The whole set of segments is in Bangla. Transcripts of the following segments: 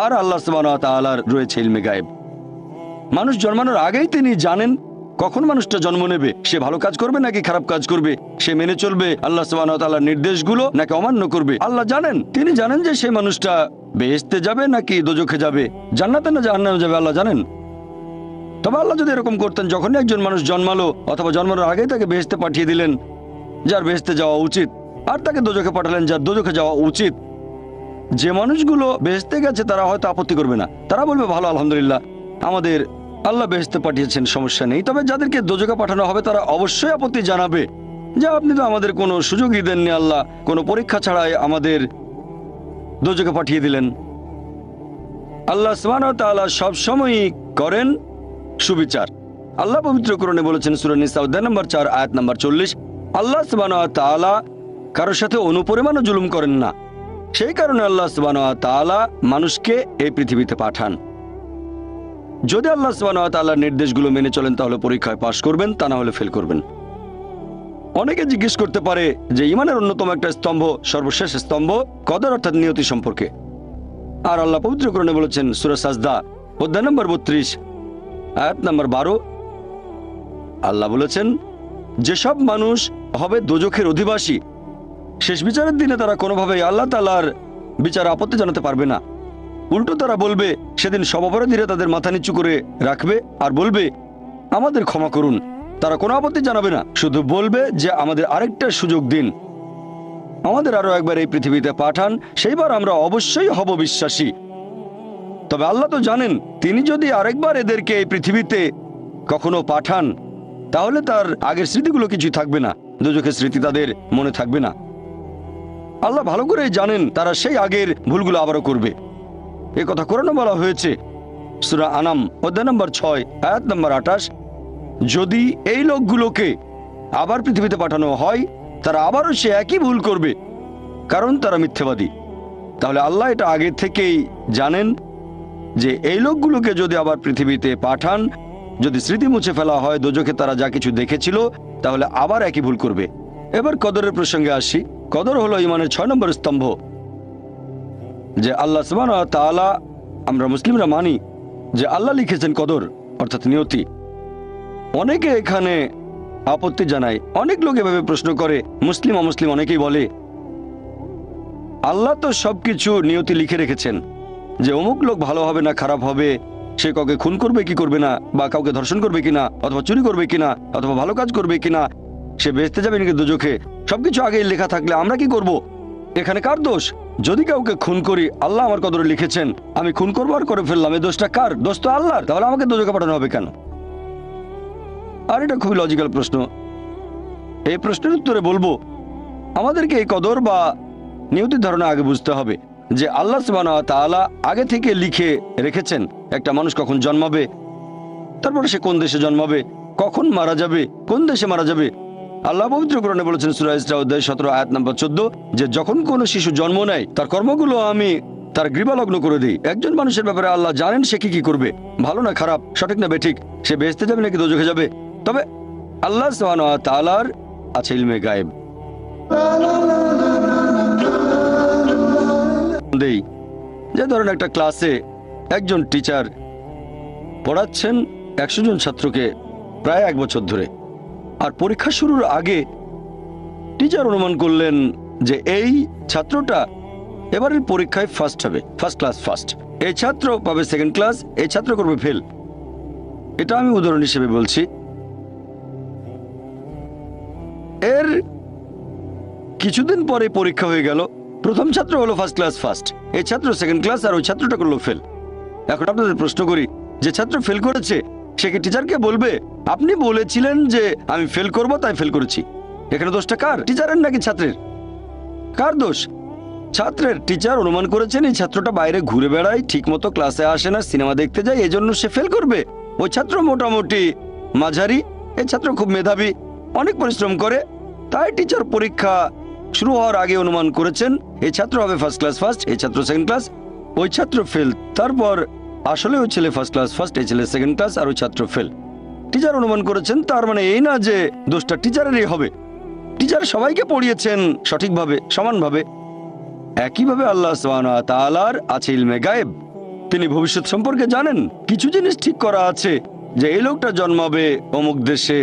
আর আল্লাহ সুবহানাহু ওয়া তাআলার রয়েছে ইলমে গায়েব। মানুষ জন্মানোর আগেই তিনি জানেন কখন মানুষটা জন্ম নেবে, সে ভালো কাজ করবে নাকি খারাপ কাজ করবে, সে মেনে চলবে আল্লাহ সুবহানাহু ওয়া তাআলার নির্দেশগুলো নাকি অমান্য করবে। আল্লাহ জানেন, তিনি জানেন যে সেই মানুষটা বেহেশতে যাবে নাকি দোজখে যাবে, জান্নাতে না জাহান্নামে যাবে, আল্লাহ জানেন। তবে আল্লাহ যদি এরকম করতেন, যখনই একজন মানুষ জন্মালো অথবা জন্মানোর আগেই তাকে বেহেশতে পাঠিয়ে দিলেন যার বেহেশতে যাওয়া উচিত, আর তাকে দোজখে পাঠালেন যার দোজখে যাওয়া উচিত, যে মানুষগুলো বেহেশতে গেছে তারা হয়তো আপত্তি করবে না, তারা বলবে ভালো, আলহামদুলিল্লাহ, আমাদের আল্লাহ বেহেশতে পাঠিয়েছেন, সমস্যা নেই। তবে যাদেরকে দোজখে পাঠানো হবে তারা অবশ্যই আপত্তি জানাবে যে আপনি তো আমাদের কোনো সুযোগই দেননি, আল্লাহ কোনো পরীক্ষা ছাড়াই আমাদের দোজখে পাঠিয়ে দিলেন। আল্লাহ সুবহানাহু ওয়া তাআলা সবসময়ই করেন সুবিচার। আল্লাহ পবিত্র কোরআনে বলেছেন সূরা নিসা অধ্যায় নম্বর 4 আয়াত নম্বর 40, আল্লাহ সুবহানাহু ওয়া তাআলা কারোর সাথে অনুপরিমাণও জুলুম করেন না। সেই কারণে আল্লাহ সুবহানাহু ওয়া তাআলা মানুষকে এই পৃথিবীতে পাঠান। যদি আল্লাহ সুবহানাহু ওয়া তাআলার নির্দেশগুলো মেনে চলেন তাহলে পরীক্ষায় পাশ করবেন, তা না হলে ফেল করবেন। অনেকে জিজ্ঞেস করতে পারে যে ইমানের অন্যতম একটা স্তম্ভ, সর্বশেষ স্তম্ভ কদর অর্থাৎ নিয়তি সম্পর্কে। আর আল্লাহ পবিত্র কোরআনে বলেছেন সূরা সাজদা অধ্যায় নম্বর 32 আয়াত নম্বর 12, আল্লাহ বলেছেন যেসব মানুষ হবে দোজখের অধিবাসী, শেষ বিচারের দিনে তারা কোনোভাবেই আল্লাহ তাআলার বিচারে আপত্তি জানাতে পারবে না। উল্টো তারা বলবে, সেদিন সব অপরাধীরা তাদের মাথা নিচু করে রাখবে আর বলবে আমাদের ক্ষমা করুন। তারা কোনো আপত্তি জানাবে না, শুধু বলবে যে আমাদের আরেকটা সুযোগ দিন, আমাদের আরো একবার এই পৃথিবীতে পাঠান, সেইবার আমরা অবশ্যই হব বিশ্বাসী। তবে আল্লাহ তো জানেন, তিনি যদি আরেকবার এদেরকে এই পৃথিবীতে কখনো পাঠান তাহলে তার আগের স্মৃতিগুলো কিছুই থাকবে না, দোজখের স্মৃতি তাদের মনে থাকবে না। আল্লাহ ভালো করেই জানেন তারা সেই আগের ভুলগুলো আবারও করবে। এ কথা কোরআনে বলা হয়েছে সূরা আনাম অধ্যায় নম্বর 6 আয়াত নম্বর 28, যদি এই লোকগুলোকে আবার পৃথিবীতে পাঠানো হয় তারা আবারও সে একই ভুল করবে, কারণ তারা মিথ্যাবাদী। তাহলে আল্লাহ এটা আগে থেকেই জানেন যে এই লোকগুলোকে যদি আবার পৃথিবীতে পাঠান, যদি স্মৃতি মুছে ফেলা হয় দোজখে তারা যা কিছু দেখেছিল, তাহলে আবার একই ভুল করবে। এবার কদরের প্রসঙ্গে আসি। কদর হলো ইমানের 6 নম্বর স্তম্ভ, যে আল্লাহ সুবহানাহু ওয়া তাআলা, আমরা মুসলিমরা মানি যে আল্লাহ লিখেছেন কদর অর্থাৎ নিয়তি। অনেকে এখানে আপত্তি জানায়, অনেক লোক এভাবে প্রশ্ন করে, মুসলিম অমুসলিম অনেকেই বলে আল্লাহ তো সবকিছু নিয়তি লিখে রেখেছেন যে অমুক লোক ভালো হবে না খারাপ হবে, সে কাউকে খুন করবে কি করবে না, বা কাউকে ধর্ষণ করবে কিনা, অথবা চুরি করবে কিনা, অথবা ভালো কাজ করবে কিনা, সে বেহেশতে যাবে নাকি দোজখে, সবকিছু আগেই লেখা থাকলে আমরা কি করব? এখানে কার দোষ? যদি কাউকে খুন করি, আল্লাহ আমার কদরে লিখেছেন, আমি খুন করবো আর করে ফেললাম, এই দোষটা কার? দোষ তো আল্লাহর, তাহলে আমাকে দোজখে পাঠানো হবে কেন? আর এটা খুবই লজিক্যাল প্রশ্ন। এই প্রশ্নের উত্তরে বলবো, আমাদেরকে এই কদর বা নিয়তির ধারণা আগে বুঝতে হবে যে আল্লাহ সুবহানাহু ওয়া তাআলা আগে থেকে লিখে রেখেছেন একটা মানুষ কখন জন্মাবে, তারপরে সে কোন দেশে জন্মাবে, কখন মারা যাবে, কোন দেশে মারা যাবে। আল্লাহ পবিত্র কোরআনে বলেছেন সূরা ইসরা অধ্যায় 17 আয়াত নম্বর 14, যে যখন কোনো শিশু জন্ম নেয় তার কর্মগুলো আমি তার গ্রীবালগ্ন করে দিই। একজন মানুষের ব্যাপারে আল্লাহ জানেন সে কি করবে, ভালো না খারাপ, সঠিক না বেঠিক, সে বেহেশতে যাবে নাকি দোজখে যাবে। তবে আল্লাহ সুবহানাহু ওয়া তাআলার আছে ইলমে গায়েব। যে ধরেন একটা ক্লাসে একজন টিচার পড়াচ্ছেন 100 জন ছাত্রকে প্রায় 1 বছর ধরে, আর পরীক্ষা শুরুর আগে টিচার অনুমান করলেন যে এই ছাত্রটা এবারের পরীক্ষায় ফার্স্ট হবে, ফার্স্ট ক্লাস ফার্স্ট, এই ছাত্র পাবে সেকেন্ড ক্লাস, এই ছাত্র করবে ফেল। এটা আমি উদাহরণ হিসেবে বলছি। এর কিছুদিন পরে পরীক্ষা হয়ে গেল, প্রথম ছাত্র হলো ফার্স্ট ক্লাস ফার্স্ট, এই ছাত্র সেকেন্ড ক্লাস, আর ওই ছাত্রটা করলো ফেল। এখন আপনাদের প্রশ্ন করি, যে ছাত্র ফেল করেছে সে কি টিচারকে বলবে আপনি বলেছিলেন যে আমি ফেল করব তাই ফেল করেছি? এখানে দোষটা কার, টিচারের নাকি ছাত্রের? কার দোষ? ছাত্রের। টিচার অনুমান করেছেন এই ছাত্রটা বাইরে ঘুরে বেড়ায়, ঠিক মতো ক্লাসে আসে না, সিনেমা দেখতে যায়, এই জন্য সে ফেল করবে। ওই ছাত্র মোটামুটি মাঝারি, এই ছাত্র খুব মেধাবী, অনেক পরিশ্রম করে, তাই টিচার পরীক্ষা শুরু হওয়ার আগে অনুমান করেছেন এই ছাত্র হবে ফার্স্ট ক্লাস ফার্স্ট, এই ছাত্র সেকেন্ড ক্লাস, ওই ছাত্র ফেল। তারপর আসলে ওই ছেলে ফার্স্ট ক্লাস ফার্স্ট, এই ছেলে সেকেন্ড ক্লাস, আর ওই ছাত্র ফেল। টিচার অনুমান করেছেন, তার মানে এই না যে দোষটা টিচারেরই হবে। টিচার সবাইকে পড়িয়েছেন সঠিকভাবে, সমানভাবে। একইভাবে আল্লাহ সুবহানাহু ওয়া তাআলার আছে ইলমে গায়েব। তিনি ভবিষ্যৎ সম্পর্কে জানেন। কিছু জিনিস ঠিক করা আছে যে এই লোকটা জন্মাবে অমুক দেশে,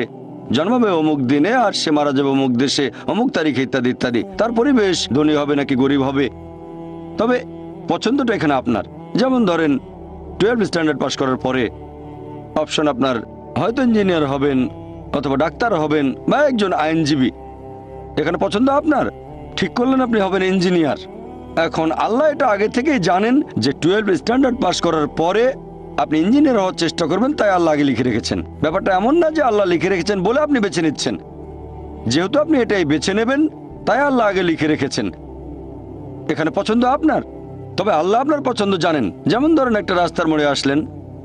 জন্মাবে অমুক দিনে, আর সে মারা যাবে অমুক দেশে অমুক তারিখে, ইত্যাদি ইত্যাদি। তার পরিবেশ ধনী হবে নাকি গরিব হবে, তবে পছন্দটা এখানে আপনার। যেমন ধরেন 12 স্ট্যান্ডার্ড পাস করার পরে অপশন আপনার হয়তো ইঞ্জিনিয়ার হবেন, অথবা ডাক্তার হবেন, বা একজন আইনজীবী। এখানে পছন্দ আপনার, ঠিক করলেন আপনি হবেন ইঞ্জিনিয়ার। এখন আল্লাহ এটা আগে থেকেই জানেন যে 12 স্ট্যান্ডার্ড পাস করার পরে আপনি ইঞ্জিনিয়ার হওয়ার চেষ্টা করবেন, তাই আল্লাহ আগে লিখে রেখেছেন। ব্যাপারটা এমন না যে আল্লাহ লিখে রেখেছেন বলে আপনি বেছে নিচ্ছেন। যেহেতু আপনি এটাই বেছে নেবেন, তাই আল্লাহ আগে লিখে রেখেছেন। এখানে পছন্দ আপনার, তবে আল্লাহ আপনার পছন্দ জানেন। যেমন ধরেন একটা রাস্তার মোড়ে আসলেন,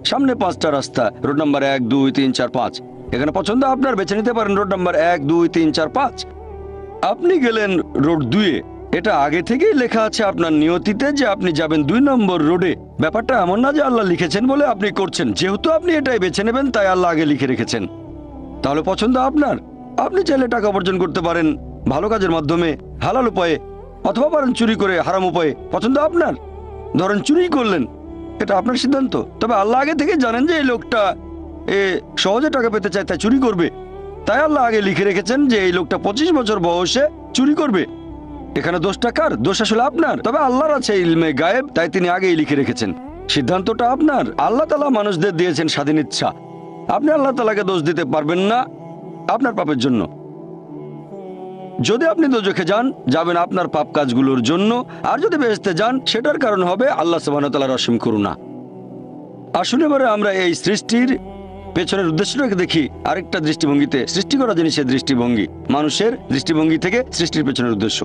সামনে 5টা রাস্তা, রোড নাম্বার 1, 2, 3, 4, 5। এখানে পছন্দ আপনার, বেছে নিতে পারেন রোড নাম্বার 1, 2, 3, 4, 5। আপনি গেলেন রোড 2-এ। এটা আগে থেকেই লেখা আছে আপনার নিয়তিতে যে আপনি যাবেন 2 নম্বর রোডে। ব্যাপারটা এমন না যে আল্লাহ লিখেছেন বলে আপনি করছেন। যেহেতু আপনি এটাই বেছে নেবেন, তাই আল্লাহ আগে লিখে রেখেছেন। তাহলে পছন্দ আপনার। আপনি চাইলে টাকা উপার্জন করতে পারেন ভালো কাজের মাধ্যমে, হালাল উপায়ে, অথবা পারেন চুরি করে হারাম উপায়ে। পছন্দ আপনার। ধরেন চুরি করলেন, এটা আপনার সিদ্ধান্ত। তবে আল্লাহ আগে থেকে জানেন যে এই লোকটা সহজে টাকা পেতে চায়, তাই চুরি করবে। তাই আল্লাহ আগে লিখে রেখেছেন যে এই লোকটা 25 বছর বয়সে চুরি করবে। এখানে দোষটা কার? দোষ আসলে আপনার। তবে আল্লাহর আছে ইলমে গায়েব, তাই তিনি আগেই লিখে রেখেছেন। সিদ্ধান্তটা আপনার। আল্লাহ তাআলা মানুষদের দিয়েছেন স্বাধীন ইচ্ছা। আপনি আল্লাহ তাআলাকে দোষ দিতে পারবেন না আপনার পাপের জন্য। যদি আপনি দোজখে যান, যাবেন আপনার পাপ কাজগুলোর জন্য, আর যদি বেহেশতে যান, সেটার কারণ হবে আল্লাহ সুবহানাহু ওয়া তাআলার অসীম করুণা। আসলে এবারে আমরা এই সৃষ্টির পেছনের উদ্দেশ্যটাকে দেখি আরেকটা দৃষ্টিভঙ্গিতে। সৃষ্টি করা জিনিসের দৃষ্টিভঙ্গি, মানুষের দৃষ্টিভঙ্গি থেকে সৃষ্টির পেছনের উদ্দেশ্য,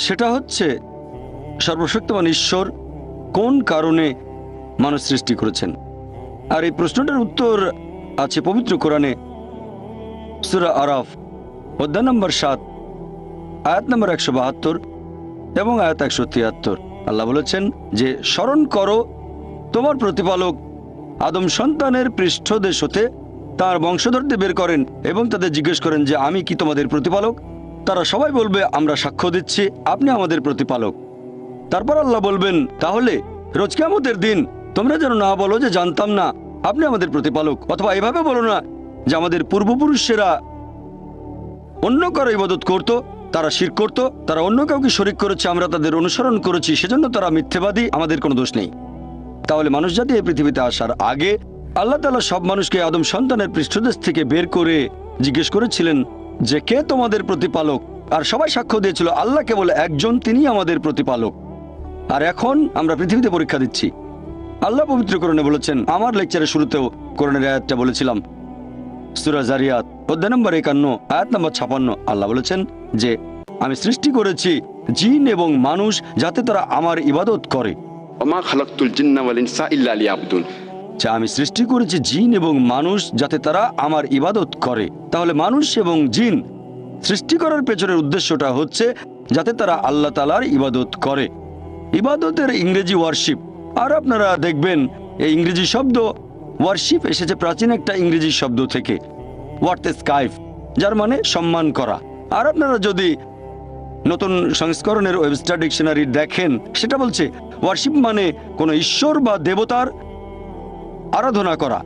সেটা হচ্ছে সর্বশক্তিমান ঈশ্বর কোন কারণে মানুষ সৃষ্টি করেছেন। আর এই প্রশ্নটার উত্তর আছে পবিত্র কোরআনে, সূরা আরাফ অধ্যায় নম্বর 7, আয়াত নম্বর 172 এবং আয়াত 173। আল্লাহ বলেছেন যে স্মরণ করো তোমার প্রতিপালক আদম সন্তানের পৃষ্ঠদেশ হতে তার বংশধরদের বের করেন এবং তাদের জিজ্ঞেস করেন যে আমি কি তোমাদের প্রতিপালক? তারা সবাই বলবে আমরা সাক্ষ্য দিচ্ছি আপনি আমাদের প্রতিপালক। তারপর আল্লাহ বলবেন তাহলে রোজ কিয়ামতের দিন তোমরা যেন না বলো যে জানতাম না আপনি আমাদের প্রতিপালক, অথবা এভাবে বলো না যে আমাদের পূর্বপুরুষেরা অন্য কারো ইবাদত করত, তারা শিরক করত, তারা অন্য কাউকে শরীক করেছে, আমরা তাদের অনুসরণ করেছি, সেজন্য তারা মিথ্যেবাদী, আমাদের কোনো দোষ নেই। তাহলে মানুষ জাতি এই পৃথিবীতে আসার আগে আল্লাহ তাআলা সব মানুষকে আদম সন্তানের পৃষ্ঠদেশ থেকে বের করে জিজ্ঞেস করেছিলেন যে কে তোমাদের প্রতিপালক, আর সবাই সাক্ষ্য দিয়েছিল আল্লাহ কেবল একজন, তিনি আমাদের প্রতিপালক। আর এখন আমরা পৃথিবীতে পরীক্ষা দিচ্ছি। আল্লাহ পবিত্র কোরআনে বলেছেন, আমার লেকচারের শুরুতেও কোরআনের আয়াতটা বলেছিলাম, সূরা জারিয়াত অধ্যায় নম্বর 51 আয়াত নম্বর 56। আল্লাহ বলেছেন যে আমি সৃষ্টি করেছি জিন এবং মানুষ যাতে তারা আমার ইবাদত করে। ওমা খালাকতুল জিন্না ওয়াল ইনসা ইল্লা লিয়াবুদুন। আমি সৃষ্টি করেছি জিন এবং মানুষ যাতে তারা আমার ইবাদত করে। তাহলে মানুষ এবং জিন সৃষ্টি করার পেছনের উদ্দেশ্যটা হচ্ছে যাতে তারা আল্লাহ তাআলার ইবাদত করে। ইবাদতের ইংরেজি ওয়ারশিপ। আর আপনারা দেখবেন এই ইংরেজি শব্দ ওয়ারশিপ এসেছে প্রাচীন একটা ইংরেজি শব্দ থেকে, ওয়ার্তেস্কাইফ, যার মানে সম্মান করা। আর আপনারা যদি নতুন সংস্করণের ওয়েবস্টার ডিকশনারি দেখেন, সেটা বলছে ওয়ারশিপ মানে কোনো ঈশ্বর বা দেবতার আরাধনা করা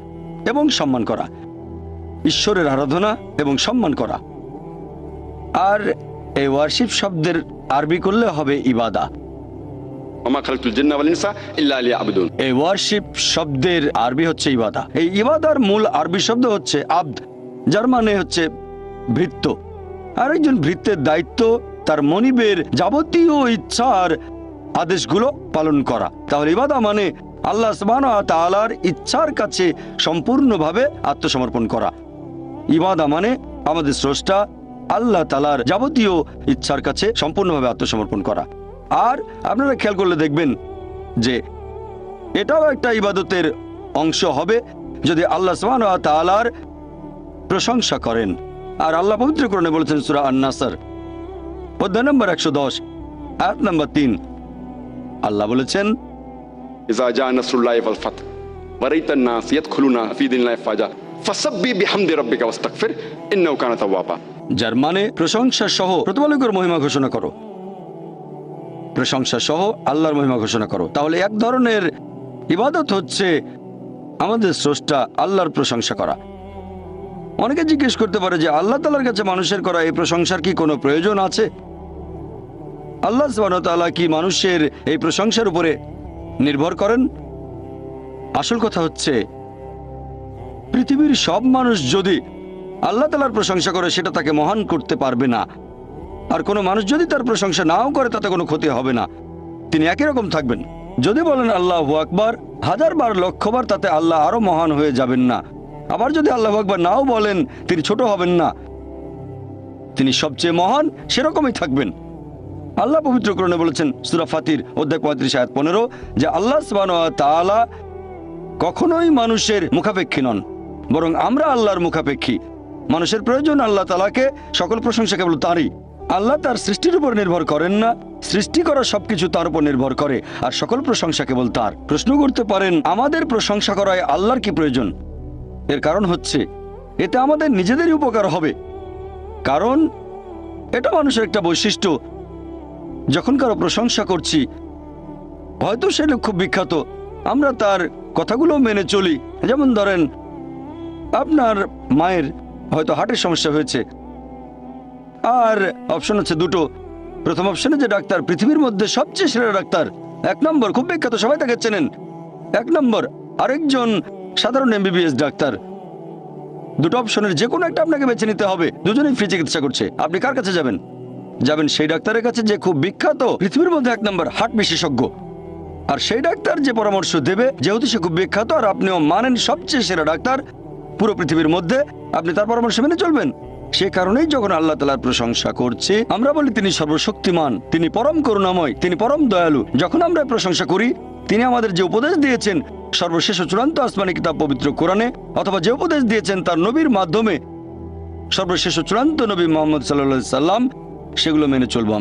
এবং সম্মান করা, ঈশ্বরের আরাধনা এবং সম্মান করা। আর এই ওয়ারশিপ শব্দের আরবি করলে হবে ইবাদা। ওমা খালাকতুল জিন্না ওয়াল ইনসা ইল্লা লিয়াবুদুন। এই ওয়ারশিপ শব্দের আরবি হচ্ছে ইবাদা। এই ইবাদার মূল আরবি শব্দ হচ্ছে আব্দ, যার মানে হচ্ছে ভৃত্য। আর একজন ভৃত্যের দায়িত্ব তার মনিবের যাবতীয় ইচ্ছার আদেশগুলো পালন করা। তাহলে ইবাদা মানে আল্লাহ সুবহানাহু ওয়া তাআলার ইচ্ছার কাছে সম্পূর্ণভাবে আত্মসমর্পণ করা। ইবাদা মানে আমাদের স্রষ্টা আল্লাহ তাআলার যাবতীয় ইচ্ছার কাছে সম্পূর্ণভাবে আত্মসমর্পণ করা। আর আপনারা খেয়াল করলে দেখবেন যে এটাও একটা ইবাদতের অংশ হবে যদি আল্লাহ সুবহানাহু ওয়া তাআলার প্রশংসা করেন। আর আল্লাহ পবিত্র কোরআনে বলেছেন সূরা আন-নাসর অধ্যায় নম্বর 110 আয়াত নম্বর 3। আল্লাহ বলেছেন, ইযা জা নাসরুল্লাহি ওয়াল ফাত ওয়া রাইতান নাস ইয়াদখুলুনা ফি দীনিল্লাহি ফাজা ফাসাব্বিহ বিহামদি রাব্বিকা ওয়াস্তাগফির ইন্নাহু কানা তাওয়াবা। যার মানে প্রশংসা সহ প্রতিপালকের মহিমা ঘোষণা করো, প্রশংসা সহ আল্লাহর মহিমা ঘোষণা করো। তাহলে এক ধরনের ইবাদত হচ্ছে আমাদের স্রষ্টা আল্লাহর প্রশংসা করা। অনেকে জিজ্ঞেস করতে পারে যে আল্লাহ তাআলার কাছে মানুষের করা এই প্রশংসার কি কোনো প্রয়োজন আছে? আল্লাহ সুবহানাহু ওয়া তাআলা কি মানুষের এই প্রশংসার উপরে নির্ভর করেন? আসল কথা হচ্ছে পৃথিবীর সব মানুষ যদি আল্লাহ তাআলার প্রশংসা করে সেটা তাকে মহান করতে পারবে না, আর কোনো মানুষ যদি তার প্রশংসা নাও করে তাতে কোনো ক্ষতি হবে না, তিনি একই রকম থাকবেন। যদি বলেন আল্লাহু আকবার 1000 বার 1,00,000 বার, তাতে আল্লাহ আরো মহান হয়ে যাবেন না। আবার যদি আল্লাহু আকবার নাও বলেন তিনি ছোট হবেন না, তিনি সবচেয়ে মহান সেরকমই থাকবেন। আল্লাহ পবিত্র কোরআনে বলেছেন সূরা ফাতির অধ্যায় 35 আয়াত 15 যে আল্লাহ সুবহানাহু ওয়া তাআলা কখনোই মানুষের মুখাপেক্ষী নন, বরং আমরা আল্লাহর মুখাপেক্ষী। মানুষের প্রয়োজন আল্লাহ তাআলাকে, সকল প্রশংসা কেবল তারই। আল্লাহ তার সৃষ্টির উপর নির্ভর করেন না, সৃষ্টি করা সবকিছু তার উপর নির্ভর করে, আর সকল প্রশংসা কেবল তার। প্রশ্ন করতে পারেন আমাদের প্রশংসা করায় আল্লাহর কি প্রয়োজন? এর কারণ হচ্ছে এতে আমাদের নিজেদেরই উপকার হবে, কারণ এটা মানুষের একটা বৈশিষ্ট্য। যখন কারো প্রশংসা করছি, হয়তো সে লোক খুব বিখ্যাত, আমরা তার কথাগুলো মেনে চলি। যেমন ধরেন আপনার মায়ের হয়তো হার্টের সমস্যা হয়েছে, আর অপশন আছে দুটো। প্রথম অপশনে যে ডাক্তার পৃথিবীর মধ্যে সবচেয়ে সেরা ডাক্তার, 1 নম্বর, খুব বিখ্যাত, সবাই তাকে চেনেন, 1 নম্বর। আরেকজন সাধারণ MBBS ডাক্তার। দুটো অপশনের যে কোনো একটা আপনাকে বেছে নিতে হবে। দুজনেই ফ্রি চিকিৎসা করছে, আপনি কার কাছে যাবেন? যাবেন সেই ডাক্তারের কাছে যে খুব বিখ্যাত, পৃথিবীর মধ্যে 1 নম্বর হার্ট বিশেষজ্ঞ। আর সেই ডাক্তার যে পরামর্শ দেবে, যেহেতু সে খুব বিখ্যাত আর আপনিও মানেন সবচেয়ে সেরা ডাক্তার পুরো পৃথিবীর মধ্যে, আপনি তার পরামর্শ মেনে চলবেন। সে কারণেই যখন আল্লাহ তাআলার প্রশংসা করছি, আমরা বলি তিনি সর্বশক্তিমান, তিনি পরম করুণাময়, তিনি পরম দয়ালু। যখন আমরা প্রশংসা করি, তিনি আমাদের যে উপদেশ দিয়েছেন সর্বশেষ ও চূড়ান্ত আসমানি কিতাব পবিত্র কোরআনে, অথবা যে উপদেশ দিয়েছেন তার নবীর মাধ্যমে সর্বশেষ ও চূড়ান্ত নবী মুহাম্মদ সাল্লাল্লাহু আলাইহি সাল্লাম, সেগুলো মেনে চলবো।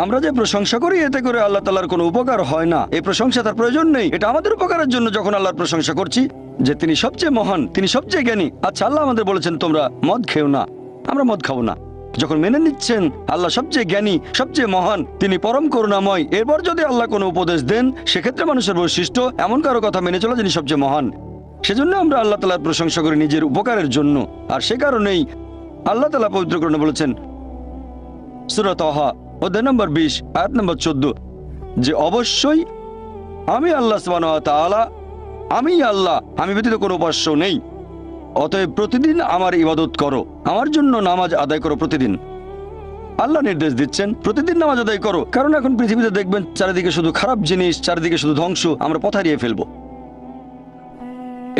আমরা যে প্রশংসা করি, এতে করে আল্লাহ তাআলার কোনো উপকার হয় না। এই প্রশংসা তার প্রয়োজন নেই, এটা আমাদের উপকারের জন্য। যখন আল্লাহর প্রশংসা করছি যে তিনি সবচেয়ে মহান, তিনি সবচেয়ে জ্ঞানী। আচ্ছা, আল্লাহ আমাদের বলেছেন তোমরা মদ খেও না, আমরা মদ খাবো না। যখন মেনে নিচ্ছেন আল্লাহ সবচেয়ে জ্ঞানী, সবচেয়ে মহান, তিনি পরম করুণাময়, এরপর যদি আল্লাহ কোনো উপদেশ দেন, সেক্ষেত্রে মানুষের বৈশিষ্ট্য এমন কারো কথা মেনে চলা যিনি সবচেয়ে মহান। সেজন্য আমরা আল্লাহ তাআলার প্রশংসা করি নিজের উপকারের জন্য। আর সে কারণেই আল্লাহ তাআলা পবিত্র কোরআনে বলেছেন সূরা তাহা অধ্যায় নম্বর 20 আয়াত নম্বর 14 যে অবশ্যই আমি আল্লাহ সুবহানাহু ওয়া তাআলা, আমি আল্লাহ, আমি ব্যতীত কোনো উপাস্য নেই। অতএব প্রতিদিন আমার ইবাদত করো, আমার জন্য নামাজ আদায় করো প্রতিদিন। আল্লাহ নির্দেশ দিচ্ছেন প্রতিদিন নামাজ আদায় করো, কারণ এখন পৃথিবীতে দেখবেন চারিদিকে শুধু খারাপ জিনিস, চারিদিকে শুধু ধ্বংস, আমরা পথ হারিয়ে ফেলবো।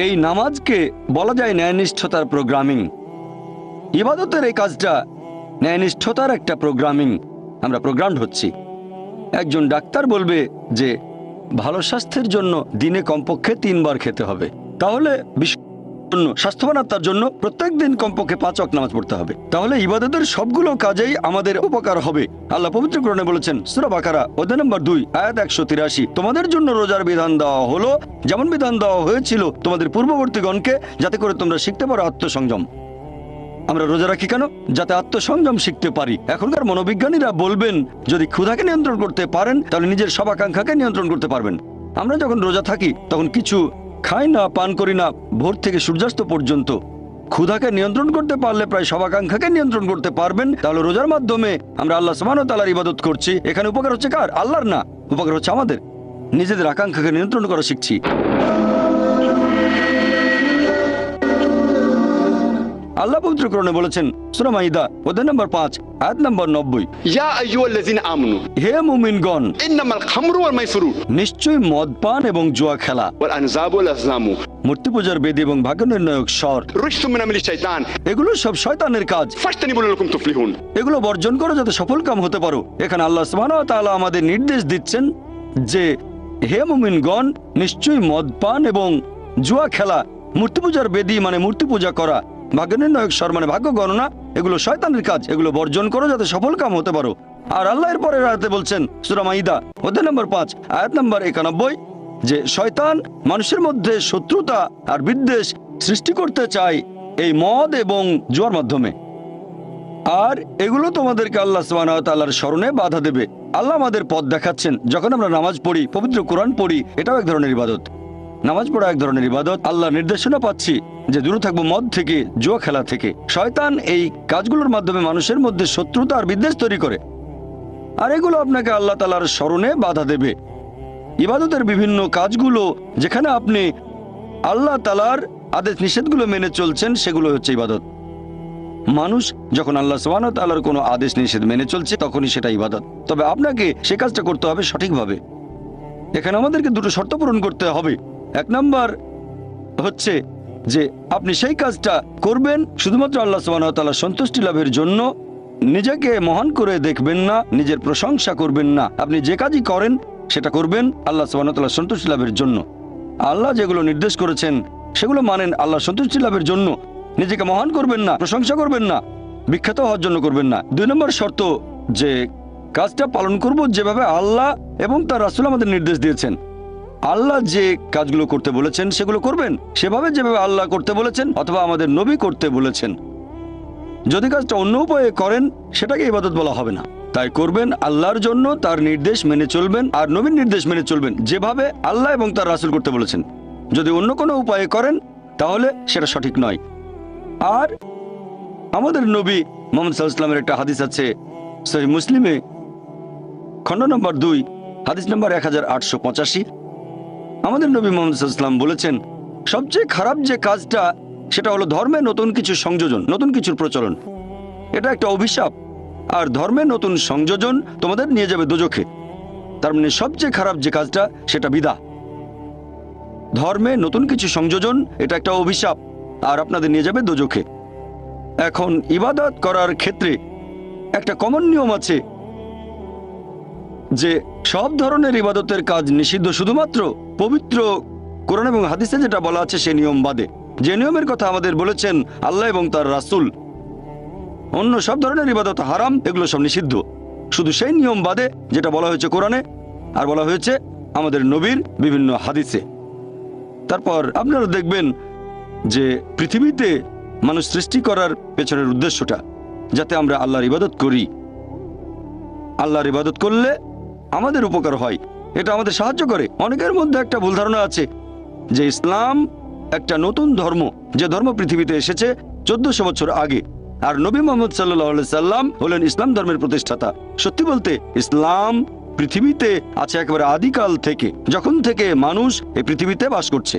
এই নামাজকে বলা যায় ন্যায়নিষ্ঠতার প্রোগ্রামিং। ইবাদতের এই কাজটা ন্যায়নিষ্ঠতার একটা প্রোগ্রামিং, আমরা প্রোগ্রামড হচ্ছি। একজন ডাক্তার বলবে যে ভালো স্বাস্থ্যের জন্য দিনে কমপক্ষে 3 বার খেতে হবে, তাহলে স্বাস্থ্যবান আত্মার জন্য প্রত্যেক দিন কমপক্ষে 5 ওয়াক্ত নামাজ পড়তে হবে। তাহলে ইবাদতের সবগুলো কাজেই আমাদের উপকার হবে। আল্লাহ পবিত্র কোরআনে বলেছেন সূরা বাকারা অধ্যায় নম্বর 2 আয়াত 183 তোমাদের জন্য রোজার বিধান দেওয়া হলো যেমন বিধান দেওয়া হয়েছিল তোমাদের পূর্ববর্তীগণকে, যাতে করে তোমরা শিখতে পারো আত্মসংযম। আমরা রোজা রাখি কেন? যাতে আত্মসংযম শিখতে পারি। এখনকার মনোবিজ্ঞানীরা বলবেন যদি ক্ষুধাকে নিয়ন্ত্রণ করতে পারেন, তাহলে নিজের সব আকাঙ্ক্ষাকে নিয়ন্ত্রণ করতে পারবেন। আমরা যখন রোজা থাকি তখন কিছু খাই না, পান করি না, ভোর থেকে সূর্যাস্ত পর্যন্ত। ক্ষুধাকে নিয়ন্ত্রণ করতে পারলে প্রায় সব আকাঙ্ক্ষাকে নিয়ন্ত্রণ করতে পারবেন। তাহলে রোজার মাধ্যমে আমরা আল্লাহ সুবহানাহু ওয়া তাআলার ইবাদত করছি। এখানে উপকার হচ্ছে কার? আল্লাহর না, উপকার হচ্ছে আমাদের। নিজেদের আকাঙ্ক্ষাকে নিয়ন্ত্রণ করা শিখছি। আল্লাহ পবিত্র কোরআনে বলেছেন সূরা মাইদা অধ্যায় নম্বর 5 আয়াত নম্বর 90 ইয়া আইয়ুহাল্লাযিনা আমানু, হে মুমিনগণ, ইন্নামাল খামরু ওয়াল মাইসিরু, নিশ্চয়ই মদ পান এবং জুয়া খেলা, ওয়াল আনযাবু ওয়াল আজলামু, মূর্তি পূজার বেদি এবং ভাগ্য নির্ণায়ক স্বর, রিজসুম মিনাল শাইতান, এগুলো সব শয়তানের কাজ। ফাজতানিবু লাকুম তুফলিহুন, এগুলো বর্জন করো যাতে সফল কাম হতে পারো। এখানে আল্লাহ সুবহানাহু ওয়া তাআলা আমাদের নির্দেশ দিচ্ছেন যে হে মুমিনগণ, নিশ্চয়ই মদ পান এবং জুয়া খেলা, মূর্তি পূজার বেদি মানে মূর্তি পূজা করা, ভাগ্য নির্ণায়ক স্বর মানে ভাগ্য গণনা, এগুলো শয়তানের কাজ। এগুলো বর্জন করো যাতে সফল কাম হতে পারো। আর আল্লাহ এর পরের আয়াতে বলছেন সূরা মাইদা অধ্যায় নম্বর 5 আয়াত নম্বর 91 যে শয়তান মানুষের মধ্যে শত্রুতা আর বিদ্বেষ সৃষ্টি করতে চায় এই মদ এবং জুয়ার মাধ্যমে। আর এগুলো তোমাদেরকে আল্লাহ সুবহানাহু ওয়া তাআলার স্মরণে বাধা দেবে। আল্লাহ আমাদের পথ দেখাচ্ছেন। যখন আমরা নামাজ পড়ি, পবিত্র কোরআন পড়ি, এটাও এক ধরনের ইবাদত। নামাজ পড়া এক ধরনের ইবাদত। আল্লাহ নির্দেশনা পাচ্ছি যে দূরে থাকবো মদ থেকে, জুয়া খেলা থেকে। শয়তান এই কাজগুলোর মাধ্যমে মানুষের মধ্যে শত্রুতা আর বিদ্বেষ তৈরি করে, আর এগুলো আপনাকে আল্লাহ তাআলার স্মরণে বাধা দেবে। ইবাদতের বিভিন্ন কাজগুলো যেখানে আপনি আল্লাহ তাআলার আদেশ নিষেধগুলো মেনে চলছেন, সেগুলো হচ্ছে ইবাদত। মানুষ যখন আল্লাহ সুবহানাহু ওয়া তাআলার কোনো আদেশ নিষেধ মেনে চলছে, তখনই সেটা ইবাদত। তবে আপনাকে সে কাজটা করতে হবে সঠিকভাবে। এখানে আমাদেরকে দুটো শর্ত পূরণ করতে হবে। এক নাম্বার হচ্ছে যে আপনি সেই কাজটা করবেন শুধুমাত্র আল্লাহ সুবহানাহু ওয়া তাআলার সন্তুষ্টি লাভের জন্য। নিজেকে মহান করে দেখবেন না, নিজের প্রশংসা করবেন না। আপনি যে কাজই করেন সেটা করবেন আল্লাহ সুবহানাহু ওয়া তাআলার সন্তুষ্টি লাভের জন্য। আল্লাহ যেগুলো নির্দেশ করেছেন সেগুলো মানেন আল্লাহ সন্তুষ্টি লাভের জন্য। নিজেকে মহান করবেন না, প্রশংসা করবেন না, বিখ্যাত হওয়ার জন্য করবেন না। 2 নম্বর শর্ত যে কাজটা পালন করব যেভাবে আল্লাহ এবং তার রাসূল আমাদের নির্দেশ দিয়েছেন। আল্লাহ যে কাজগুলো করতে বলেছেন সেগুলো করবেন সেভাবে যেভাবে আল্লাহ করতে বলেছেন অথবা আমাদের নবী করতে বলেছেন। যদি কাজটা অন্য উপায়ে করেন সেটাকে ইবাদত বলা হবে না। তাই করবেন আল্লাহর জন্য, তার নির্দেশ মেনে চলবেন আর নবীর নির্দেশ মেনে চলবেন যেভাবে আল্লাহ এবং তার রাসূল করতে বলেছেন। যদি অন্য কোনো উপায়ে করেন তাহলে সেটা সঠিক নয়। আর আমাদের নবী মুহাম্মদ সাল্লাল্লাহু আলাইহি ওয়াসাল্লামের একটা হাদিস আছে সহিহ মুসলিমে, খণ্ড নম্বর 2, হাদিস নম্বর 1885। আমাদের নবী মুহাম্মদ সাল্লাল্লাহু আলাইহি ওয়াসাল্লাম বলেছেন, সবচেয়ে খারাপ যে কাজটা সেটা হলো ধর্মে নতুন কিছু সংযোজন, নতুন কিছুর প্রচলন। এটা একটা অভিশাপ। আর ধর্মে নতুন সংযোজন তোমাদের নিয়ে যাবে দোজখে। তার মানে সবচেয়ে খারাপ যে কাজটা সেটা বিদআত। ধর্মে নতুন কিছু সংযোজন এটা একটা অভিশাপ আর আপনাদের নিয়ে যাবে দোজখে। এখন ইবাদত করার ক্ষেত্রে একটা কমন নিয়ম আছে যে সব ধরনের ইবাদতের কাজ নিষিদ্ধ শুধুমাত্র পবিত্র কোরআন এবং হাদিসে যেটা বলা আছে সেই নিয়ম বাদে। যে নিয়মের কথা আমাদের বলেছেন আল্লাহ এবং তার রাসূল, অন্য সব ধরনের ইবাদত হারাম, এগুলো সব নিষিদ্ধ। শুধু সেই নিয়ম বাদে যেটা বলা হয়েছে কোরআনে আর বলা হয়েছে আমাদের নবীর বিভিন্ন হাদিসে। তারপর আপনারা দেখবেন যে পৃথিবীতে মানুষ সৃষ্টি করার পেছনের উদ্দেশ্যটা যাতে আমরা আল্লাহর ইবাদত করি। আল্লাহর ইবাদত করলে আমাদের উপকার হয়, এটা আমাদের সাহায্য করে। অনেকের মধ্যে একটা ভুল ধারণা আছে যে ইসলাম একটা নতুন ধর্ম, যে ধর্ম পৃথিবীতে এসেছে 1400 বছর আগে, আর নবী মুহাম্মদ সাল্লাল্লাহু আলাইহি সাল্লাম হলেন ইসলাম ধর্মের প্রতিষ্ঠাতা। সত্যি বলতে ইসলাম পৃথিবীতে আছে একেবারে আদিকাল থেকে, যখন থেকে মানুষ এই পৃথিবীতে বাস করছে।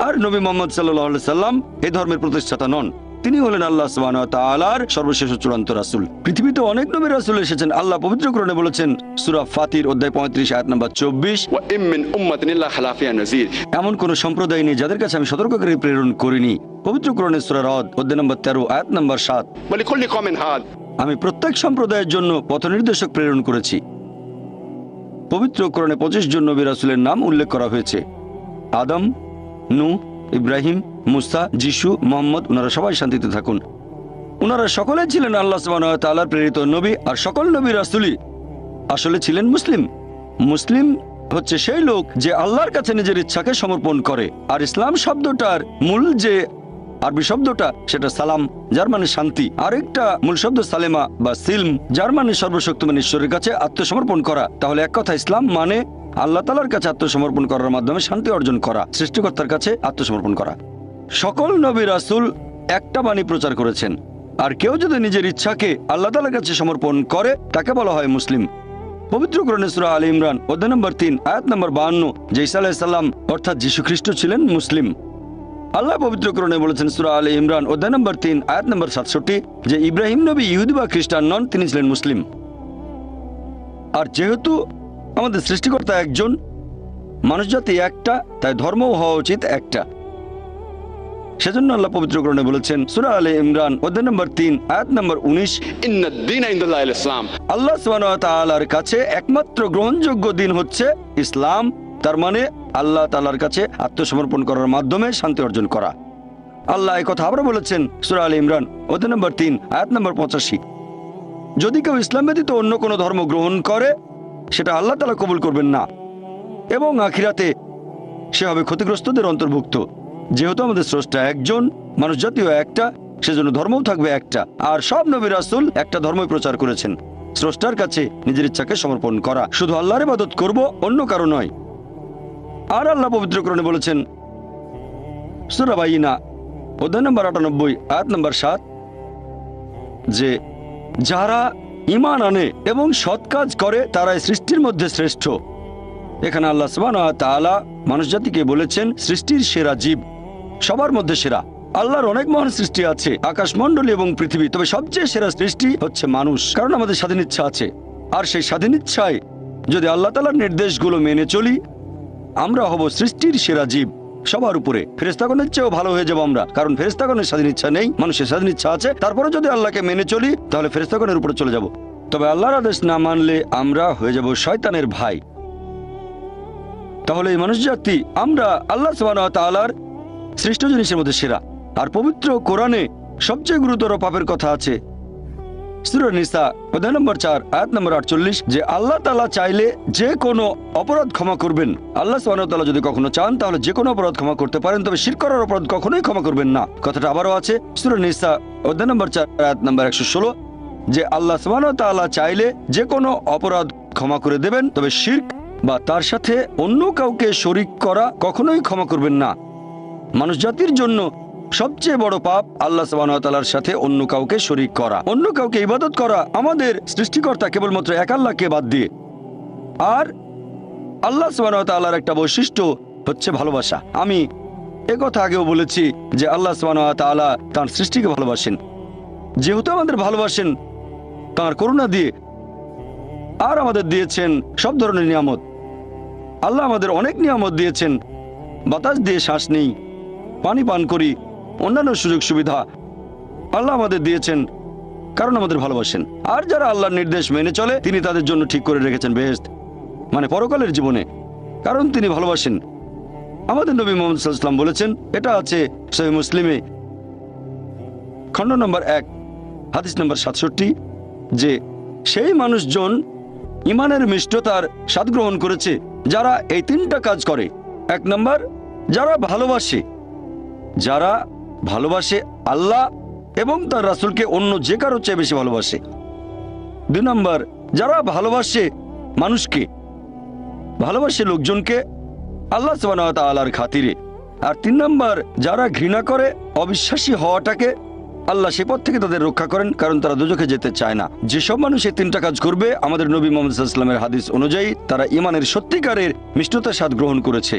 আর নবী মুহাম্মদ সাল্লাল্লাহু আলাইহি সাল্লাম এই ধর্মের প্রতিষ্ঠাতা নন, তিনি হলেন আল্লাহ সুবহানাহু ওয়া তাআলার সর্বশেষ চূড়ান্ত রাসূল। পৃথিবীতে অনেক নবী রাসূল এসেছেন। আল্লাহ পবিত্র কোরআনে বলেছেন সূরা ফাতির অধ্যায় 35 আয়াত নম্বর 24, وإن من أمة إلا خلا فيها نذير। এমন কোন সম্প্রদায় নেই যাদের কাছে আমি সতর্ককারী প্রেরণ করিনি। পবিত্র কোরআনে সূরা রদ অধ্যায় নম্বর 13 আয়াত নম্বর 7, ولكل قوم هاد। আমি প্রত্যেক সম্প্রদায়ের জন্য পথনির্দেশক প্রেরণ করেছি। পবিত্র কোরআনে 25 জন নবী রাসূলের নাম উল্লেখ করা হয়েছে। আদম, নূহ, ইব্রাহিম, মুসা, যিশু, মুহাম্মদ, ওনারা সবাই শান্তিতে থাকুন। ওনারা সকলে ছিলেন আল্লাহ সুবহানাহু ওয়া তাআলার প্রেরিত নবী, আর সকল নবী রাসূলই আসলে ছিলেন মুসলিম। মুসলিম হচ্ছে সেই লোক যে আল্লাহর কাছে নিজের ইচ্ছাকে সমর্পণ করে। আর ইসলাম শব্দটার মূল যে আরবি শব্দটা সেটা সালাম, যার মানে শান্তি। আরেকটা মূল শব্দ সালেমা বা সিলম, যার মানে সর্বশক্তিমান ঈশ্বরের কাছে আত্মসমর্পণ করা। তাহলে এক কথা ইসলাম মানে আল্লাহ তাআলার কাছে আত্মসমর্পণ করার মাধ্যমে শান্তি অর্জন করা, সৃষ্টিকর্তার কাছে আত্মসমর্পণ করা। সকল নবী রাসূল একটা বাণী প্রচার করেছেন, আর কেউ যদি নিজের ইচ্ছাকে আল্লাহ তাআলার কাছে সমর্পণ করে তাকে বলা হয় মুসলিম। পবিত্র কোরআনে সূরা আলে ইমরান অধ্যায় নম্বর 3 আয়াত নম্বর 52 যে ঈসা আলাইহিস সালাম অর্থাৎ যীশু খ্রিস্ট ছিলেন মুসলিম। আল্লাহ পবিত্র কোরআনে বলেছেন সূরা আলে ইমরান অধ্যায় নম্বর 3 আয়াত নম্বর 67 যে ইব্রাহিম নবী ইহুদি বা খ্রিস্টান নন, তিনি ছিলেন মুসলিম। আর যেহেতু আমাদের সৃষ্টিকর্তা একজন, মানুষ জাতি একটা, তাই ধর্মও হওয়া উচিত একটা। সেজন্য আল্লাহ পবিত্র কোরআনে বলেছেন সূরা আলে ইমরান অধ্যায় নম্বর 3 আয়াত নম্বর 19 إن الدين عند الله الإسلام। আল্লাহ সুবহানাহু ওয়া তাআলার কাছে একমাত্র গ্রহণযোগ্য দিন হচ্ছে ইসলাম। তার মানে আল্লাহ তাআলার কাছে আত্মসমর্পণ করার মাধ্যমে শান্তি অর্জন করা। আল্লাহ এই কথা আবার বলেছেন সূরা আলে ইমরান অধ্যায় নম্বর 3 আয়াত নম্বর 85 যদি কেউ ইসলাম ব্যতীত অন্য কোনো ধর্ম গ্রহণ করে সেটা আল্লাহ তাআলা কবুল করবেন না এবং আখিরাতে সে হবে ক্ষতিগ্রস্তদের অন্তর্ভুক্ত। যেহেতু আমাদের স্রষ্টা একজন, মানুষ জাতীয় একটা, সেজন্য ধর্মও থাকবে একটা। আর সব নবী রাসূল একটা ধর্মই প্রচার করেছেন, স্রষ্টার কাছে নিজের ইচ্ছাকে সমর্পণ করা। শুধু আল্লাহর ইবাদত করব, অন্য কারো নয়। আর আল্লাহ পবিত্র কোরআনে বলেছেন সূরা বাইনা অধ্যায় নম্বর 98 আয়াত নম্বর 7 যে যারা ঈমান আনে এবং সৎ কাজ করে তারাই সৃষ্টির মধ্যে শ্রেষ্ঠ। এখানে আল্লাহ সুবহানাহু ওয়া তাআলা মানুষ জাতিকে বলেছেন সৃষ্টির সেরা জীব, সবার মধ্যে সেরা। আল্লাহর অনেক মহান সৃষ্টি আছে, আকাশমণ্ডলী এবং পৃথিবী, তবে সবচেয়ে সেরা সৃষ্টি হচ্ছে মানুষ, কারণ আমাদের স্বাধীন ইচ্ছা আছে। আর সেই স্বাধীন ইচ্ছায় যদি আল্লাহ তাআলার নির্দেশগুলো মেনে চলি, আমরা হব সৃষ্টির সেরা জীব, সবার উপরে। ফেরেশতাগণের চেয়েও ভালো হয়ে যাবো আমরা, কারণ ফেরেশতাগণের স্বাধীন ইচ্ছা নেই, মানুষের স্বাধীন ইচ্ছা আছে। তারপরে যদি আল্লাহকে মেনে চলি তাহলে ফেরেশতাগণের উপরে চলে যাব। তবে আল্লাহর আদেশ না মানলে আমরা হয়ে যাব শয়তানের ভাই। তাহলে এই মানুষ জাতি আমরা আল্লাহ সুবহানাহু ওয়া তাআলার সৃষ্ট জিনিসের মধ্যে সেরা। আর পবিত্র কোরআনে সবচেয়ে গুরুতর পাপের কথা আছে সূরা নিসা অধ্যায় নম্বর 4 আয়াত নম্বর 48, যে আল্লাহ তাআলা চাইলে যে কোনো অপরাধ ক্ষমা করবেন। আল্লাহ সুবহানাহু ওয়া তাআলা যদি কখনো চান তাহলে যে কোনো অপরাধ ক্ষমা করতে পারেন, তবে শিরক করার অপরাধ কখনোই ক্ষমা করবেন না। কথাটা আবারও আছে সূরা নিসা অধ্যায় নম্বর 4 আয়াত নম্বর 116, যে আল্লাহ সুবহানাহু ওয়া তাআলা চাইলে যে কোনো অপরাধ ক্ষমা করে দেবেন, তবে শিরক বা তার সাথে অন্য কাউকে শরীক করা কখনোই ক্ষমা করবেন না। মানুষ জাতির জন্য সবচেয়ে বড় পাপ আল্লাহ সুবহানাহু ওয়া তাআলার সাথে অন্য কাউকে শরীক করা, অন্য কাউকে ইবাদত করা আমাদের সৃষ্টিকর্তা কেবলমাত্র এক আল্লাহকে বাদ দিয়ে। আর আল্লাহ সুবহানাহু ওয়া তাআলার একটা বৈশিষ্ট্য হচ্ছে ভালোবাসা। আমি একথা আগেও বলেছি যে আল্লাহ সুবহানাহু ওয়া তাআলা তার সৃষ্টিকে ভালোবাসেন, যেহেতু আমাদের ভালোবাসেন তার করুণা দিয়ে, আর আমাদের দিয়েছেন সব ধরনের নিয়ামত। আল্লাহ আমাদের অনেক নিয়ামত দিয়েছেন, বাতাস দিয়ে শ্বাস নেই, পানি পান করি, অন্যান্য সুযোগ সুবিধা আল্লাহ আমাদের দিয়েছেন কারণ আমাদের ভালোবাসেন। আর যারা আল্লাহর নির্দেশ মেনে চলে তিনি তাদের জন্য ঠিক করে রেখেছেন বেহেশত, মানে পরকালের জীবনে, কারণ তিনি ভালোবাসেন। আমাদের নবী মুহাম্মদ সাল্লাল্লাহু আলাইহি ওয়াসাল্লাম বলেছেন, এটা আছে সহিহ মুসলিমে খণ্ড নম্বর 1 হাদিস নম্বর 67, যে সেই মানুষজন ঈমানের মিষ্টতার স্বাদ গ্রহণ করেছে যারা এই 3টা কাজ করে। 1 নম্বর, যারা ভালোবাসে আল্লাহ এবং তার রাসূলকে অন্য যে কারো চেয়ে বেশি ভালোবাসে। 2 নম্বর, যারা ভালোবাসে মানুষকে, ভালোবাসে লোকজনকে আল্লাহ সুবহানাহু ওয়া তাআলার খাতিরে। আর 3 নম্বর, যারা ঘৃণা করে অবিশ্বাসী হওয়াটাকে, আল্লাহ সে পথ থেকে তাদের রক্ষা করেন কারণ তারা দোজখে যেতে চায় না। যেসব মানুষ এই 3টা কাজ করবে আমাদের নবী মুহাম্মদ সাল্লাল্লাহু আলাইহি ওয়াসাল্লামের হাদিস অনুযায়ী তারা ঈমানের সত্যিকারের মিষ্টতার স্বাদ গ্রহণ করেছে।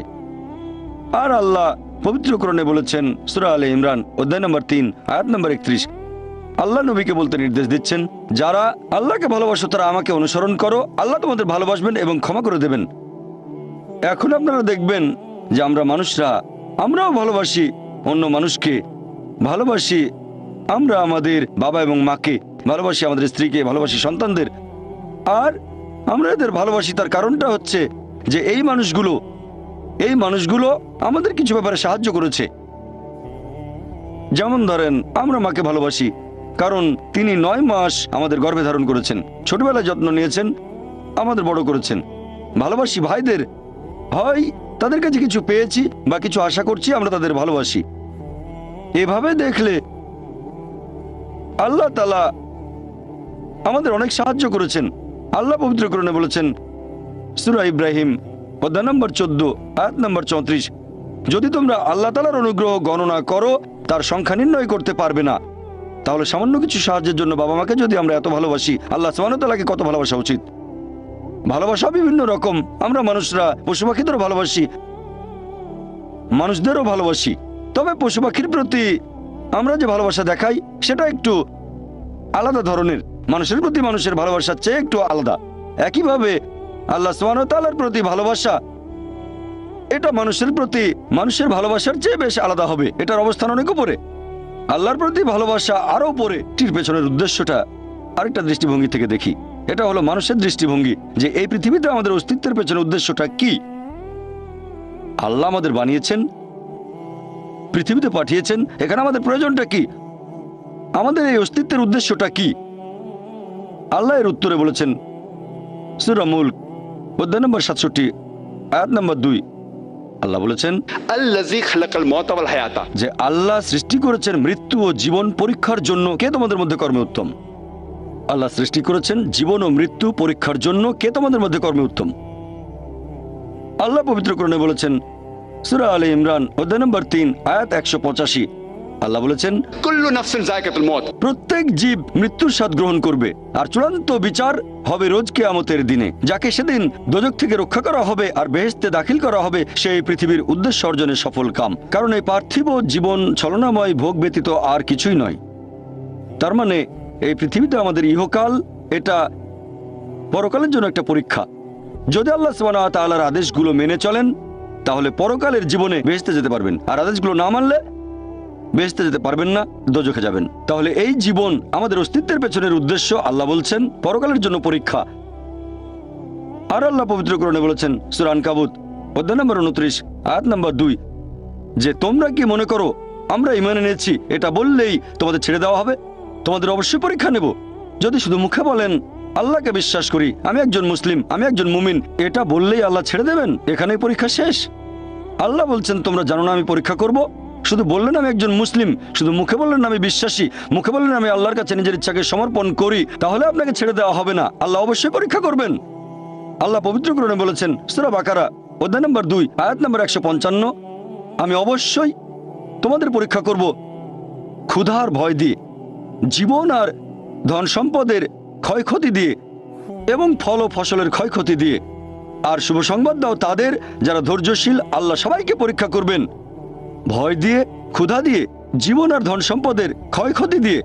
আর আল্লাহ পবিত্র কোরআনে বলেছেন সূরা আলে ইমরান অধ্যায় নম্বর 3 আয়াত নম্বর 31, আল্লাহ নবীকে বলতে নির্দেশ দিচ্ছেন, যারা আল্লাহকে ভালোবাসো তারা আমাকে অনুসরণ করো, আল্লাহ তোমাদের ভালোবাসবেন এবং ক্ষমা করে দেবেন। এখন আপনারা দেখবেন যে আমরা মানুষরা আমরাও ভালোবাসি অন্য মানুষকে, ভালোবাসি আমরা আমাদের বাবা এবং মাকে, ভালোবাসি আমাদের স্ত্রীকে, ভালোবাসি সন্তানদের। আর আমরা এদের ভালোবাসি তার কারণটা হচ্ছে যে এই মানুষগুলো আমাদের কিছু ব্যাপারে সাহায্য করেছে। যেমন ধরেন আমরা মাকে ভালোবাসি কারণ তিনি 9 মাস আমাদের গর্ভে ধারণ করেছেন, ছোটবেলায় যত্ন নিয়েছেন, আমাদের বড় করেছেন। ভালোবাসি ভাইদের, হয় তাদের কাছে কিছু পেয়েছি বা কিছু আশা করছি, আমরা তাদের ভালোবাসি। এভাবে দেখলে আল্লাহ তাআলা আমাদের অনেক সাহায্য করেছেন। আল্লাহ পবিত্র কোরআনে বলেছেন সূরা ইব্রাহিম অধ্যায় নম্বর 14 আয়াত নম্বর 34, যদি তোমরা আল্লাহ তাআলার অনুগ্রহ গণনা করো তার সংখ্যা নির্ণয় করতে পারবে না। তাহলে সামান্য কিছু সাহায্যের জন্য বাবা মাকে যদি আমরা এত ভালোবাসি, আল্লাহ সুবহানাহু ওয়া তাআলাকে কত ভালোবাসা উচিত। ভালোবাসা বিভিন্ন রকম, আমরা মানুষরা পশু পাখিদেরও ভালোবাসি, মানুষদেরও ভালোবাসি। তবে পশু পাখির প্রতি আমরা যে ভালোবাসা দেখাই সেটা একটু আলাদা ধরনের, মানুষের প্রতি মানুষের ভালোবাসার চেয়ে একটু আলাদা। একইভাবে আল্লাহ সুবহানাহু ওয়া তাআলার প্রতি ভালোবাসা, এটা মানুষের প্রতি মানুষের ভালোবাসার চেয়ে বেশ আলাদা হবে, এটার অবস্থান অনেক উপরে। আল্লাহর প্রতি ভালোবাসা আরো উপরে। এটির পেছনের উদ্দেশ্যটা আরেকটা দৃষ্টিভঙ্গি থেকে দেখি, এটা হলো মানুষের দৃষ্টিভঙ্গি, যে এই পৃথিবীতে আমাদের অস্তিত্বের পেছনে উদ্দেশ্যটা কি। আল্লাহ আমাদের বানিয়েছেন, পৃথিবীতে পাঠিয়েছেন, এখানে আমাদের প্রয়োজনটা কি, আমাদের এই অস্তিত্বের উদ্দেশ্যটা কি। আল্লাহ এর উত্তরে বলেছেন সূরা মুলক অধ্যায় নম্বর 67 আয়াত নম্বর 2, আল্লাহ বলেছেন, আল্লাযী খালাকাল মাউতা ওয়াল হায়াতা, যে আল্লাহ সৃষ্টি করেছেন মৃত্যু ও জীবন পরীক্ষার জন্য, কে তোমাদের মধ্যে কর্মে উত্তম। আল্লাহ সৃষ্টি করেছেন জীবন ও মৃত্যু পরীক্ষার জন্য, কে তোমাদের মধ্যে কর্মে উত্তম। আল্লাহ পবিত্র কোরআনে বলেছেন, সূরা আলে ইমরান অধ্যায় নম্বর 3 আয়াত 185, আল্লাহ বলেছেন, कुल्लु नफ्सिन जायकातुल मौत। প্রত্যেক জীব মৃত্যুর স্বাদ গ্রহণ করবে, আর চূড়ান্ত বিচার হবে রোজ কিয়ামতের দিনে। যাকে সেদিন দোজখ থেকে রক্ষা করা হবে আর বেহেশতে দাখিল করা হবে, সেই পৃথিবীর উদ্দেশ্য অর্জনের সফল কাম। কারণ এই পার্থিব জীবন ছলনাময় ভোগ ব্যতীত আর কিছুই নয়। তার মানে এই পৃথিবীতে আমাদের ইহকাল, এটা পরকালের জন্য একটা পরীক্ষা। যদি আল্লাহ সুবহানাহু ওয়া তাআলার আদেশগুলো মেনে চলেন, তাহলে পরকালের জীবনে বেহেশতে যেতে পারবেন, আর আদেশগুলো না মানলে বেহেশতে যেতে পারবেন না, দোজখে যাবেন। তাহলে এই জীবন আমাদের অস্তিত্বের পেছনের উদ্দেশ্য, আল্লাহ বলছেন, পরকালের জন্য পরীক্ষা। আর আল্লাহ পবিত্র কোরআনে বলেছেন সূরা আনকাবুত অধ্যায় নম্বর 29 আয়াত নম্বর 2, যে তোমরা কি মনে করো আমরা ঈমান এনেছি এটা বললেই তোমাদের ছেড়ে দেওয়া হবে? তোমাদের অবশ্যই পরীক্ষা নেব। যদি শুধু মুখে বলেন আল্লাহকে বিশ্বাস করি, আমি একজন মুসলিম, আমি একজন মুমিন, এটা বললেই আল্লাহ ছেড়ে দেবেন? এখানেই পরীক্ষা শেষ? আল্লাহ বলছেন, তোমরা জানো না আমি পরীক্ষা করব? শুধু বললেন আমি একজন মুসলিম, শুধু মুখে বললেন আমি বিশ্বাসী, মুখে বললেন আমি আল্লাহর কাছে নিজের ইচ্ছাকে সমর্পণ করি, তাহলে আপনাকে ছেড়ে দেওয়া হবে না। আল্লাহ অবশ্যই পরীক্ষা করবেন। আল্লাহ পবিত্র কোরআনে বলেছেন সূরা বাকারা অধ্যায় নম্বর 2 আয়াত নম্বর 155, আমি অবশ্যই তোমাদের পরীক্ষা করব ক্ষুধার ভয় দিয়ে, জীবন আর ধন সম্পদের ক্ষয়ক্ষতি দিয়ে, এবং ফল ও ফসলের ক্ষয়ক্ষতি দিয়ে। আর শুভ সংবাদ দাও তাদের যারা ধৈর্যশীল, আল্লাহ সবাইকে পরীক্ষা করবেন ভয় দিয়ে, ক্ষুধা দিয়ে, জীবন আর ধন সম্পদের ক্ষয়ক্ষতি দিয়ে,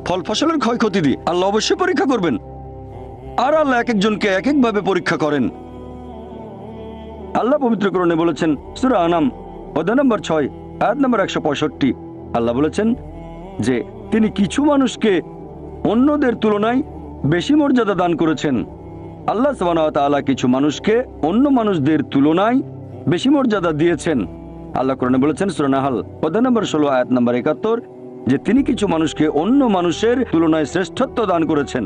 ফল ফসলের ক্ষয়ক্ষতি দিয়ে। আল্লাহ অবশ্যই পরীক্ষা করবেন। আর আল্লাহ এক একজনকে এক একভাবে পরীক্ষা করেন। আল্লাহ পবিত্র কোরআনে বলেছেন সূরা আনাম অধ্যায় নম্বর 6 আয়াত নম্বর 165, আল্লাহ বলেছেন যে তিনি কিছু মানুষকে অন্যদের তুলনায় বেশি মর্যাদা দান করেছেন। আল্লাহ সুবহানাহু ওয়া তাআলা কিছু মানুষকে অন্য মানুষদের তুলনায় বেশি মর্যাদা দিয়েছেন। আল্লাহ কোরআনে বলেছেন সূরা নাহল অধ্যায় নম্বর 16 আয়াত নম্বর 71, যে তিনি কিছু মানুষকে অন্য মানুষের তুলনায় শ্রেষ্ঠত্ব দান করেছেন।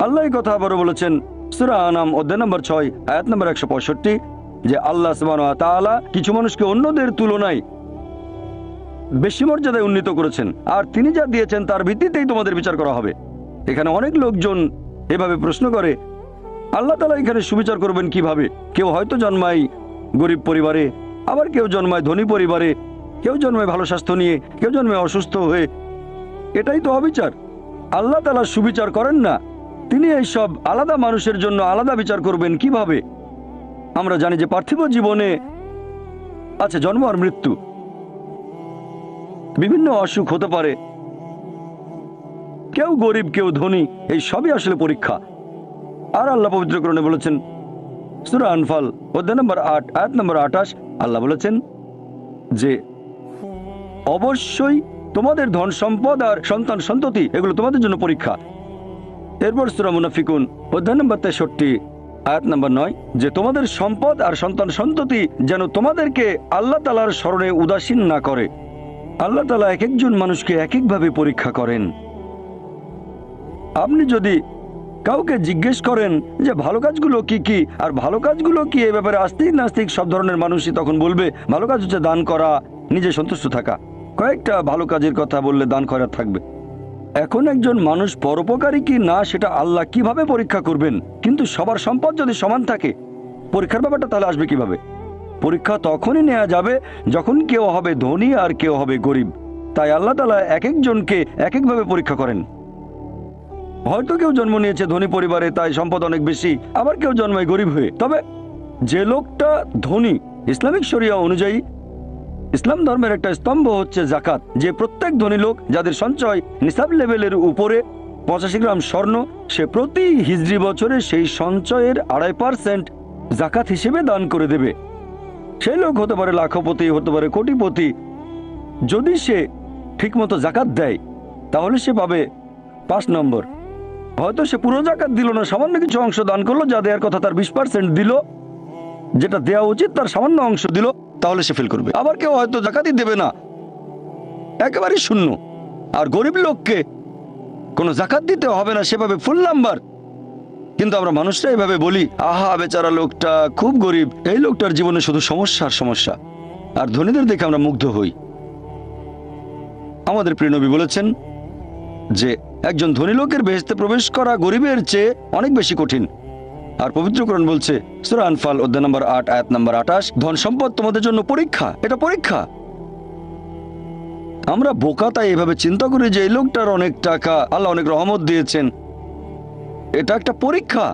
আল্লাহ এই কথা আবারও বলেছেন সূরা আনাম অধ্যায় নম্বর 6 আয়াত নম্বর 165, যে আল্লাহ সুবহানাহু ওয়া তাআলা কিছু মানুষকে অন্যদের তুলনায় বেশি মর্যাদায় উন্নীত করেছেন, আর তিনি যা দিয়েছেন তার ভিত্তিতেই তোমাদের বিচার করা হবে। এখানে অনেক লোকজন এভাবে প্রশ্ন করে, আল্লাহ তাআলা এখানে সুবিচার করবেন কিভাবে? কেউ হয়তো জন্মায় গরিব পরিবারে, আবার কেউ জন্মায় ধনী পরিবারে, কেউ জন্মায় ভালো স্বাস্থ্য নিয়ে, কেউ জন্মায় অসুস্থ হয়ে। এটাই তো অবিচার। আল্লাহ তাআলা সুবিচার করেন না। তিনি এইসব আলাদা মানুষের জন্য আলাদা বিচার করবেন কিভাবে? আমরা জানি যে পার্থিব জীবনে আছে জন্ম আর মৃত্যু, বিভিন্ন অসুখ হতে পারে, কেউ গরিব কেউ ধনী, এই সবই আসলে পরীক্ষা। আর আল্লাহ পবিত্র কোরআনে বলেছেন সূরা আনফাল অধ্যায় নম্বর 8 আয়াত নম্বর 28, আল্লাহ বলেছেন যে অবশ্যই তোমাদের ধন সম্পদ আর সন্তান সন্ততি এগুলো তোমাদের জন্য পরীক্ষা। এরপর সূরা মুনাফিকুন অধ্যায় নম্বর 63 আয়াত নম্বর 9, যে তোমাদের সম্পদ আর সন্তান সন্ততি যেন তোমাদেরকে আল্লাহ তাআলার স্মরণে উদাসীন না করে। আল্লাহ তাআলা এক একজন মানুষকে এক একভাবে পরীক্ষা করেন। আপনি যদি কাউকে জিজ্ঞেস করেন যে ভালো কাজগুলো কি কি আর ভালো কাজগুলো কি, এই ব্যাপারে আস্তিক নাস্তিক সব ধরনের মানুষই তখন বলবে ভালো কাজ হচ্ছে দান করা, নিজে সন্তুষ্ট থাকা। কয়েকটা ভালো কাজের কথা বললে দান করা থাকবে। এখন একজন মানুষ পরোপকারী কি না সেটা আল্লাহ কিভাবে পরীক্ষা করবেন? কিন্তু সবার সম্পদ যদি সমান থাকে, পরীক্ষার ব্যাপারটা তাহলে আসবে কিভাবে? পরীক্ষা তখনই নেওয়া যাবে যখন কেউ হবে ধনী আর কেউ হবে গরিব। তাই আল্লাহ তাআলা এক একজনকে এক একভাবে পরীক্ষা করেন। হয়তো কেউ জন্ম নিয়েছে ধনী পরিবারে, তাই সম্পদ অনেক বেশি, আবার কেউ জন্মায় গরিব হয়ে। তবে যে লোকটা ধনী, ইসলামিক শরিয়া অনুযায়ী ইসলাম ধর্মের একটা স্তম্ভ হচ্ছে জাকাত, যে প্রত্যেক ধনী লোক যাদের সঞ্চয় নিসাব লেভেলের উপরে 85 গ্রাম স্বর্ণ, সে প্রতি হিজরি বছরে সেই সঞ্চয়ের 2.5% জাকাত হিসেবে দান করে দেবে। সেই লোক হতে পারে লাখপতি, হতে পারে কোটিপতি। যদি সে ঠিকমতো জাকাত দেয় তাহলে সে পাবে 5 নম্বর। হয়তো সে পুরো জাকাত দিল না, সামান্য কিছু অংশ দান করলো, যা দেওয়ার কথা তার 20% দিল, যেটা দেওয়া উচিত তার সামান্য অংশ দিল, তাহলে সে ফেল করবে। আবার কেউ হয়তো জাকাতই দেবে না, একেবারে শূন্য। আর গরিব লোককে কোনো জাকাত দিতে হবে না, সেভাবে ফুল নাম্বার। কিন্তু আমরা মানুষরা এভাবে বলি, আহা বেচারা লোকটা খুব গরিব, এই লোকটার জীবনে শুধু সমস্যা আর সমস্যা। আর ধনীদের দেখে আমরা মুগ্ধ হই। আমাদের প্রিয় নবী বলেছেন যে একজন ধনী লোকের বেহেশতে প্রবেশ করা গরিবের চেয়ে অনেক বেশি কঠিন। আর পবিত্র কোরআন বলছে সূরা আনফাল অধ্যায় নম্বর 8 আয়াত নম্বর 28, ধন সম্পদ তোমাদের জন্য পরীক্ষা, এটা পরীক্ষা। আমরা বোকা তাই এভাবে চিন্তা করি যে এই লোকটার অনেক টাকা, আল্লাহ অনেক রহমত দিয়েছেন, এটা একটা পরীক্ষা।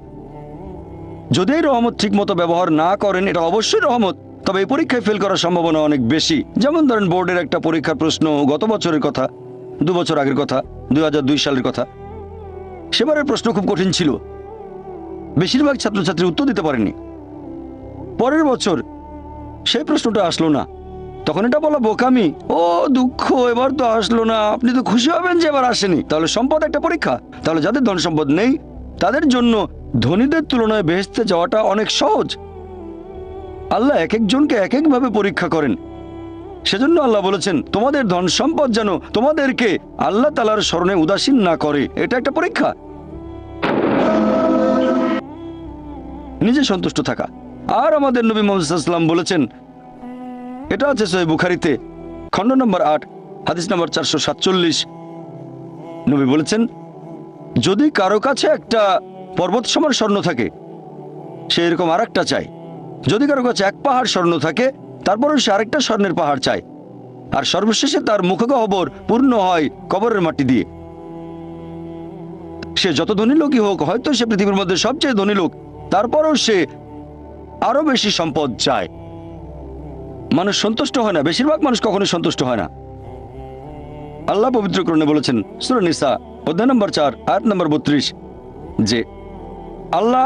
যদি এই রহমত ঠিক মতো ব্যবহার না করেন, এটা অবশ্যই রহমত, তবে এই পরীক্ষায় ফেল করার সম্ভাবনা অনেক বেশি। যেমন ধরেন বোর্ডের একটা পরীক্ষার প্রশ্ন গত বছরের কথা, 2 বছর আগের কথা, 2002 সালের কথা। সেবারের প্রশ্ন খুব কঠিন ছিল, বেশিরভাগ ছাত্রছাত্রী উত্তর দিতে পারেনি। পরের বছর সেই প্রশ্নটা আসলো না, তখন এটা বলা বোকামি, ও দুঃখ, এবার তো আসলো না, আপনি তো খুশি হবেন যে এবার আসেনি। তাহলে সম্পদ একটা পরীক্ষা। তাহলে যাদের ধন সম্পদ নেই তাদের জন্য ধনীদের তুলনায় বেহেশতে যাওয়াটা অনেক সহজ। আল্লাহ এক একজনকে এক একভাবে পরীক্ষা করেন। সেজন্য আল্লাহ বলেছেন তোমাদের ধন সম্পদ যেন তোমাদেরকে আল্লাহ তাআলার স্মরণে উদাসীন না করে, এটা একটা পরীক্ষা। নিজে সন্তুষ্ট থাকা। আর আমাদের নবী মুহাম্মদ সাল্লাল্লাহু আলাইহি ওয়াসাল্লাম বলেছেন, এটা আছে সহিহ বুখারীতে খণ্ড নম্বর 8 হাদিস নম্বর 447, নবী বলেছেন যদি কারো কাছে একটা পর্বত সমান স্বর্ণ থাকে সে এরকম আরেকটা চায়, যদি কারো কাছে এক পাহাড় স্বর্ণ থাকে তারপরেও সে আরেকটা স্বর্ণের পাহাড় চায়, আর সর্বশেষে তার মুখগহ্বর পূর্ণ হয় কবরের মাটি দিয়ে। সে যত ধনী লোকই হোক, হয়তো সে পৃথিবীর মধ্যে সবচেয়ে ধনী লোক, তারপরেও সে আরো বেশি সম্পদ চায়। মানুষ সন্তুষ্ট হয় না, বেশিরভাগ মানুষ কখনোই সন্তুষ্ট হয় না। আল্লাহ পবিত্র কোরআনে বলেছেন সূরা নিসা অধ্যায় নম্বর 4 আয়াত নম্বর 32 যে আল্লাহ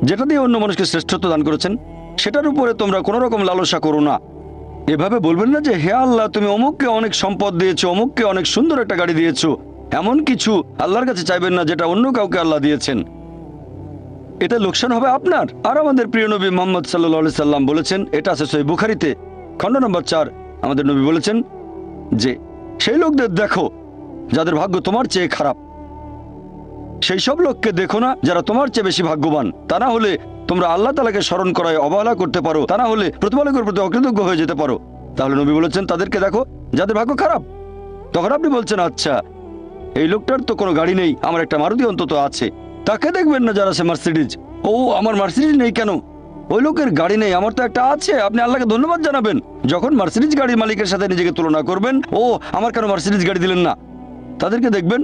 যেটা দিয়ে অন্য মানুষকে শ্রেষ্ঠত্ব দান করেছেন সেটার উপরে তোমরা কোনো রকম লালসা করো না। এভাবে বলবেন না যে হে আল্লাহ তুমি অমুককে অনেক সম্পদ দিয়েছো, অমুককে অনেক সুন্দর একটা গাড়ি দিয়েছো, এমন কিছু আল্লাহর কাছে চাইবেন না যেটা অন্য কাউকে আল্লাহ দিয়েছেন, এটা লোকসান হবে আপনার। আর আমাদের প্রিয় নবী মুহাম্মদ সাল্লাল্লাহু আলাইহি সাল্লাম বলেছেন, এটা আছে সহিহ বুখারীতে খণ্ড নম্বর 4, আমাদের নবী বলেছেন যে সেই লোকদের দেখো যাদের ভাগ্য তোমার চেয়ে খারাপ, সেই সব লোককে দেখো না যারা তোমার চেয়ে বেশি ভাগ্যবান। তা না হলে তোমরা আল্লাহ তাআলাকে স্মরণ করায় অবহেলা করতে পারো, তা না হলে প্রতিপালকের প্রতি অকৃতজ্ঞ হয়ে যেতে পারো। তাহলে নবী বলেছেন তাদেরকে দেখো যাদের ভাগ্য খারাপ। তখন আপনি বলছেন আচ্ছা এই লোকটার তো কোনো গাড়ি নেই, আমার একটা মারুতি অন্তত আছে। তাকে দেখবেন না যারা আছে মার্সিডিজ, ও আমার মার্সিডিজ নেই কেন, ওই লোকের গাড়ি নেই, আমার তো একটা আছে। আপনি আল্লাহকে ধন্যবাদ জানাবেন। যখন মার্সিডিজ গাড়ির মালিকের সাথে নিজেকে তুলনা করবেন, ও আমার কেন মার্সিডিজ গাড়ি দিলেন না, তাদেরকে দেখবেন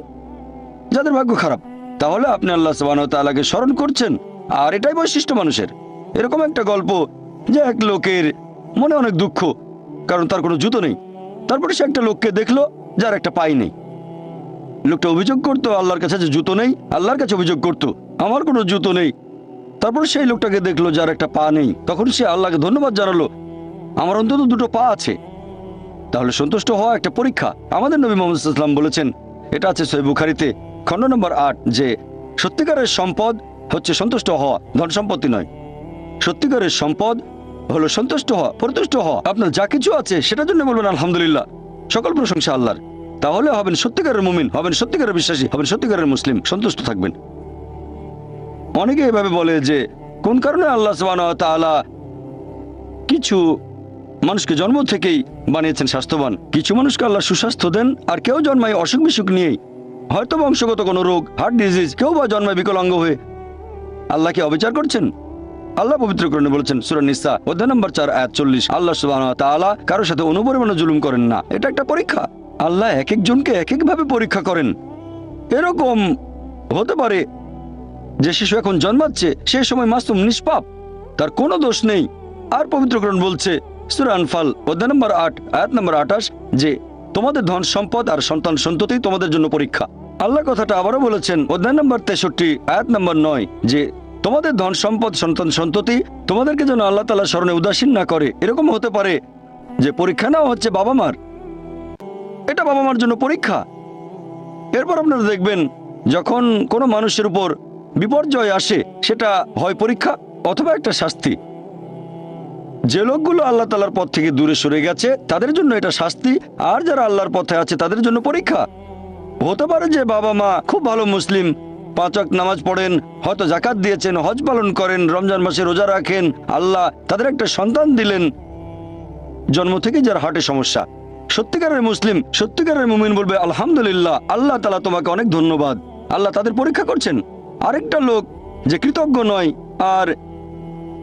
যাদের ভাগ্য খারাপ। তাহলে আপনি আল্লাহ সুবহানাহু ওয়া তাআলাকে স্মরণ করছেন। আর এটাই বৈশিষ্ট্য মানুষের। এরকম একটা গল্প যে এক লোকের মনে অনেক দুঃখ, কারণ তার কোনো জুতো নেই। তারপরে সে একটা লোককে দেখলো যার একটা পাই নেই। লোকটা অভিযোগ করতো আল্লাহর কাছে যে জুতো নেই, আল্লাহর কাছে অভিযোগ করতো আমার কোনো জুতো নেই। তারপর সেই লোকটাকে দেখলো যার একটা পা নেই, তখন সে আল্লাহকে ধন্যবাদ জানালো আমার অন্তত 2টো পা আছে। তাহলে সন্তুষ্ট হওয়া একটা পরীক্ষা। আমাদের নবী মুহাম্মদ সাল্লাল্লাহু আলাইহি ওয়াসাল্লাম বলেছেন, এটা আছে সহিহ বুখারীতে খণ্ড নম্বর 8 যে সত্যিকারের সম্পদ হচ্ছে সন্তুষ্ট হওয়া, ধন সম্পত্তি নয়। সত্যিকারের সম্পদ হলো সন্তুষ্ট হওয়া, পরিতুষ্ট হওয়া। আপনার যা কিছু আছে সেটার জন্য বলবেন আলহামদুলিল্লাহ, সকল প্রশংসা আল্লাহর। তাহলে হবেন সত্যিকারের মুমিন, হবেন সত্যিকারের বিশ্বাসী, হবেন সত্যিকারের মুসলিম, সন্তুষ্ট থাকবেন। অনেকে এভাবে বলে যে কোন কারণে আল্লাহ সুবহানাহু ওয়া তাআলা কিছু মানুষকে জন্ম থেকেই বানিয়েছেন স্বাস্থ্যবান, কিছু মানুষকে আল্লাহ সুস্বাস্থ্য দেন, আর কেউ জন্মায় অসুখ বিসুখ নিয়েই, হয়তো বংশগত কোনো রোগ, হার্ট ডিজিজ, কেউ বা জন্মায় বিকলাঙ্গ হয়ে। আল্লাহ কি অবিচার করছেন? আল্লাহ পবিত্র কোরআনে বলেছেন সূরা নিসা অধ্যায় নম্বর 4 আয়াত 40, আল্লাহ সুবহানাহু ওয়া তাআলা কারোর সাথে অনুপরিমাণে জুলুম করেন না। এটা একটা পরীক্ষা। আল্লাহ এক একজনকে এক একভাবে পরীক্ষা করেন। এরকম হতে পারে যে শিশু এখন জন্মাচ্ছে সেই সময় মাসুম, নিষ্পাপ, তার কোনো দোষ নেই। আর পবিত্র কোরআন বলছে সূরা আনফাল অধ্যায় নম্বর 8 আয়াত নম্বর 28 যে তোমাদের ধন সম্পদ আর সন্তান সন্ততি তোমাদের জন্য পরীক্ষা। আল্লাহ কথাটা আবারও বলেছেন অধ্যায় নম্বর 63 আয়াত নম্বর 9 যে তোমাদের ধন সম্পদ সন্তান সন্ততি তোমাদেরকে যেন আল্লাহ তাআলার স্মরণে উদাসীন না করে। এরকম হতে পারে যে পরীক্ষা নাও হচ্ছে বাবা মার, এটা বাবা মার জন্য পরীক্ষা। এরপর আপনারা দেখবেন যখন কোনো মানুষের উপর বিপর্যয় আসে সেটা হয় পরীক্ষা অথবা একটা শাস্তি। যে লোকগুলো আল্লাহ তাআলার পথ থেকে দূরে সরে গেছে তাদের জন্য এটা শাস্তি, আর যারা আল্লাহর পথে আছে তাদের জন্য পরীক্ষা। হতে পারে যে বাবা মা খুব ভালো মুসলিম, 5 ওয়াক্ত নামাজ পড়েন, হয়তো যাকাত দিয়েছেন, হজ পালন করেন, রমজান মাসে রোজা রাখেন, আল্লাহ তাদের একটা সন্তান দিলেন জন্ম থেকে যার হার্টে সমস্যা। সত্যিকারের মুসলিম, সত্যিকারের মুমিন বলবে আলহামদুলিল্লাহ, আল্লাহ তাআলা তোমাকে অনেক ধন্যবাদ। আল্লাহ তাদের পরীক্ষা করছেন। আরেকটা লোক যে কৃতজ্ঞ নয় আর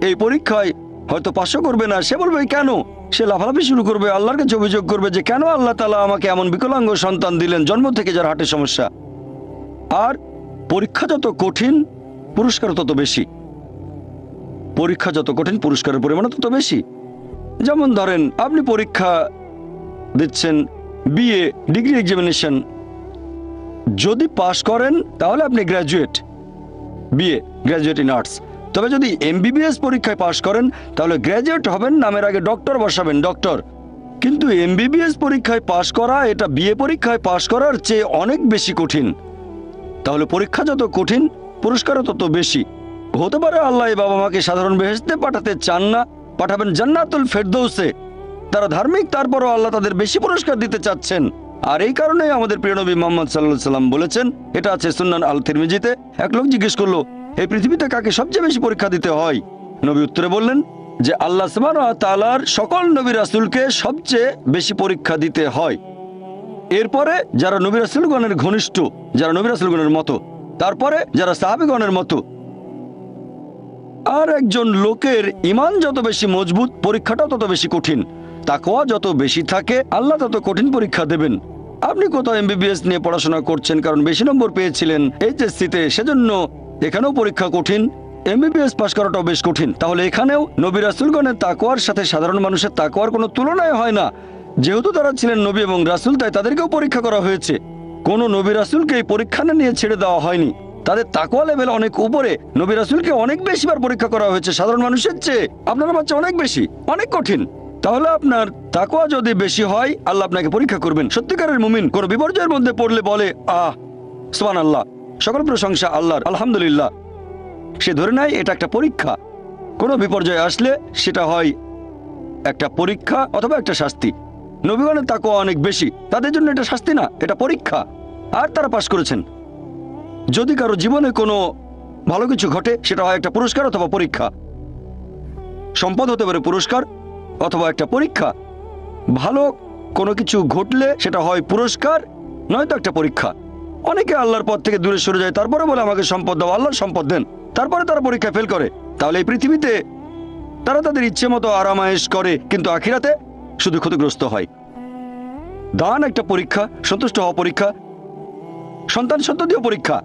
এই পরীক্ষায় হয়তো 500 করবে না, সে বলবে কেন, সে লাফালাফি শুরু করবে, আল্লাহর কাছে অভিযোগ করবে যে কেন আল্লাহ তাআলা আমাকে এমন বিকলাঙ্গ সন্তান দিলেন জন্ম থেকে যার হার্টের সমস্যা। আর পরীক্ষা যত কঠিন পুরস্কার তত বেশি, পরীক্ষা যত কঠিন পুরস্কারের পরিমাণ তত বেশি। যেমন ধরেন আপনি পরীক্ষা দিচ্ছেন বিএ ডিগ্রি এক্সামিনেশন, যদি পাশ করেন তাহলে আপনি graduate, BA graduate in arts. তবে যদি এমবিবিএস পরীক্ষায় পাশ করেন তাহলে গ্র্যাজুয়েট হবেন, নামের আগে ডক্টর বসাবেন, ডক্টর। কিন্তু এমবিবিএস পরীক্ষায় পাশ করা এটা বিএ পরীক্ষায় পাশ করার চেয়ে অনেক বেশি কঠিন। তাহলে পরীক্ষা যত কঠিন পুরস্কারও তত বেশি। হতে পারে আল্লাহ এই বাবা মাকে সাধারণ বেহেশতে পাঠাতে চান না, পাঠাবেন জান্নাতুল ফেরদৌসে। তারা ধার্মিক, তারপরও আল্লাহ তাদের বেশি পুরস্কার দিতে চাচ্ছেন। আর এই কারণে আমাদের প্রিয় নবী মুহাম্মদ সাল্লাল্লাহু আলাইহি সাল্লাম বলেছেন, এটা আছে সুনান আল তিরমিজিতে, এক লোক জিজ্ঞেস করলো এই পৃথিবীতে কাকে সবচেয়ে বেশি পরীক্ষা দিতে হয়? নবী উত্তরে বললেন যে আল্লাহ সুবহানাহু ওয়া তাআলার সকল নবী রাসূলকে সবচেয়ে বেশি পরীক্ষা দিতে হয়। এরপরে যারা নবী রাসূলগণের ঘনিষ্ঠ, যারা নবী রাসূলগণের মতো, তারপরে যারা সাহাবীগণের মতো। আর একজন লোকের ঈমান যত বেশি মজবুত পরীক্ষাটাও তত বেশি কঠিন। তাকওয়া যত বেশি থাকে আল্লাহ তত কঠিন পরীক্ষা দেবেন। আপনি কোথাও এমবিবিএস নিয়ে পড়াশোনা করছেন কারণ বেশি নম্বর পেয়েছিলেন এইচএসসিতে, সেজন্য এখানেও পরীক্ষা কঠিন। এমবিবিএস পাশ করাটাও বেশ কঠিন। তাহলে এখানেও নবী রাসূলগণের তাকওয়ার সাথে সাধারণ মানুষের তাকওয়ার কোনো তুলনায় হয় না। যেহেতু তারা ছিলেন নবী এবং রাসূল, তাই তাদেরকেও পরীক্ষা করা হয়েছে। কোনো নবী রাসূলকে এই পরীক্ষা নিয়ে ছেড়ে দেওয়া হয়নি। তাদের তাকওয়া লেভেল অনেক উপরে। নবী রাসূলকে অনেক বেশিবার পরীক্ষা করা হয়েছে সাধারণ মানুষের চেয়ে। আপনার বাচ্চা অনেক বেশি, অনেক কঠিন। তাহলে আপনার তাকওয়া যদি বেশি হয় আল্লাহ আপনাকে পরীক্ষা করবেন। সত্যিকারের মুমিন কোনো বিপর্যয়ের মধ্যে পড়লে বলে সুবহানাল্লাহ, সকল প্রশংসা আল্লাহর, আলহামদুলিল্লাহ। সে ধরে নেয় এটা একটা পরীক্ষা। কোনো বিপর্যয় আসলে সেটা হয় একটা পরীক্ষা অথবা একটা শাস্তি। নবীগণের তাকওয়া অনেক বেশি, তাদের জন্য এটা শাস্তি না, এটা পরীক্ষা। আর তারা পাশ করেছেন। যদি কারো জীবনে কোনো ভালো কিছু ঘটে সেটা হয় একটা পুরস্কার অথবা পরীক্ষা। সম্পদ হতে পারে পুরস্কার অথবা একটা পরীক্ষা। ভালো কোনো কিছু ঘটলে সেটা হয় পুরস্কার নয়তো একটা পরীক্ষা। অনেকে আল্লাহর পথ থেকে দূরে সরে যায়, তারপরে বলে আমাকে সম্পদ দাও, আল্লাহর সম্পদ দেন, তারপরে তারা পরীক্ষায় ফেল করে। তাহলে এই পৃথিবীতে তারা তাদের ইচ্ছে মতো আরামায়েশ করে, কিন্তু আখিরাতে শুধু ক্ষতিগ্রস্ত হয়। দান একটা পরীক্ষা, সন্তুষ্ট হওয়া পরীক্ষা, সন্তান সন্ততিও পরীক্ষা।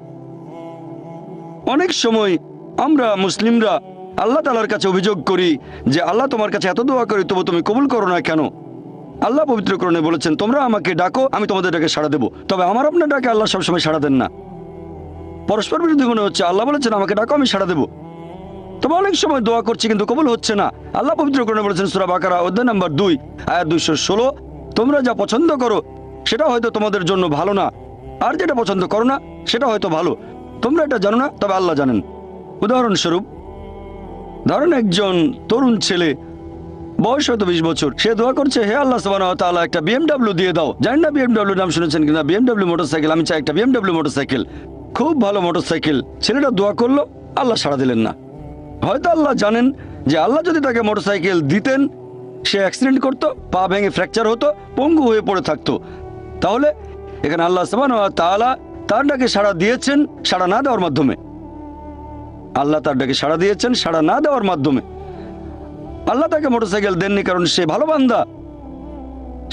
অনেক সময় আমরা মুসলিমরা আল্লাহ তাআলার কাছে অভিযোগ করি যে আল্লাহ তোমার কাছে এত দোয়া করি তবু তুমি কবুল করো না কেন? আল্লাহ পবিত্র কোরআনে বলেছেন, তোমরা আমাকে ডাকো আমি তোমাদের ডাকে সাড়া দেবো। তবে আমার আপনার ডাকে আল্লাহ সবসময় সাড়া দেন না। পরস্পর বিরোধী মনে হচ্ছে। আল্লাহ বলেছেন আমাকে ডাকো আমি সাড়া দেবো, তবে অনেক সময় দোয়া করছি কিন্তু কবুল হচ্ছে না। আল্লাহ পবিত্র কোরআনে বলেছেন সূরা বাকারা অধ্যায় নম্বর 2 আয়াত 216, তোমরা যা পছন্দ করো সেটা হয়তো তোমাদের জন্য ভালো না, আর যেটা পছন্দ করো না সেটা হয়তো ভালো। তোমরা এটা জানো না, তবে আল্লাহ জানেন। উদাহরণস্বরূপ ধরেন একজন তরুণ ছেলে, বয়স হয়তো 20 বছর, সে দোয়া করছে হে আল্লাহ সুবহানাহু ওয়া তাআলা একটা বিএমডব্লিউ দিয়ে দাও। জানি না বিএমডব্লিউ নাম শুনেছেন কিনা, বিএমডব্লিউ মোটরসাইকেল, আমি চাই একটা বিএমডব্লিউ মোটরসাইকেল, খুব ভালো মোটরসাইকেল। ছেলেটা দোয়া করলো, আল্লাহ সাড়া দিলেন না। হয়তো আল্লাহ জানেন যে আল্লাহ যদি তাকে মোটরসাইকেল দিতেন সে অ্যাক্সিডেন্ট করতো, পা ভেঙে ফ্র্যাকচার হতো, পঙ্গু হয়ে পড়ে থাকতো। তাহলে এখানে আল্লাহ সুবহানাহু ওয়া তাআলা তার ডাকে সাড়া দিয়েছেন সাড়া না দেওয়ার মাধ্যমে। আল্লাহ তার ডাকে সাড়া দিয়েছেন সাড়া না দেওয়ার মাধ্যমে। আল্লাহ তাকে মোটরসাইকেল দেননি কারণ সে ভালো বান্দা,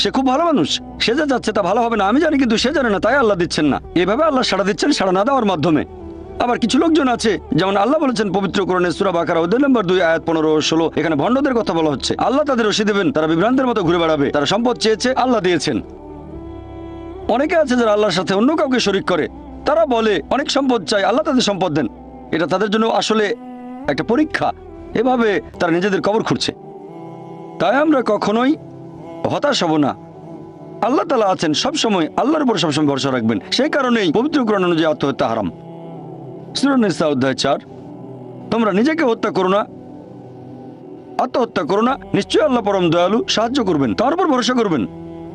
সে খুব ভালো মানুষ, সে যা যাচ্ছে তা ভালো হবে না আমি জানি, কিন্তু সে জানে না তাই আল্লাহ দিচ্ছেন না। এভাবে আল্লাহ সাড়া দিচ্ছেন সাড়া না দেওয়ার মাধ্যমে। আবার কিছু লোকজন আছে, যেমন আল্লাহ বলেছেন পবিত্র কোরআনে সূরা বাকারা অধ্যায় নম্বর 2 আয়াত 15-16, এখানে ভণ্ডদের কথা বলা হচ্ছে। আল্লাহ তাদের রশি দেবেন, তারা বিভ্রান্তের মতো ঘুরে বেড়াবে। তারা সম্পদ চেয়েছে, আল্লাহ দিয়েছেন। অনেকে আছে যারা আল্লাহর সাথে অন্য কাউকে শরীক করে, তারা বলে অনেক সম্পদ চাই, আল্লাহ তাদের সম্পদ দেন। এটা তাদের জন্য আসলে একটা পরীক্ষা। এভাবে তারা নিজেদের কবর খুঁড়ছে। তাই আমরা কখনোই হতাশ হব না। আল্লাহ তাআলা আছেন সব সময়, আল্লাহর উপর সবসময় ভরসা রাখবেন। সেই কারণেই পবিত্র কোরআন অনুযায়ী আত্মহত্যা হারাম। সূরা নিসা অধ্যায় 4, তোমরা নিজেকে হত্যা করো না, আত্মহত্যা করো না, নিশ্চয়ই আল্লাহ পরম দয়ালু, সাহায্য করবেন, তার উপর ভরসা করবেন।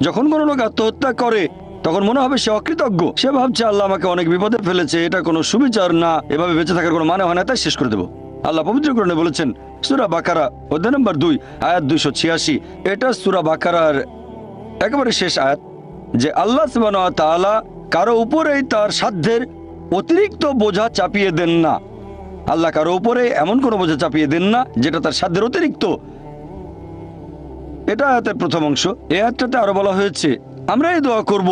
যখন কোনো লোক আত্মহত্যা করে তখন মনে হবে সে অকৃতজ্ঞ, সে ভাবছে আল্লাহ আমাকে অনেক বিপদে ফেলেছে, এটা কোনো সুবিচার না, এভাবে বেঁচে থাকার কোনো মানে হয় না, তাই শেষ করে দেবো। আল্লাহ পবিত্র কোরআনে বলেছেন সূরা বাকারা অধ্যায় নম্বর 2 আয়াত 286, এটা সূরা বাকারার একেবারে শেষ আয়াত, যে আল্লাহ সুবহানাহু ওয়া তাআলা কারো উপরেই তার সাধ্যের অতিরিক্ত বোঝা চাপিয়ে দেন না। আল্লাহ কারো উপরে এমন কোনো বোঝা চাপিয়ে দেন না যেটা তার সাধ্যের অতিরিক্ত। এটা আয়াতের প্রথম অংশ। এই আয়াতটাতে আরো বলা হয়েছে আমরা এই দোয়া করব,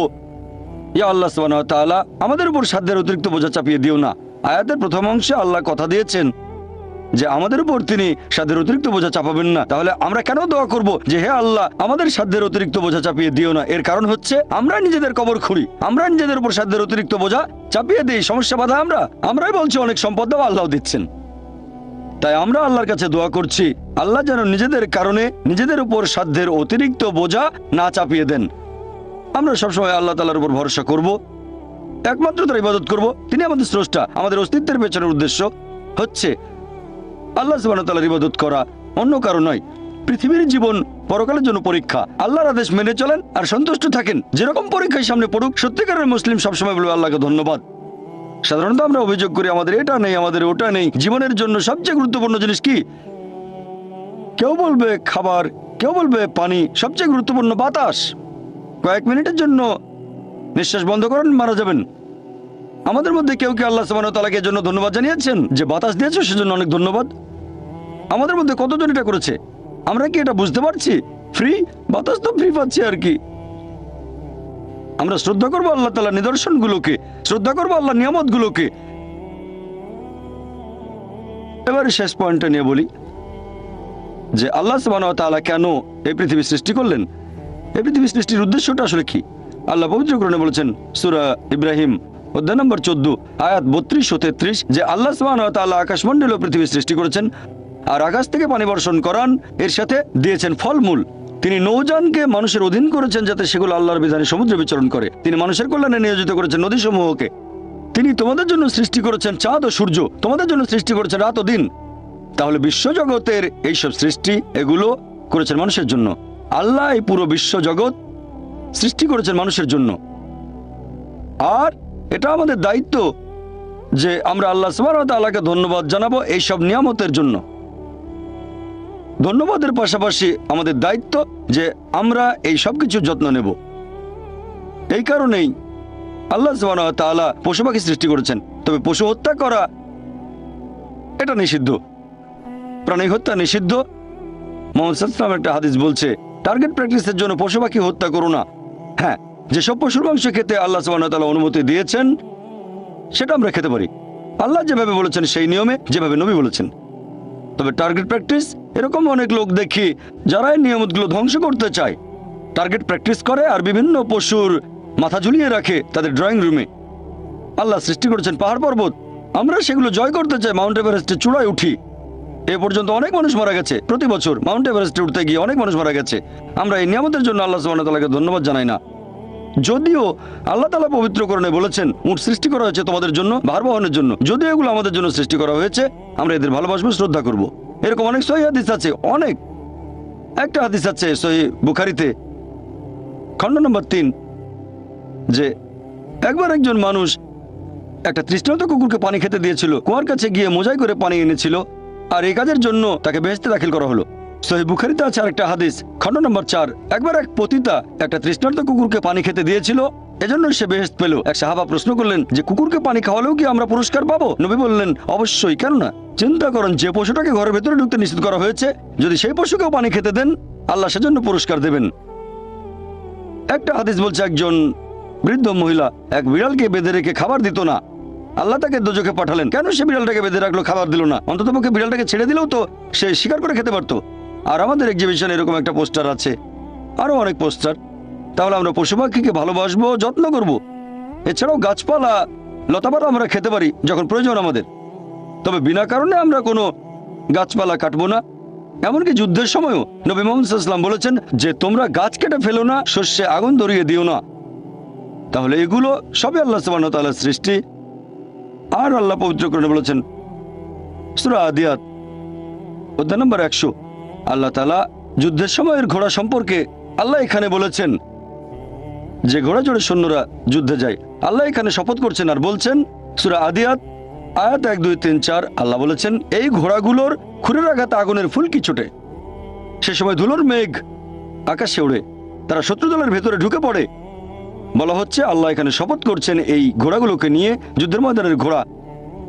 ইয়া আল্লাহ সুবহানাহু ওয়া তাআলা আমাদের উপর সাধ্যের অতিরিক্ত বোঝা চাপিয়ে দিও না। আয়াতের প্রথম অংশে আল্লাহ কথা দিয়েছেন যে আমাদের উপর তিনি সাধ্যের অতিরিক্ত বোঝা চাপাবেন না। তাহলে আমরা কেন দোয়া করব যে হে আল্লাহ আমাদের সাধ্যের অতিরিক্ত বোঝা চাপিয়ে দিও না? এর কারণ হচ্ছে আমরা নিজেদের কবর খুঁড়ি, আমরা নিজেদের উপর সাধ্যের অতিরিক্ত বোঝা চাপিয়ে দিই, সমস্যা বাধা আমরাই বলছি অনেক সম্পদ দাও, আল্লাহ দিচ্ছেন। তাই আমরা আল্লাহর কাছে দোয়া করছি আল্লাহ যেন নিজেদের কারণে নিজেদের উপর সাধ্যের অতিরিক্ত বোঝা না চাপিয়ে দেন। আমরা সবসময় আল্লাহ তাআলার উপর ভরসা করব, একমাত্র তার ইবাদত করব। তিনি আমাদের স্রষ্টা, আমাদের অস্তিত্বের পেছনের উদ্দেশ্য হচ্ছে আল্লাহ সুবহানাহু ওয়া তাআলার ইবাদত করা, অন্য কারো নয়। পৃথিবীর জীবন পরকালের জন্য পরীক্ষা, আল্লাহর আদেশ মেনে চলেন আর সন্তুষ্ট থাকেন। যেরকম পরীক্ষায় সামনে পড়ুক, সত্যিকারের মুসলিম সবসময় বলবে আল্লাহকে ধন্যবাদ। সাধারণত আমরা অভিযোগ করি আমাদের এটা নেই, আমাদের ওটা নেই। জীবনের জন্য সবচেয়ে গুরুত্বপূর্ণ জিনিস কি? কেউ বলবে খাবার, কেউ বলবে পানি, সবচেয়ে গুরুত্বপূর্ণ বাতাস। কয়েক মিনিটের জন্য নিঃশ্বাস বন্ধ করেন, মারা যাবেন। আমাদের মধ্যে কেউ কি আল্লাহ সুবহানাহু ওয়া তাআলাকে এর জন্য ধন্যবাদ জানিয়েছেন যে বাতাস দিয়েছো সেজন্য অনেক ধন্যবাদ? আমাদের মধ্যে কতজন এটা করেছে? আমরা কি এটা বুঝতে পারছি? ফ্রি বাতাস তো ফ্রি পাচ্ছি আর কি। আমরা শ্রদ্ধা করবো আল্লাহ তাআলার নিদর্শনগুলোকে, শ্রদ্ধা করবো আল্লাহর নিয়ামতগুলোকে। এবারে শেষ পয়েন্টটা নিয়ে বলি যে আল্লাহ সুবহানাহু ওয়া তাআলা কেন এই পৃথিবী সৃষ্টি করলেন? এই পৃথিবী সৃষ্টির উদ্দেশ্যটা আসলে কি? আল্লাহ পবিত্র কোরআনে বলেছেন সূরা ইব্রাহিম অধ্যায় নম্বর 14 আয়াত 32 ও 33 যে আল্লাহ সুবহানাহু ওয়া তাআলা আকাশমণ্ডল ও পৃথিবী সৃষ্টি করেছেন আর আকাশ থেকে পানি বর্ষণ করান, এর সাথে দিয়েছেন ফলমূল। তিনি নৌযানকে মানুষের অধীন করেছেন যাতে সেগুলো আল্লাহর বিধানে সমুদ্রে বিচরণ করে। তিনি মানুষের কল্যাণে নিয়োজিত করেছেন নদীসমূহকে। তিনি তোমাদের জন্য সৃষ্টি করেছেন চাঁদ ও সূর্য, তোমাদের জন্য সৃষ্টি করেছেন রাত ও দিন। তাহলে বিশ্বজগতের এইসব সৃষ্টি এগুলো করেছেন মানুষের জন্য। আল্লাহ এই পুরো বিশ্বজগৎ সৃষ্টি করেছেন মানুষের জন্য। আর এটা আমাদের দায়িত্ব যে আমরা আল্লাহ সুবহানাহু ওয়া তাআলাকে ধন্যবাদ জানাবো এইসব নিয়ামতের জন্য। ধন্যবাদের পাশাপাশি আমাদের দায়িত্ব যে আমরা এই সব কিছুর যত্ন নেব। এই কারণেই আল্লাহ সুবহানাহু ওয়া তাআলা পশু পাখি সৃষ্টি করেছেন। তবে পশু হত্যা করা এটা নিষিদ্ধ, প্রাণী হত্যা নিষিদ্ধ। মুহাম্মদ সাল্লাল্লাহু আলাইহি ওয়াসাল্লাম একটা হাদিস বলছে টার্গেট প্র্যাকটিসের জন্য পশু পাখি হত্যা করো না। হ্যাঁ, যেসব পশুর মাংস খেতে আল্লাহ সুবহানাহু ওয়া তাআলা অনুমতি দিয়েছেন সেটা আমরা খেতে পারি, আল্লাহ যেভাবে বলেছেন সেই নিয়মে, যেভাবে নবী বলেছেন। তবে টার্গেট প্র্যাকটিস, এরকম অনেক লোক দেখি যারা এই নিয়মগুলো ধ্বংস করতে চায়, টার্গেট প্র্যাকটিস করে আর বিভিন্ন পশুর মাথা ঝুলিয়ে রাখে তাদের ড্রয়িং রুমে। আল্লাহ সৃষ্টি করেছেন পাহাড় পর্বত, আমরা সেগুলো জয় করতে চাই, মাউন্ট এভারেস্টের চূড়ায় উঠি। এ পর্যন্ত অনেক মানুষ মারা গেছে, প্রতি বছর মাউন্ট এভারেস্টে উঠতে গিয়ে অনেক মানুষ মারা গেছে। আমরা এই নিয়ামতের জন্য আল্লাহ সুবহানাহু ওয়া তাআলাকে ধন্যবাদ জানাই না। যদিও আল্লাহ তাআলা পবিত্র কোরআনে বলেছেন উট সৃষ্টি করা হয়েছে তোমাদের জন্য, ভার বহনের জন্য। যদিও এগুলো আমাদের জন্য সৃষ্টি করা হয়েছে, আমরা এদের ভালোবাসবো, শ্রদ্ধা করব। এরকম অনেক সহিহ হাদিস আছে, অনেক। একটা হাদিস আছে সহিহ বুখারীতে খণ্ড নম্বর 3 যে একবার একজন মানুষ একটা তৃষ্ণার্ত কুকুরকে পানি খেতে দিয়েছিল। কুয়ার কাছে গিয়ে মোজাই করে পানি এনেছিল আর এই কাজের জন্য তাকে বেহেশতে দাখিল করা হলো। সহিহ বুখারীতে আছে আরেকটা হাদিস খণ্ড নম্বর 4 একবার এক পতিতা একটা তৃষ্ণার্ত কুকুরকে পানি খেতে দিয়েছিল, এজন্য সে বেহেশত পেল। এক সাহাবা প্রশ্ন করলেন যে কুকুরকে পানি খাওয়ালেও কি আমরা পুরস্কার পাবো? নবী বললেন অবশ্যই, কেন না। চিন্তা করেন যে পশুটাকে ঘরের ভেতরে ঢুকতে নিষেধ করা হয়েছে, যদি সেই পশুকেও পানি খেতে দেন আল্লাহ সেজন্য পুরস্কার দেবেন। একটা হাদিস বলছে একজন বৃদ্ধ মহিলা এক বিড়ালকে বেঁধে রেখে খাবার দিত না, আল্লাহ তাকে দোজখে পাঠালেন। কেন সে বিড়ালটাকে বেঁধে রাখলো, খাবার দিল না? অন্ততপক্ষে বিড়ালটাকে ছেড়ে দিলেও তো সে শিকার করে খেতে পারতো। আর আমাদের এক্সিবিশনে এরকম একটা পোস্টার আছে, আরো অনেক পোস্টার। তাহলে আমরা পশু পাখিকে ভালোবাসবো, যত্ন করব। এছাড়াও গাছপালা লতাপাতা আমরা খেতে পারি যখন প্রয়োজন আমাদের, তবে বিনা কারণে আমরা কোনো গাছপালা কাটবো না। এমনকি যুদ্ধের সময়ও নবী মুহাম্মদ সাল্লাল্লাহু আলাইহি ওয়াসাল্লাম বলেছেন যে তোমরা গাছ কেটে ফেলো না, শস্যে আগুন ধরিয়ে দিও না। তাহলে এগুলো সবই আল্লাহ সুবহানাহু ওয়া তাআলার সৃষ্টি। আর আল্লাহ পবিত্র কোরআনে বলেছেন সূরা আদিয়াত অধ্যায় নম্বর 100 আল্লাহ তাআলা যুদ্ধের সময়ের ঘোড়া সম্পর্কে আল্লাহ এখানে বলেছেন যে ঘোড়া চড়ে সৈন্যরা যুদ্ধে যায়। আল্লাহ এখানে শপথ করছেন আর বলছেন সূরা আদিয়াত আয়াত 1, 2, 3, 4 আল্লাহ বলেছেন এই ঘোড়াগুলোর খুরের আঘাতে আগুনের ফুলকি ছোটে, সে সময় ধুলোর মেঘ আকাশে ওড়ে, তারা শত্রু দলের ভেতরে ঢুকে পড়ে। বলা হচ্ছে আল্লাহ এখানে শপথ করছেন এই ঘোড়াগুলোকে নিয়ে, যুদ্ধের ময়দানের ঘোড়া।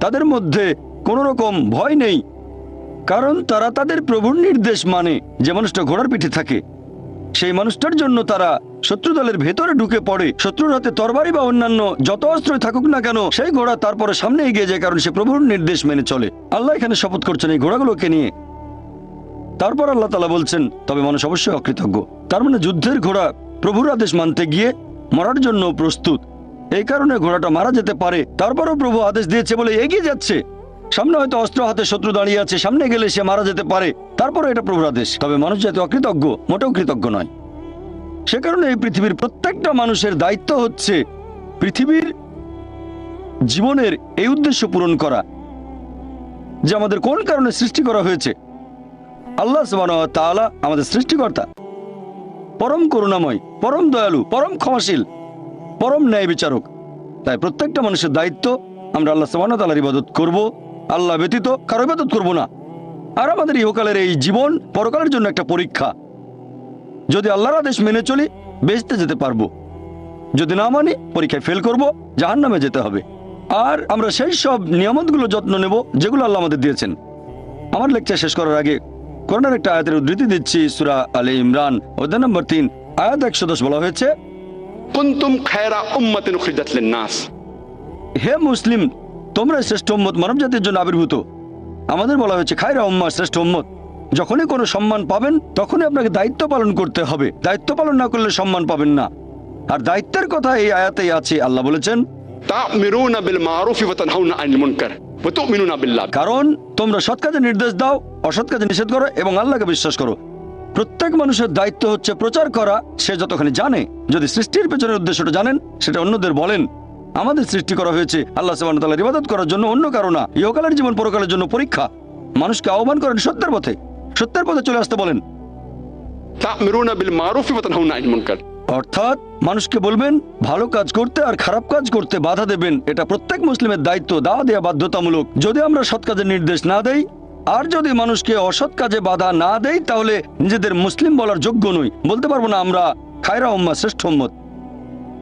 তাদের মধ্যে কোনো রকম ভয় নেই, কারণ তারা তাদের প্রভুর নির্দেশ মানে। যে মানুষটা ঘোড়ার পিঠে থাকে সেই মানুষটার জন্য তারা শত্রু দলের ভেতরে ঢুকে পড়ে, শত্রুর হাতে তরবারি বা অন্যান্য যত অস্ত্রই থাকুক না কেন, সেই ঘোড়া তারপরে সামনে এগিয়ে যায়, কারণ সে প্রভুর নির্দেশ মেনে চলে। আল্লাহ এখানে শপথ করছেন এই ঘোড়াগুলোকে নিয়ে। তারপর আল্লাহ তাআলা বলছেন, তবে মানুষ অবশ্যই অকৃতজ্ঞ। তার মানে যুদ্ধের ঘোড়া প্রভুর আদেশ মানতে গিয়ে মরার জন্য প্রস্তুত। এই কারণে ঘোড়াটা মারা যেতে পারে, তারপরও প্রভু আদেশ দিয়েছে বলে এগিয়ে যাচ্ছে। সামনে হয়তো অস্ত্র হাতে শত্রু দাঁড়িয়ে আছে, সামনে গেলে সে মারা যেতে পারে, তারপরে এটা প্রভুর আদেশ। তবে মানুষ যাতে অকৃতজ্ঞ, মোটেও কৃতজ্ঞ নয়। সে কারণে এই পৃথিবীর প্রত্যেকটা মানুষের দায়িত্ব হচ্ছে পৃথিবীর জীবনের এই উদ্দেশ্য পূরণ করা, যে আমাদের কোন কারণে সৃষ্টি করা হয়েছে। আল্লাহ সুবহানাহু ওয়া তাআলা আমাদের সৃষ্টিকর্তা, পরম করুণাময়, পরম দয়ালু, পরম ক্ষমাশীল, পরম ন্যায় বিচারক। তাই প্রত্যেকটা মানুষের দায়িত্ব আমরা আল্লাহ সুবহানাহু ওয়া তাআলার ইবাদত করব, আল্লাহ ব্যতীত কারো ইবাদত করব না। আর আমাদের ইহকালের এই জীবন পরকালের জন্য একটা পরীক্ষা। যদি আল্লাহর আদেশ মেনে চলি বেহেশতে যেতে পারবো, যদি না মানি পরীক্ষায় ফেল করব, জাহান্নামে যেতে হবে। আর আমরা সেই সব নিয়ামতগুলো যত্ন নেব যেগুলো আল্লাহ আমাদের দিয়েছেন। আমার লেকচার শেষ করার আগে কোরআনের একটা আয়াতের উদ্ধৃতি দিচ্ছি। সূরা আলে ইমরান অধ্যায় নম্বর 3 আয়াত 110 বলা হয়েছে, কুনতুম খায়রা উম্মাতিন উখরিজাত লিন-নাস। হে মুসলিম, তোমরা শ্রেষ্ঠ উম্মত, মানব জাতির জন্য আবির্ভূত। আমাদের বলা হয়েছে খায়রা উম্মাহ, শ্রেষ্ঠ উম্মত। যখনই কোনো সম্মান পাবেন তখনই আপনাকে দায়িত্ব পালন করতে হবে। দায়িত্ব পালন না করলে সম্মান পাবেন না। আর দায়িত্বের কথা এই আয়াতেই আছে। আল্লাহ বলেছেন, তা'মিরুনা বিল মারুফি ওয়া তানহাউনা আনিল মুনকার ওয়া তু'মিনুনা বিল্লাহ। কারণ তোমরা সৎ কাজে নির্দেশ দাও, অসৎ কাজে নিষেধ করো এবং আল্লাহকে বিশ্বাস করো। প্রত্যেক মানুষের দায়িত্ব হচ্ছে প্রচার করা, সে যতখানি জানে। যদি সৃষ্টির পেছনের উদ্দেশ্যটা জানেন সেটা অন্যদের বলেন। আমাদের সৃষ্টি করা হয়েছে আল্লাহ সুবহানাহু ওয়া তাআলার ইবাদত করার জন্য, অন্য কারো না। ইহকালের জীবন পরকালের জন্য পরীক্ষা। মানুষকে আহ্বান করেন সত্যের পথে, সত্যের পথে চলে আসতে বলেন। তা'মিরুনা বিল মারুফি ওয়া তানহাউনা আনিল মুনকার, অর্থাৎ মানুষকে বলবেন ভালো কাজ করতে আর খারাপ কাজ করতে বাধা দেবেন। এটা প্রত্যেক মুসলিমের দায়িত্ব, দাওয়া দেয়া বাধ্যতামূলক। যদি আমরা সৎ কাজের নির্দেশ না দেই আর যদি মানুষকে অসৎ কাজে বাধা না দেই, তাহলে নিজেদের মুসলিম বলার যোগ্য নই, বলতে পারবো না আমরা খায়রা উম্মাহ, শ্রেষ্ঠ উম্মত।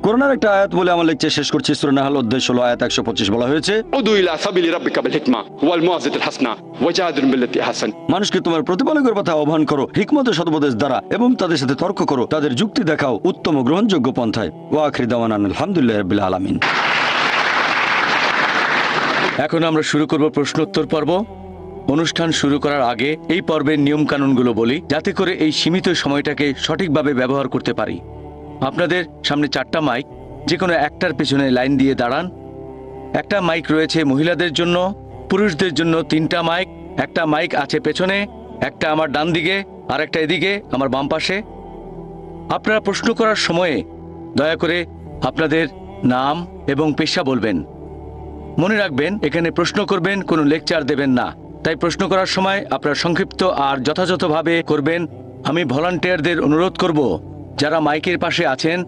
কোরআনের একটা আয়াত বলে আমার লেকচার শেষ করছি। সূরা নাহল অধ্যায় 16 আয়াত 125 বলা হয়েছে, উদু ইলা সাবিলি রাব্বিকা বিল হিকমা ওয়াল মুআযাতিল হাসানা ওয়াজাদিল বিল্লাতি আহসান। মানুষকে তোমার প্রতিপালকের কথা আহ্বান করো হিকমত ও সদুপদেশ দ্বারা, এবং তাদের সাথে তর্ক করো, তাদের যুক্তি দেখাও উত্তম ও গ্রহণযোগ্য পন্থায়। ওয়া আখির দাওয়ানা আলহামদুলিল্লাহি রাব্বিল আলামিন। এখন আমরা শুরু করব প্রশ্নোত্তর পর্ব। অনুষ্ঠান শুরু করার আগে এই পর্বের নিয়ম কানুনগুলো বলি, যাতে করে এই সীমিত সময়টাকে সঠিকভাবে ব্যবহার করতে পারি। আপনাদের সামনে 4টা মাইক, যে কোনো একটার পেছনে লাইন দিয়ে দাঁড়ান। একটা মাইক রয়েছে মহিলাদের জন্য, পুরুষদের জন্য 3টা মাইক। একটা মাইক আছে পেছনে, একটা আমার ডান দিকে আর একটা এদিকে আমার বাম পাশে। আপনারা প্রশ্ন করার সময়ে দয়া করে আপনাদের নাম এবং পেশা বলবেন। মনে রাখবেন, এখানে প্রশ্ন করবেন, কোনো লেকচার দেবেন না। তাই প্রশ্ন করার সময় আপনারা সংক্ষিপ্ত আর যথাযথভাবে করবেন। আমি ভলান্টিয়ারদের অনুরোধ করব, যারা মাইকের পাশে আছেন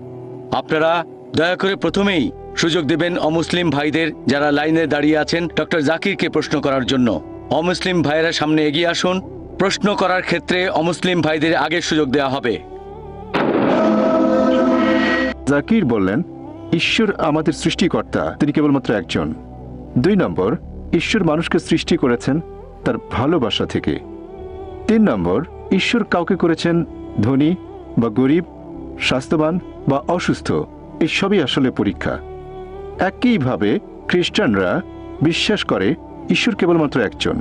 আপনারা দয়া করে প্রথমেই সুযোগ দেবেন অমুসলিম ভাইদের, যারা লাইনে দাঁড়িয়ে আছেন ডক্টর জাকিরকে প্রশ্ন করার জন্য। অমুসলিম ভাইয়েরা সামনে এগিয়ে আসুন। প্রশ্ন করার ক্ষেত্রে অমুসলিম ভাইদের আগে সুযোগ দেওয়া হবে। জাকির বললেন, ঈশ্বর আমাদের সৃষ্টিকর্তা, তিনি কেবলমাত্র একজন। 2 নম্বর, ঈশ্বর মানুষকে সৃষ্টি করেছেন তার ভালোবাসা থেকে। 3 নম্বর, ঈশ্বর কাউকে করেছেন ধনী বা গরিব, স্বাস্থ্যবান বা অসুস্থ, এই সবই আসলে পরীক্ষা। একইভাবে খ্রিস্টানরা বিশ্বাস করে ঈশ্বর কেবলমাত্র একজন।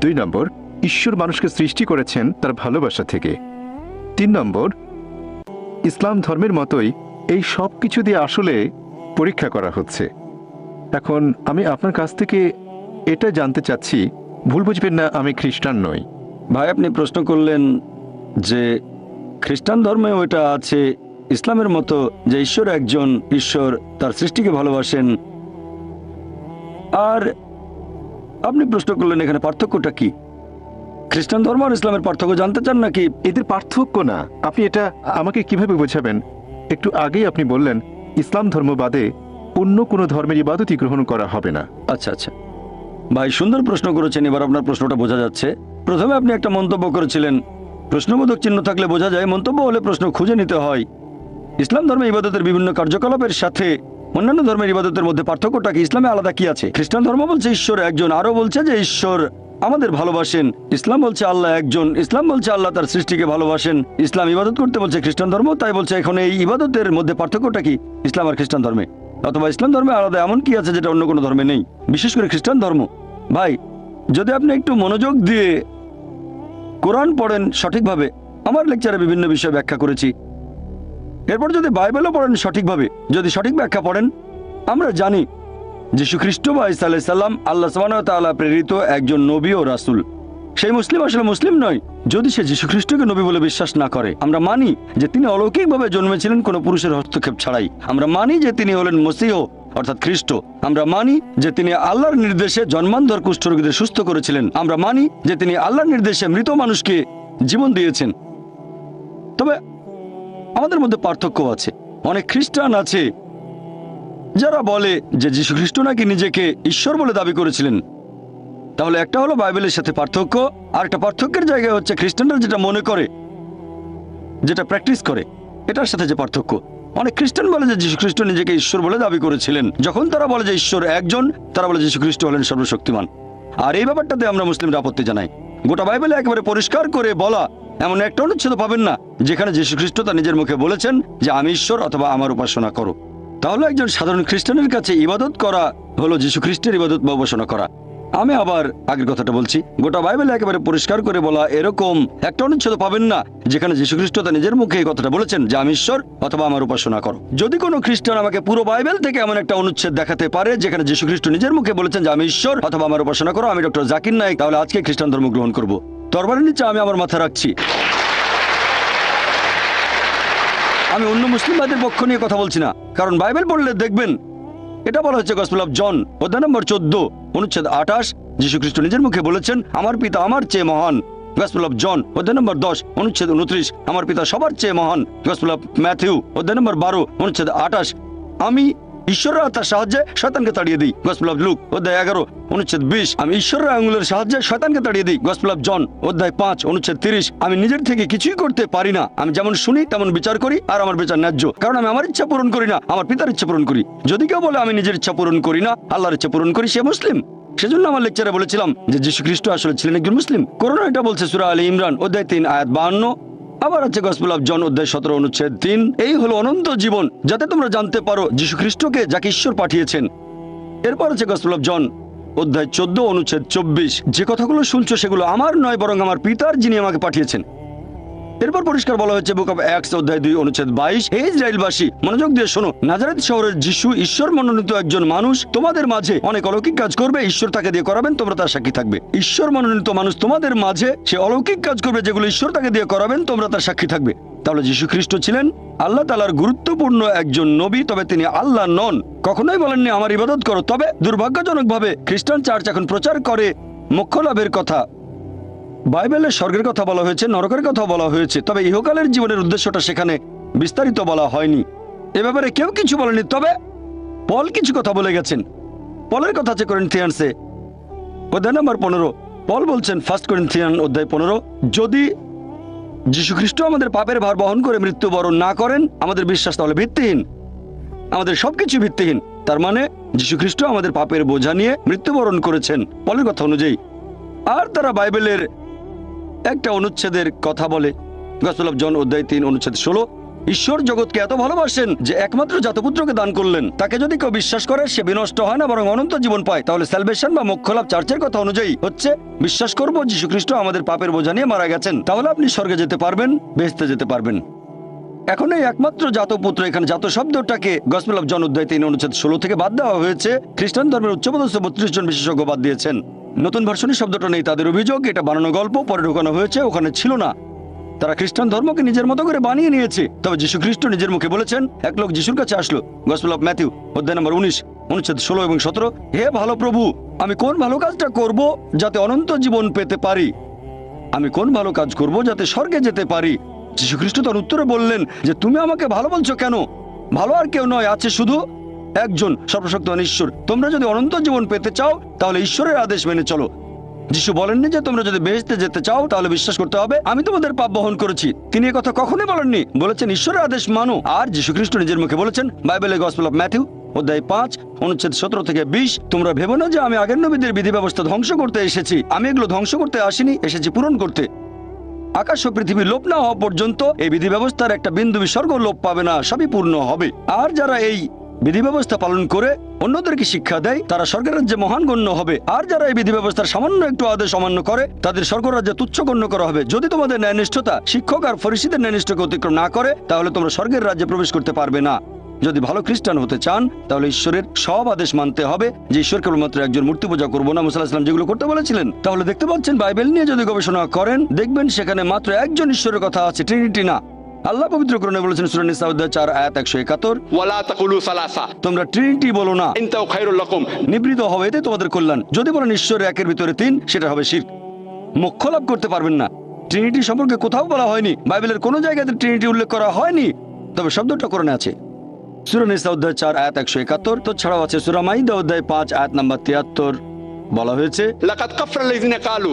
2 নম্বর, ঈশ্বর মানুষকে সৃষ্টি করেছেন তার ভালোবাসা থেকে। 3 নম্বর, ইসলাম ধর্মের মতোই এই সব কিছু দিয়ে আসলে পরীক্ষা করা হচ্ছে। এখন আমি আপনার কাছ থেকে এটা জানতে চাচ্ছি, ভুল বুঝবেন না, আমি খ্রিস্টান নই। ভাই, আপনি প্রশ্ন করলেন যে খ্রিস্টান ধর্মে ওইটা আছে ইসলামের মতো, যে ঈশ্বর একজন, ঈশ্বর তার সৃষ্টিকে ভালোবাসেন। আর আপনি প্রশ্ন করলেন এখানে পার্থক্যটা কি? খ্রিস্টান ধর্ম আর ইসলামের পার্থক্য জানতে চান নাকি? এদের পার্থক্য না, আপনি এটা আমাকে কিভাবে বোঝাবেন? একটু আগেই আপনি বললেন ইসলাম ধর্ম বাদে অন্য কোনো ধর্মের ইবাদতই গ্রহণ করা হবে না। আচ্ছা আচ্ছা ভাই, সুন্দর প্রশ্ন করেছেন। এবার আপনার প্রশ্নটা বোঝা যাচ্ছে। প্রথমে আপনি একটা মন্তব্য করেছিলেন, প্রশ্নবোধক চিহ্ন থাকলে বোঝা যায়, মন্তব্য হলে প্রশ্ন খুঁজে নিতে হয়। ইসলাম ধর্মে ইবাদতের বিভিন্ন কার্যকলাপের সাথে অন্যান্য ধর্মের ইবাদতের মধ্যে পার্থক্যটা কি? ইসলামে আলাদা কি আছে? খ্রিস্টান ধর্ম বলছে ঈশ্বর একজন, আরো বলছে যে ঈশ্বর আমাদের ভালোবাসেন। ইসলাম বলছে আল্লাহ একজন, ইসলাম বলছে আল্লাহ তার সৃষ্টিকে ভালোবাসেন। ইসলাম ইবাদত করতে বলছে খ্রিস্টান ধর্ম, তাই বলছে এখন এই ইবাদতের মধ্যে পার্থক্যটা কি ইসলাম আর খ্রিস্টান ধর্মে? অথবা ইসলাম ধর্মে আলাদা এমন কি আছে যেটা অন্য কোনো ধর্মে নেই, বিশেষ করে খ্রিস্টান ধর্ম? ভাই, যদি আপনি একটু মনোযোগ দিয়ে কোরআন পড়েন সঠিকভাবে, আমার লেকচারে বিভিন্ন বিষয় ব্যাখ্যা করেছি, এরপর যদি বাইবেলও পড়েন সঠিকভাবে, যদি সঠিক ব্যাখ্যা পড়েন, আমরা জানি যীশু খ্রিস্ট বা ঈসা আলাইহিস সালাম আল্লাহ সুবহানাহু ওয়া তাআলা প্রেরিত একজন নবী ও রাসূল। সেই মুসলিম আসলে মুসলিম নয় যদি সে যীশু খ্রিস্টকে নবী বলে বিশ্বাস না করে। আমরা মানি যে তিনি অলৌকিকভাবে জন্মেছিলেন কোনো পুরুষের হস্তক্ষেপ ছাড়াই। আমরা মানি যে তিনি হলেন মসীহ অর্থাৎ খ্রিস্ট। আমরা মানি যে তিনি আল্লাহর নির্দেশে জন্মান্ধর কুষ্ঠরোগীদের সুস্থ করেছিলেন। আমরা মানি যে তিনি আল্লাহর নির্দেশে মৃত মানুষকে জীবন দিয়েছেন। তবে আমাদের মধ্যে পার্থক্য আছে। অনেক খ্রিস্টান আছে যারা বলে যে যীশু খ্রিস্ট নাকি নিজেকে ঈশ্বর বলে দাবি করেছিলেন। তাহলে একটা হলো বাইবেলের সাথে পার্থক্য, আর একটা পার্থক্যের জায়গায় হচ্ছে খ্রিস্টানরা যেটা মনে করে, যেটা প্র্যাকটিস করে, এটার সাথে যে পার্থক্য। অনেক খ্রিস্টান বলে যে যীশু খ্রিস্ট নিজেকে ঈশ্বর বলে দাবি করেছিলেন। যখন তারা বলে যে ঈশ্বর একজন, তারা বলে যীশু খ্রিস্ট হলেন সর্বশক্তিমান। আর এই ব্যাপারটাতে আমরা মুসলিমরা আপত্তি জানাই। গোটা বাইবেলে একেবারে পরিষ্কার করে বলা এমন একটা অনুচ্ছেদ পাবেন না যেখানে যীশু খ্রিস্ট তার নিজের মুখে বলেছেন যে আমি ঈশ্বর অথবা আমার উপাসনা করো। তাহলে একজন সাধারণ খ্রিস্টানের কাছে ইবাদত করা হলো যীশু খ্রিস্টের ইবাদত বা উপাসনা করা। আমি আবার আগের কথাটা বলছি, গোটা বাইবেলে একেবারে পরিষ্কার করে বলা এরকম একটা অনুচ্ছেদ পাবেন না যেখানে যীশু খ্রিস্ট তার নিজের মুখে এই কথাটা বলেছেন যে আমি ঈশ্বর অথবা আমার উপাসনা করো। যদি কোনো খ্রিস্টান আমাকে পুরো বাইবেল থেকে এমন একটা অনুচ্ছেদ দেখাতে পারে যেখানে যীশু খ্রিস্ট নিজের মুখে বলেছেন যে আমি ঈশ্বর অথবা আমার উপাসনা করো, আমি ডক্টর জাকির নায়েক, তাহলে আজকে খ্রিস্টান ধর্ম গ্রহণ করব। তরবারের নিচে আমি আমার মাথা রাখছি। আমি অন্য মুসলিম ভাইদের পক্ষ নিয়ে কথা বলছি না, কারণ বাইবেল পড়লে দেখবেন এটা বলা হচ্ছে গসপেল অফ জন অধ্যায় নম্বর 14 অনুচ্ছেদ 28, যীশু খ্রিস্ট নিজের মুখে বলেছেন আমার পিতা আমার চেয়ে মহান। গসপেল অফ জন অধ্যায় নম্বর 10 অনুচ্ছেদ 29, আমার পিতা সবার চেয়ে মহান। গসপেল অফ ম্যাথিউ অধ্যায় নম্বর 12 অনুচ্ছেদ 28, আমি ঈশ্বরের আত্মার সাহায্যে শয়তানকে তাড়িয়ে দিই। গসপেল অফ লুক অধ্যায় 11 অনুচ্ছেদ 20, আমি ঈশ্বরের আঙুলের সাহায্যে শয়তানকে তাড়িয়ে দিই। গসপেল অফ জন অধ্যায় 5 অনুচ্ছেদ 30, আমি নিজের থেকে কিছুই করতে পারি না, আমি যেমন শুনি তেমন বিচার করি, আর আমার বিচার ন্যায্য, কারণ আমি আমার ইচ্ছা পূরণ করি না, আমার পিতার ইচ্ছা পূরণ করি। যদি কেউ বলে আমি নিজের ইচ্ছা পূরণ করি না, আল্লাহর ইচ্ছা পূরণ করি, সে মুসলিম। সেজন্য আমার লেকচারে বলেছিলাম যে যীশু খ্রিস্ট আসলে ছিলেন একজন মুসলিম। কোরআন এটা বলছে সূরা আলী ইমরান অধ্যায় 3 আয়াত 52। আবার আছে গসপেল অফ জন অধ্যায় 17 অনুচ্ছেদ 3, এই হলো অনন্ত জীবন যাতে তোমরা জানতে পারো যীশু খ্রিস্টকে যাকে ঈশ্বর পাঠিয়েছেন। এরপর আছে গসপেল অফ জন অধ্যায় 14 অনুচ্ছেদ 24, যে কথাগুলো শুনছো সেগুলো আমার নয় বরং আমার পিতার যিনি আমাকে পাঠিয়েছেন। এরপর পরিষ্কার বলা হয়েছে বুক অফ অ্যাক্টস অধ্যায় 2 অনুচ্ছেদ 22, হে ইসরায়েলবাসী মনোযোগ দিয়ে শোনো, নাজারেত শহরের যিশু ঈশ্বর মনোনীত একজন মানুষ, তোমাদের মাঝে অনেক অলৌকিক কাজ করবে, ঈশ্বর তাকে দিয়ে করাবেন, তোমরা তার সাক্ষী থাকবে। ঈশ্বর মনোনীত মানুষ তোমাদের মাঝে সে অলৌকিক কাজ করবে যেগুলো ঈশ্বর তাকে দিয়ে করাবেন, তোমরা তার সাক্ষী থাকবে। তাহলে যীশু খ্রিস্ট ছিলেন আল্লাহ তাআলার গুরুত্বপূর্ণ একজন নবী, তবে তিনি আল্লাহ নন। কখনোই বলেননি আমার ইবাদত করো। তবে দুর্ভাগ্যজনকভাবে খ্রিস্টান চার্চ এখন প্রচার করে মোক্ষ লাভের কথা। বাইবেলে স্বর্গের কথা বলা হয়েছে, নরকের কথা বলা হয়েছে, তবে ইহকালের জীবনের উদ্দেশ্যটা সেখানে বিস্তারিত বলা হয়নি। এ ব্যাপারে কেউ কিছু বলেনি, তবে পল কিছু কথা বলে গেছেন। পলের কথা আছে করিন্থিয়ানসে অধ্যায় নম্বর 15। পল বলছেন 1 করিন্থিয়ান অধ্যায় 15, যদি যীশু খ্রিস্ট আমাদের পাপের ভার বহন করে মৃত্যুবরণ না করেন, আমাদের বিশ্বাস তাহলে ভিত্তিহীন, আমাদের সবকিছু ভিত্তিহীন। তার মানে যীশু খ্রিস্ট আমাদের পাপের বোঝা নিয়ে মৃত্যুবরণ করেছেন পলের কথা অনুযায়ী। আর তারা বাইবেলের একটা অনুচ্ছেদের কথা বলে, গসপেল অফ জন অধ্যায় 3 অনুচ্ছেদ 16, ঈশ্বর জগৎকে এত ভালোবাসেন যে একমাত্র জাতপুত্রকে দান করলেন, তাকে যদি কেউ বিশ্বাস করে সে বিনষ্ট হয় না বরং অনন্ত জীবন পায়। তাহলে স্যালভেশন বা মোক্ষ লাভ চার্চের কথা অনুযায়ী হচ্ছে বিশ্বাস করব যীশু খ্রিস্ট আমাদের পাপের বোঝা নিয়ে মারা গেছেন, তাহলে আপনি স্বর্গে যেতে পারবেন, বেহেশতে যেতে পারবেন। এখন এই একমাত্র জাতপুত্র, এখানে জাত শব্দটাকে গসপেল অফ জন অধ্যায় 3 অনুচ্ছেদ 16 থেকে বাদ দেওয়া হয়েছে। খ্রিস্টান ধর্মের উচ্চপদস্থ 32 জন বিশেষজ্ঞ বাদ দিয়েছেন। নতুন ভার্সনে শব্দটা নেই, তাদের অভিযোগ এটা বানানো গল্প, পরে ঢোকানো হয়েছে, ওখানে ছিল না। তারা খ্রিস্টান ধর্মকে নিজের মতো করে বানিয়ে নিয়েছে। তবে যীশু খ্রিস্ট নিজের মুখে বলেছেন, এক লোক যিশুর কাছে আসলো, গসপেল অফ ম্যাথিউ অধ্যায় নম্বর 19 অনুচ্ছেদ 16 এবং 17, হে ভালো প্রভু, আমি কোন ভালো কাজটা করব যাতে অনন্ত জীবন পেতে পারি? আমি কোন ভালো কাজ করব যাতে স্বর্গে যেতে পারি? যীশু খ্রিস্ট তার উত্তরে বললেন যে তুমি আমাকে ভালো বলছো কেন? ভালো আর কেউ নয়, আছে শুধু একজন, সর্বশক্তিমান ঈশ্বর। তোমরা যদি অনন্ত জীবন পেতে চাও তাহলে ঈশ্বরের আদেশ মেনে চলো। যিশু বলেননি যে তোমরা যদি বেহেশতে যেতে চাও তাহলে বিশ্বাস করতে হবে আমি তোমাদের পাপ বহন করেছি। তিনি এই কথা কখনোই বলেননি, বলেছেন ঈশ্বরের আদেশ মানো। আর যীশু খ্রিস্ট নিজের মুখে বলেছেন বাইবেলের গসপেল অফ ম্যাথিউ অধ্যায় 5 অনুচ্ছেদ 17 থেকে 20, তোমরা ভেবো না যে আমি আগের নবীদের বিধি ব্যবস্থা ধ্বংস করতে এসেছি। আমি এগুলো ধ্বংস করতে আসিনি, এসেছি পূরণ করতে। আকাশ ও পৃথিবী লোপ না হওয়া পর্যন্ত এই বিধি ব্যবস্থার একটা বিন্দু বিসর্গ লোপ পাবে না, সবই পূর্ণ হবে। আর যারা এই বিধি ব্যবস্থা পালন করে অন্যদেরকে শিক্ষা দেয় তারা স্বর্গের রাজ্যে মহান গণ্য হবে। আর যারা এই বিধি ব্যবস্থার সামান্য একটু আদেশ অমান্য করে তাদের স্বর্গ রাজ্যে তুচ্ছ গণ্য করা হবে। যদি তোমাদের ন্যায়নিষ্ঠতা শিক্ষক আর ফরিসীদের ন্যায়নিষ্ঠকে অতিক্রম না করে তাহলে তোমরা স্বর্গের রাজ্যে প্রবেশ করতে পারবে না। যদি ভালো খ্রিস্টান হতে চান তাহলে ঈশ্বরের সব আদেশ মানতে হবে, যে ঈশ্বর কেবলমাত্র একজন মূর্তি পূজা করবো না, মুসা আলাইহিস সালাম যেগুলো করতে বলেছিলেন। তাহলে দেখতে পাচ্ছেন বাইবেল নিয়ে যদি গবেষণা করেন দেখবেন সেখানে মাত্র একজন ঈশ্বরের কথা আছে, ট্রিনিটি না। আল্লাহ পবিত্র কোরআনে বলেছেন সূরা নিসা অধ্যায় 4 আয়াত 171, ওয়ালা তাকুলু সালাসা, তোমরা ট্রিনিটি বলো না, ইনতাও খায়রুল লাকুম, নিবৃত হবে, এতে তোমাদের কল্যাণ। যদি বলেন ঈশ্বর একের ভিতরে তিন, সেটা হবে শিরক, মোক্ষ লাভ করতে পারবেন না। ট্রিনিটি সম্পর্কে কোথাও বলা হয়নি, বাইবেলের কোনো জায়গাতে ট্রিনিটি উল্লেখ করা হয়নি, তবে শব্দটা কোরআনে আছে। সূরা নিসা অধ্যায় 4 আয়াত 171, তো ছাড়াও আছে সূরা মাইদা অধ্যায় 5 আয়াত নাম্বার 73, বলা হয়েছে লাকাদ কাফারাল্লাযিনা কালু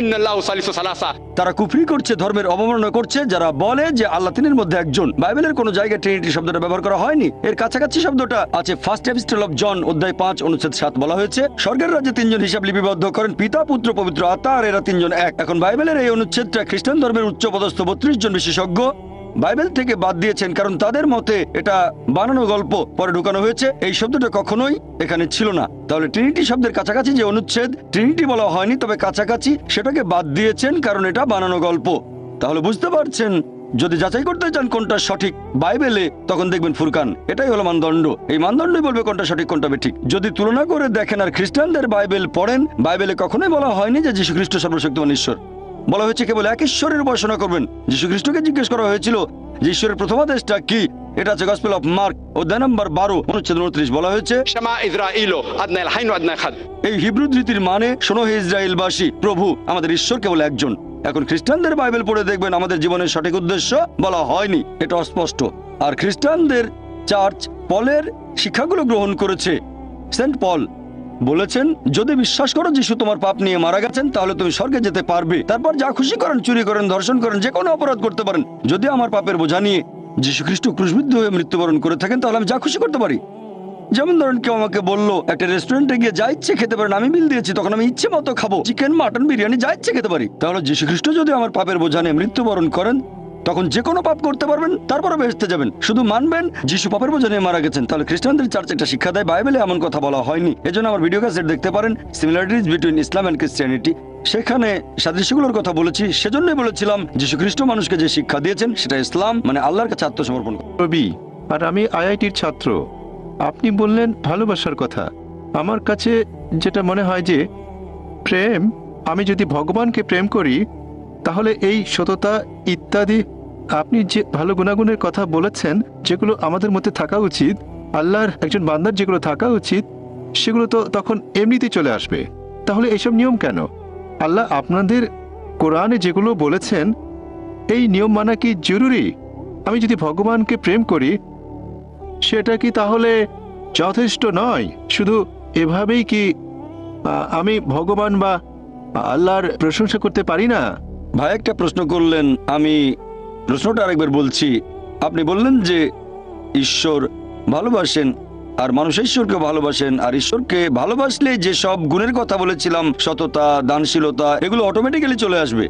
ইন্নাল্লাহু সালিসু সালাসা, তারা কুফরি করছে, ধর্মের অবমাননা করছে যারা বলে যে আল্লাহ তিনের মধ্যে একজন। বাইবেলের কোনো জায়গায় ট্রিনিটি শব্দটা ব্যবহার করা হয়নি, এর কাছাকাছি শব্দটা আছে ফার্স্ট এপিস্টল অফ জন অধ্যায় 5 অনুচ্ছেদ 7, বলা হয়েছে স্বর্গের রাজ্যে তিনজন হিসাব লিপিবদ্ধ করেন, পিতা পুত্র পবিত্র আত্মা, আর এরা তিনজন এক। এখন বাইবেলের এই অনুচ্ছেদটা খ্রিস্টান ধর্মের উচ্চপদস্থ 32 জন বিশেষজ্ঞ বাইবেল থেকে বাদ দিয়েছেন, কারণ তাদের মতে এটা বানানো গল্প, পরে ঢুকানো হয়েছে। এই শব্দটা কখনোই এখানে ছিল না। তাহলে ট্রিনিটি শব্দের কাছাকাছি যে অনুচ্ছেদ ট্রিনিটি বলা হয়নি, তবে কাছাকাছি, সেটাকে বাদ দিয়েছেন কারণ এটা বানানো গল্প। তাহলে বুঝতে পারছেন, যদি যাচাই করতে চান কোনটা সঠিক বাইবেলে, তখন দেখবেন ফুরকান, এটাই হলো মানদণ্ড। এই মানদণ্ডই বলবে কোনটা সঠিক কোনটা বেঠিক। যদি তুলনা করে দেখেন আর খ্রিস্টানদের বাইবেল পড়েন, বাইবেলে কখনোই বলা হয়নি যে যীশু খ্রিস্ট সর্বশক্তিমান ঈশ্বর। বলা হয়েছে কেবল এক ঈশ্বরের উপাসনা করবেন। যীশু খ্রিস্টকে জিজ্ঞেস করা হয়েছিল যে ঈশ্বরের প্রথম আদেশটা কি, এটা আছে গসপেল অফ মার্ক অধ্যায় নম্বর 12 অনুচ্ছেদ 29, বলা হয়েছে শামা ইসরাঈল আদনাল হাইন ওয়া আদনাল খাদ, এই হিব্রু ধৃতির মানে শোনো হে ইসরায়েলবাসী, প্রভু আমাদের ঈশ্বর কেবল একজন। এখন খ্রিস্টানদের বাইবেল পড়ে দেখবেন আমাদের জীবনের সঠিক উদ্দেশ্য বলা হয়নি, এটা অস্পষ্ট। আর খ্রিস্টানদের চার্চ পলের শিক্ষাগুলো গ্রহণ করেছে। সেন্ট পল বলেছেন যদি বিশ্বাস করো যিশু তোমার পাপ নিয়ে মারা গেছেন তাহলে তুমি স্বর্গে যেতে পারবে। তারপর যা খুশি করেন, চুরি করেন, ধর্ষণ করেন, যে কোনো অপরাধ করতে পারেন। যদি আমার পাপের বোঝা নিয়ে যীশু খ্রিস্ট ক্রুশবিদ্ধ হয়ে মৃত্যুবরণ করে থাকেন তাহলে আমি যা খুশি করতে পারি। যেমন ধরেন কেউ আমাকে বললো একটা রেস্টুরেন্টে গিয়ে যা ইচ্ছে খেতে পারেন, আমি বিল দিয়েছি, তখন আমি ইচ্ছে মতো খাবো, চিকেন মাটন বিরিয়ানি যা ইচ্ছে খেতে পারি। তাহলে যীশু খ্রিস্ট যদি আমার পাপের বোঝা নিয়ে মৃত্যুবরণ করেন তখন যে কোনো পাপ করতে পারবেন, তারপরে বেহেশতে যাবেন, শুধু মানবেন যিশু পাপের বোঝা নিয়ে মারা গেছেন। তাহলে খ্রিস্টানদের চার্চ একটা শিক্ষা দেয়, বাইবেলে এমন কথা বলা হয়নি। এজন্য আমার ভিডিও ক্যাসেট দেখতে পারেন, similarities between Islam and Christianity, সেখানে সাদৃশ্যগুলোর কথা বলেছি। সেজন্যই বলেছিলাম যীশু খ্রিস্ট মানুষকে যে শিক্ষা দিয়েছেন সেটা ইসলাম, মানে আল্লাহর কাছে আত্মসমর্পণ। রবি, আর আমি আইআইটির ছাত্র। আপনি বললেন ভালোবাসার কথা। আমার কাছে যেটা মনে হয় যে প্রেম, আমি যদি ভগবানকে প্রেম করি তাহলে এই সততা ইত্যাদি আপনি যে ভালো গুণাগুণের কথা বলেছেন যেগুলো আমাদের মধ্যে থাকা উচিত, আল্লাহর একজন বান্দার যেগুলো থাকা উচিত, সেগুলো তো তখন এমনিতেই চলে আসবে। তাহলে এইসব নিয়ম কেন? আল্লাহ আপনাদের কোরআনে যেগুলো বলেছেন এই নিয়ম মানা কি জরুরি? আমি যদি ভগবানকে প্রেম করি সেটা কি তাহলে যথেষ্ট নয়? শুধু এভাবেই কি আমি ভগবান বা আল্লাহর প্রশংসা করতে পারি না? ভাই একটা প্রশ্ন করলেন, আমি প্রশ্নটা আরেকবার বলছি। আপনি বললেন যে ঈশ্বর ভালোবাসেন আর মানুষ ঈশ্বরকে ভালোবাসেন, আর ঈশ্বরকে ভালোবাসলে যে সব গুণের কথা বলেছিলাম, সততা, দানশীলতা, এগুলো অটোমেটিক্যালি চলে আসবে।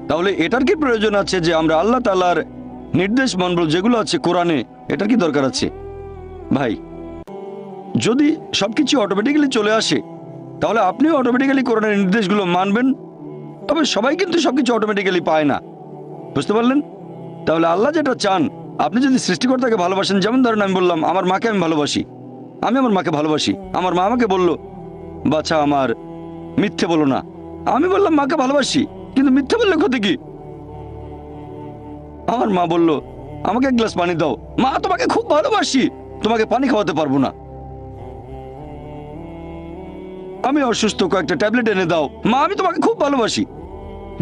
তাহলে এটার কি প্রয়োজন আছে যে আমরা আল্লাহ তাআলার নির্দেশ মানব যেগুলো আছে কোরআনে? এটার কি দরকার আছে? ভাই, যদি সবকিছু অটোমেটিক্যালি চলে আসে তাহলে আপনিও অটোমেটিক্যালি কোরআনের নির্দেশগুলো মানবেন। তবে সবাই কিন্তু সবকিছু অটোমেটিক্যালি পায় না, বুঝতে পারলেন? তাহলে আল্লাহ যেটা চান, আপনি যদি সৃষ্টিকর্তাকে ভালোবাসেন, যেমন ধরেন আমি বললাম আমার মাকে আমি ভালোবাসি, আমি আমার মাকে ভালোবাসি। আমার মা আমাকে বলল বাচ্চা আমার মিথ্যে বলো না, আমি বললাম মাকে ভালোবাসি, কিন্তু মিথ্যে বললে ক্ষতি কি? আমার মা বলল আমাকে এক গ্লাস পানি দাও, মা তোমাকে খুব ভালোবাসি, তোমাকে পানি খাওয়াতে পারবো না। আমি অসুস্থ, কয়েকটা ট্যাবলেট এনে দাও, মা আমি তোমাকে খুব ভালোবাসি।